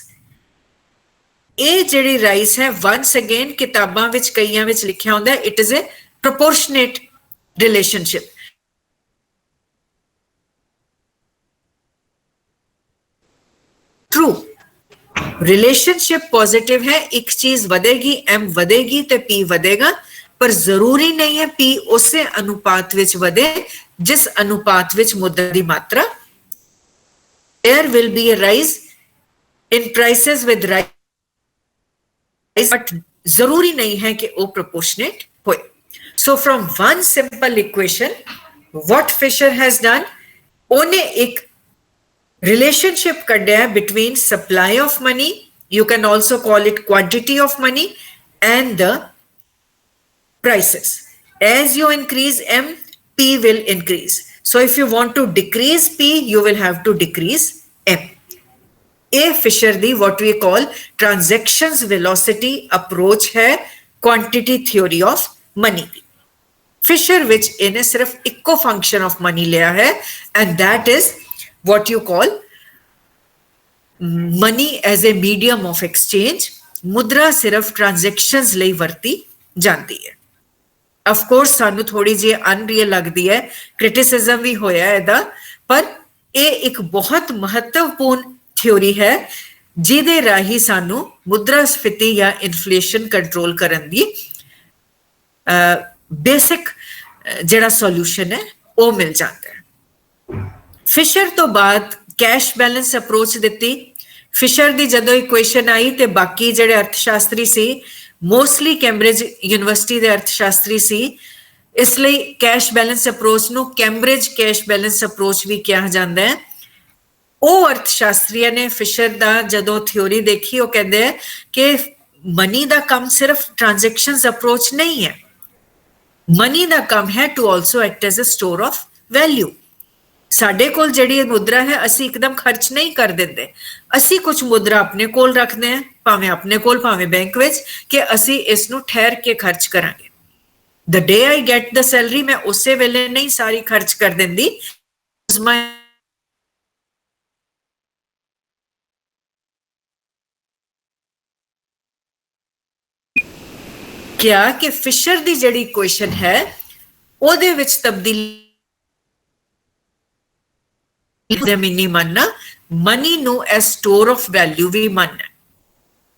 ਇਹ ਜਿਹੜੀ rice ਹੈ ones again ਕਿਤਾਬਾਂ ਵਿੱਚ ਕਈਆਂ ਵਿੱਚ ਲਿਖਿਆ ਹੁੰਦਾ it is a proportionate relationship true relationship positive ਹੈ ਇੱਕ ਚੀਜ਼ ਵਧੇਗੀ m ਵਧੇਗੀ ਤੇ p ਵਧੇਗਾ ਪਰ ਜ਼ਰੂਰੀ ਨਹੀਂ ਹੈ p ਉਸੇ ਅਨੁਪਾਤ ਵਿੱਚ ਵਧੇ ਜਿਸ ਅਨੁਪਾਤ ਵਿੱਚ ਮੁੱਦਤ ਦੀ ਮਾਤਰਾ there will be a rise in prices with rise but zaruri nahi hai ki wo proportionate hoye. So from one simple equation what Fisher has done one ek relationship kadya hai between supply of money, you can also call it quantity of money, and the prices. As you increase m, p will increase. So if you want to decrease p, you will have to decrease m. A Fisher the what we call transactions velocity approach ਹੈ quantity theory of money the Fisher ਵਿੱਚ ਇਹਨੇ ਸਿਰਫ ਇੱਕੋ function of money ਲਿਆ ਹੈ and that is what you call money as a medium of exchange ਮੁਦਰਾ ਸਿਰਫ transactions ਲਈ ਵਰਤੀ ਜਾਂਦੀ ਹੈ of course ਸਾਨੂੰ ਥੋੜੀ ਜਿਹੀ unreal ਲੱਗਦੀ ਹੈ criticism ਵੀ ਹੋਇਆ ਇਹਦਾ ਪਰ ਇਹ ਇੱਕ ਬਹੁਤ ਮਹੱਤਵਪੂਰਨ ਥਿਉਰੀ ਹੈ ਜਿਹਦੇ ਰਾਹੀਂ ਸਾਨੂੰ ਮੁਦਰਾਸਫੀਤੀ ਜਾਂ ਇਨਫਲੇਸ਼ਨ ਕੰਟਰੋਲ ਕਰਨ ਦੀ ਬੇਸਿਕ ਜਿਹੜਾ ਸੋਲੂਸ਼ਨ ਹੈ ਉਹ ਮਿਲ ਜਾਂਦਾ ਹੈ ਫਿਸ਼ਰ ਤੋਂ ਬਾਅਦ ਕੈਸ਼ ਬੈਲੈਂਸ ਅਪਰੋਚ ਦਿੱਤੀ ਫਿਸ਼ਰ ਦੀ ਜਦੋਂ ਇਕੁਏਸ਼ਨ ਆਈ ਤੇ ਬਾਕੀ ਜਿਹੜੇ ਅਰਥਸ਼ਾਸਤਰੀ ਸੀ ਮੋਸਟਲੀ ਕੈਂਬਰਿਜ ਯੂਨੀਵਰਸਿਟੀ ਦੇ ਅਰਥਸ਼ਾਸਤਰੀ ਸੀ ਇਸ ਲਈ ਕੈਸ਼ ਬੈਲੈਂਸ ਅਪਰੋਚ ਨੂੰ ਕੈਂਬਰਿਜ ਕੈਸ਼ ਬੈਲੈਂਸ ਅਪਰੋਚ ਵੀ ਕਿਹਾ ਜਾਂਦਾ ਹੈ ਉਹ ਅਰਥਸ਼ਾਸਤਰੀਆਂ ਨੇ ਫਿਸ਼ਰ ਦਾ ਜਦੋਂ ਥਿਉਰੀ ਦੇਖੀ ਉਹ ਕਹਿੰਦੇ ਹੈ ਕਿ ਮਨੀ ਦਾ ਕੰਮ ਸਿਰਫ ਟ੍ਰਾਂਜੈਕਸ਼ਨਸ ਅਪਰੋਚ ਨਹੀਂ ਹੈ ਮਨੀ ਦਾ ਕੰਮ ਹੈ to also act as a store of value ਸਾਡੇ ਕੋਲ ਜਿਹੜੀ ਮੁਦਰਾ ਹੈ ਅਸੀਂ ਇੱਕਦਮ ਖਰਚ ਨਹੀਂ ਕਰ ਦਿੰਦੇ ਅਸੀਂ ਕੁਝ ਮੁਦਰਾ ਆਪਣੇ ਕੋਲ ਰੱਖਦੇ ਹਾਂ ਭਾਵੇਂ ਆਪਣੇ ਕੋਲ ਭਾਵੇਂ ਬੈਂਕ ਵਿੱਚ ਕਿ ਅਸੀਂ ਇਸ ਨੂੰ ਠਹਿਰ ਕੇ ਖਰਚ ਕਰਾਂਗੇ the day I get the salary ਮੈਂ ਉਸੇ ਵੇਲੇ ਨਹੀਂ ਸਾਰੀ ਖਰਚ ਕਰ ਦਿੰਦੀ ਕਿਹਾ ਕਿ ਫਿਸ਼ਰ ਦੀ ਜਿਹੜੀ ਇਕੁਏਸ਼ਨ ਹੈ ਉਹਦੇ ਵਿੱਚ ਤਬਦੀਲੀ ਜ਼ਮੀਨੀ ਮੰਨਣਾ ਮਨੀ ਨੂੰ ਐਸ ਸਟੋਰ ਆਫ ਵੈਲਿਊ ਵੀ ਮੰਨਣਾ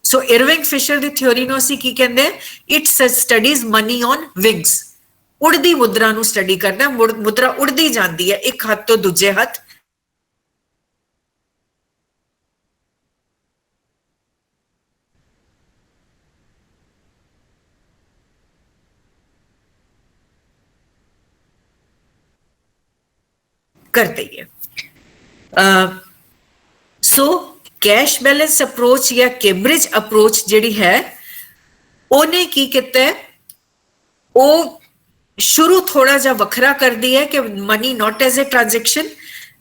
ਸੋ ਇਰਵਿੰਗ ਫਿਸ਼ਰ ਦੀ ਥਿਉਰੀ ਨੂੰ ਅਸੀਂ ਕੀ ਕਹਿੰਦੇ ਹਾਂ it studies money on wings ਉੜਦੀ ਮੁਦਰਾ ਨੂੰ ਸਟੱਡੀ ਕਰਦਾ ਮੁਦਰਾ ਉੜਦੀ ਜਾਂਦੀ ਹੈ ਇੱਕ ਹੱਥ ਤੋਂ ਦੂਜੇ ਹੱਥ करते ही है सो कैश बैलेंस अप्रोच या कैम्ब्रिज अप्रोच जिहड़ी है ओने की कीता है ओ शुरू थोड़ा जा वखरा कर दी है कि money not as a transaction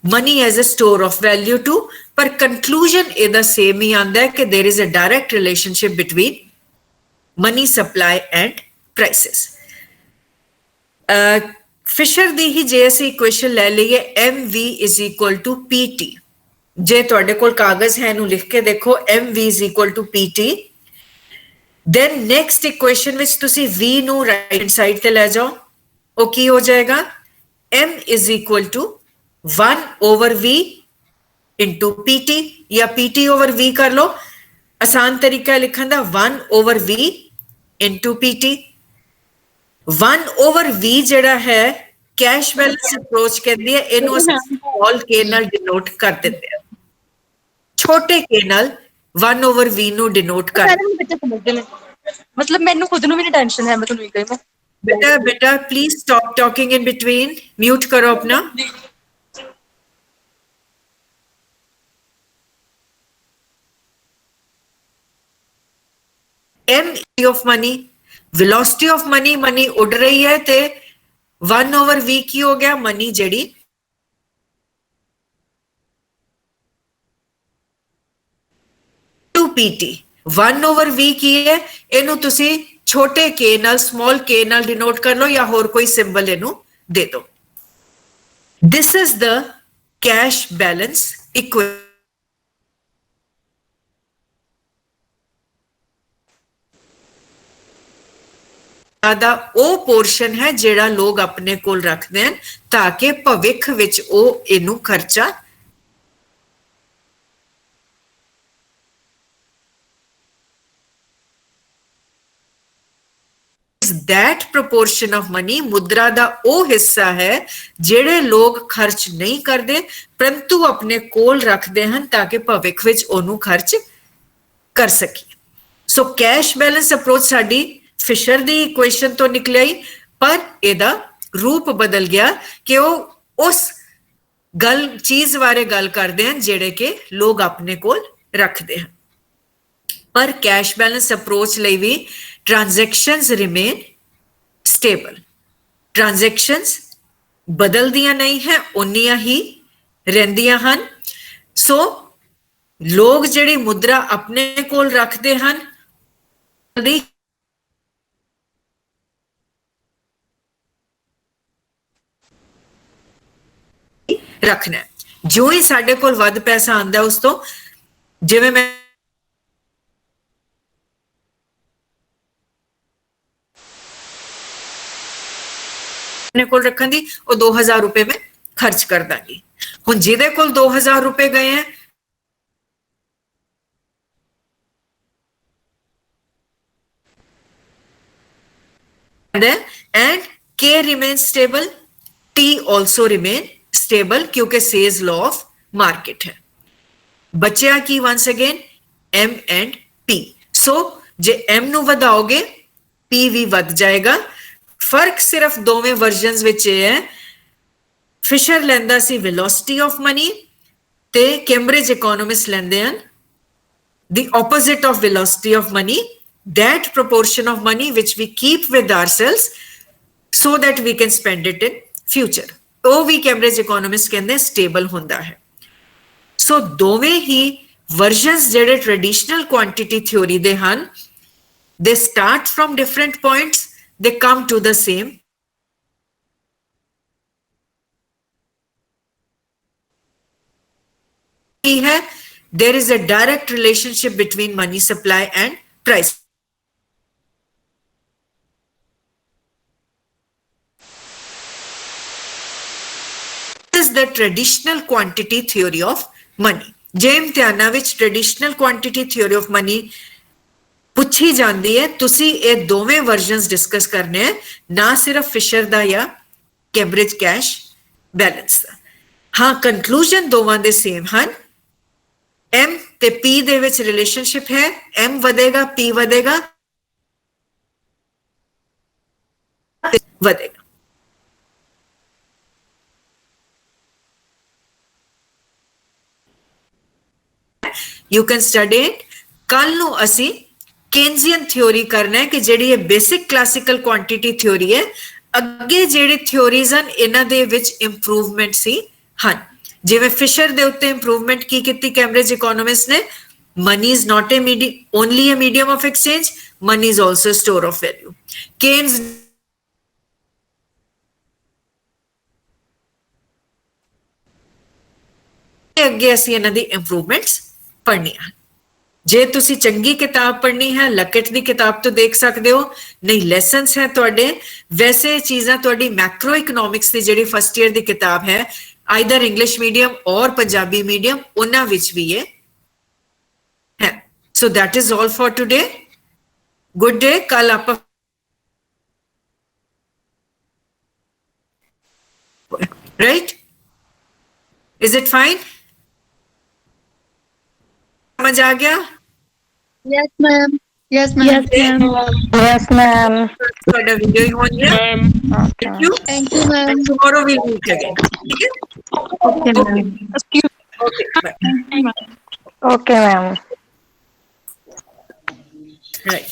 money as a store of value too पर कंक्लूजन इहदा सेम ही आंदा है कि there is a direct relationship between money supply and prices Fisher ਦੀ ਹੀ ਜੇ ਅਸੀਂ ਇਕੁਏਸ਼ਨ ਲੈ ਲਈਏ mv = pt ਜੇ ਤੁਹਾਡੇ ਕੋਲ ਕਾਗਜ਼ ਹੈ ਇਹਨੂੰ ਲਿਖ ਕੇ ਦੇਖੋ mv = pt then next equation ਵਿੱਚ ਤੁਸੀਂ v ਨੂੰ ਰਾਈਟ ਹੈਂਡ ਸਾਈਡ ਤੇ ਲੈ ਜਾਓ ਉਹ ਕੀ ਹੋ ਜਾਏਗਾ m = 1/v into pt ਜਾਂ pt/v ਕਰ ਲਓ ਆਸਾਨ ਤਰੀਕਾ ਲਿਖਣ ਦਾ 1/v into pt 1/v ਜਿਹੜਾ ਹੈ ਕੈਸ਼ ਬੈਲੈਂਸ ਅਪਰੋਚ ਕਹਿੰਦੀ ਹੈ ਇਹਨੂੰ ਅਸੀਂ ਸਮਾਲ k ਨਾਲ ਡਿਨੋਟ ਕਰ ਦਿੰਦੇ ਹਾਂ ਛੋਟੇ k ਨਾਲ 1/v ਨੂੰ ਡਿਨੋਟ ਕਰ ਮਤਲਬ ਮੈਨੂੰ ਖੁਦ ਨੂੰ ਵੀ ਨਹੀਂ ਟੈਨਸ਼ਨ ਹੈ ਮੈਂ ਤੁਹਾਨੂੰ ਇਹ ਕਹਾਂ ਬੇਟਾ please stop talking in between mute ਕਰੋ ਆਪਣਾ m of money velocity of money money ਉੱਡ ਰਹੀ ਹੈ ਤੇ 1/v ਕੀ ਹੋ ਗਿਆ money ਜਿਹੜੀ to pt 1/v ਕੀ ਹੈ? ਇਹਨੂੰ ਤੁਸੀਂ ਛੋਟੇ k ਨਾਲ small k ਨਾਲ denote ਕਰ ਲਓ ਜਾਂ ਹੋਰ ਕੋਈ symbol ਇਹਨੂੰ ਦੇ ਦਿਓ। This is the cash balance equation। ਦਾ ਉਹ ਪੋਰਸ਼ਨ ਹੈ ਜਿਹੜਾ ਲੋਕ ਆਪਣੇ ਕੋਲ ਰੱਖਦੇ ਹਨ ਤਾਂ ਕਿ ਭਵਿੱਖ ਵਿੱਚ ਉਹ ਇਹਨੂੰ ਖਰਚਾ that proportion of money ਮੁਦਰਾ ਦਾ ਉਹ ਹਿੱਸਾ ਹੈ ਜਿਹੜੇ ਲੋਕ ਖਰਚ ਨਹੀਂ ਕਰਦੇ ਪਰੰਤੂ ਆਪਣੇ ਕੋਲ ਰੱਖਦੇ ਹਨ ਤਾਂ ਕਿ ਭਵਿੱਖ ਵਿੱਚ ਉਹਨੂੰ ਖਰਚ ਕਰ ਸਕੀਏ। ਸੋ ਕੈਸ਼ ਬੈਲੈਂਸ ਅਪਰੋਚ ਸਾਡੀ ਫਿਸ਼ਰ ਦੀ ਇਕੁਏਸ਼ਨ ਤੋਂ ਨਿਕਲਿਆ ਹੀ, ਪਰ ਇਹਦਾ ਰੂਪ ਬਦਲ ਗਿਆ ਕਿ ਉਹ ਉਸ ਚੀਜ਼ ਬਾਰੇ ਗੱਲ ਕਰਦੇ ਹਨ ਜਿਹੜੇ ਕਿ ਲੋਕ ਆਪਣੇ ਕੋਲ ਰੱਖਦੇ ਹਨ। ਪਰ ਕੈਸ਼ ਬੈਲੈਂਸ ਅਪਰੋਚ ਲਈ ਵੀ transactions remain stable। Transactions ਬਦਲਦੀਆਂ ਨਹੀਂ ਹੈ, ਉਨੀਆਂ ਹੀ ਰਹਿੰਦੀਆਂ ਹਨ। ਸੋ ਲੋਕ ਜਿਹੜੀ ਮੁਦਰਾ ਆਪਣੇ ਕੋਲ ਰੱਖਦੇ ਹਨ ਰੱਖਣਾ, ਜੋ ਹੀ ਸਾਡੇ ਕੋਲ ਵੱਧ ਪੈਸਾ ਆਉਂਦਾ ਉਸ ਤੋਂ, ਜਿਵੇਂ ਮੈਂ ਕੋਲ ਰੱਖਣ ਦੀ ਉਹ 2000 ਰੁਪਏ ਮੈਂ ਖਰਚ ਕਰ ਦਾਂਗੀ। ਹੁਣ ਜਿਹਦੇ ਕੋਲ 2000 ਰੁਪਏ ਗਏ ਹੈ and K remains stable, T also remain stable क्योंकि says law of market है। बच्चा की once again M and P। So J M ਨੂੰ ਵਧਾਓਗੇ P ਵੀ ਵੱਧ ਜਾਏਗਾ। ਫਰਕ ਸਿਰਫ ਦੋਵੇਂ ਵਰਜ਼ਨਸ ਵਿੱਚ ਇਹ ਹੈ, ਫਿਸ਼ਰ ਲੈਂਦਾ ਸੀ ਵੈਲੋਸਿਟੀ ਆਫ ਮਨੀ ਤੇ ਕੈਂਬਰਿਜ ਇਕੋਨੋਮਿਸਟ ਲੈਂਦੇ ਹਨ the opposite of velocity of money, that proportion of money which we keep with ourselves so that we can spend it in future। ਉਹ ਵੀ ਕੈਂਬਰਿਜ ਇਕੋਨੋਮਿਸਟ ਕਹਿੰਦੇ ਸਟੇਬਲ ਹੁੰਦਾ ਹੈ। ਸੋ ਦੋਵੇਂ ਹੀ ਵਰਜ਼ਨਸ ਜਿਹੜੇ ਟ੍ਰੈਡੀਸ਼ਨਲ ਕੁਆਂਟੀਟੀ ਥਿਉਰੀ ਦੇ ਹਨ, they start from different points, they come to the same है। There is a direct relationship between money supply and price। This is the traditional quantity theory of money। ਜੇ ਇਮਤਿਹਾਨਾਂ ਵਿੱਚ traditional quantity theory of money ਪੁੱਛੀ ਜਾਂਦੀ ਹੈ, ਤੁਸੀਂ ਇਹ ਦੋਵੇਂ ਵਰਜ਼ਨਸ ਡਿਸਕਸ ਕਰਨੇ ਹੈ, ਨਾ ਸਿਰਫ ਫਿਸ਼ਰ ਦਾ ਜਾਂ ਕੈਂਬਰਿਜ ਕੈਸ਼ ਬੈਲੈਂਸ ਦਾ। ਹਾਂ, ਕੰਕਲੂਜਨ ਦੋਵਾਂ ਦੇ ਸੇਮ ਹਨ। M ਤੇ P ਦੇ ਵਿੱਚ ਰਿਲੇਸ਼ਨਸ਼ਿਪ ਹੈ, M ਵਧੇਗਾ P ਵਧੇਗਾ ਵਧੇਗਾ। You can study it। ਕੱਲ ਨੂੰ ਅਸੀਂ ਕੇਨਜ਼ੀਅਨ ਥਿਉਰੀ ਕਰਨਾ ਹੈ ਕਿ ਜਿਹੜੀ ਇਹ ਬੇਸਿਕ ਕਲਾਸੀਕਲ ਕੁਆਂਟੀਟੀ ਥਿਉਰੀ ਹੈ, ਅੱਗੇ ਜਿਹੜੇ ਥਿਉਰੀਜ਼ ਹਨ ਇਹਨਾਂ ਦੇ ਵਿੱਚ ਇੰਪਰੂਵਮੈਂਟਸ ਹੀ ਹਨ। ਜਿਵੇਂ ਫਿਸ਼ਰ ਦੇ ਉੱਤੇ ਇੰਪਰੂਵਮੈਂਟ ਕੀ ਕੀਤੀ ਕੈਂਬਰਿਜ ਇਕੋਨੋਮਿਸਟ ਨੇ, money is not a only a medium of exchange, money is also store of value. Keynes ਅੱਗੇ ਅਸੀਂ ਇਹਨਾਂ ਦੀ ਇੰਪਰੂਵਮੈਂਟਸ ਪੜ੍ਹਨੀਆਂ। ਜੇ ਤੁਸੀਂ ਚੰਗੀ ਕਿਤਾਬ ਪੜ੍ਹਨੀ ਹੈ, ਲਕਟ ਦੀ ਕਿਤਾਬ ਤੋਂ ਦੇਖ ਸਕਦੇ ਹੋ, ਨਹੀਂ ਲੈਸਨਸ ਹੈ ਤੁਹਾਡੇ। ਵੈਸੇ ਚੀਜ਼ਾਂ ਤੁਹਾਡੀ ਮੈਕਰੋ ਇਕਨੋਮਿਕਸ ਦੀ ਜਿਹੜੀ ਫਸਟ ਈਅਰ ਦੀ ਕਿਤਾਬ ਹੈ, ਆਈਦਰ ਇੰਗਲਿਸ਼ ਮੀਡੀਅਮ ਔਰ ਪੰਜਾਬੀ ਮੀਡੀਅਮ, ਉਹਨਾਂ ਵਿੱਚ ਵੀ ਇਹ ਹੈ। So that is all for today. Good day. ਕੱਲ ਆਪਾਂ ਰਾਈਟ, ਇਜ਼ ਇਟ ਫਾਈਨ? समझ आ गया? Yes, ma'am. Yes, ma'am. Yes, ma'am. Yes, ma'am. ਤੁਹਾਡਾ ਵੀਡੀਓ ਹੀ ਹੋ ਗਿਆ। Thank you. Thank you, ma'am. Tomorrow we'll meet again. ठीक है? Okay, ma'am. Okay. Bye. Okay, ma'am. Right.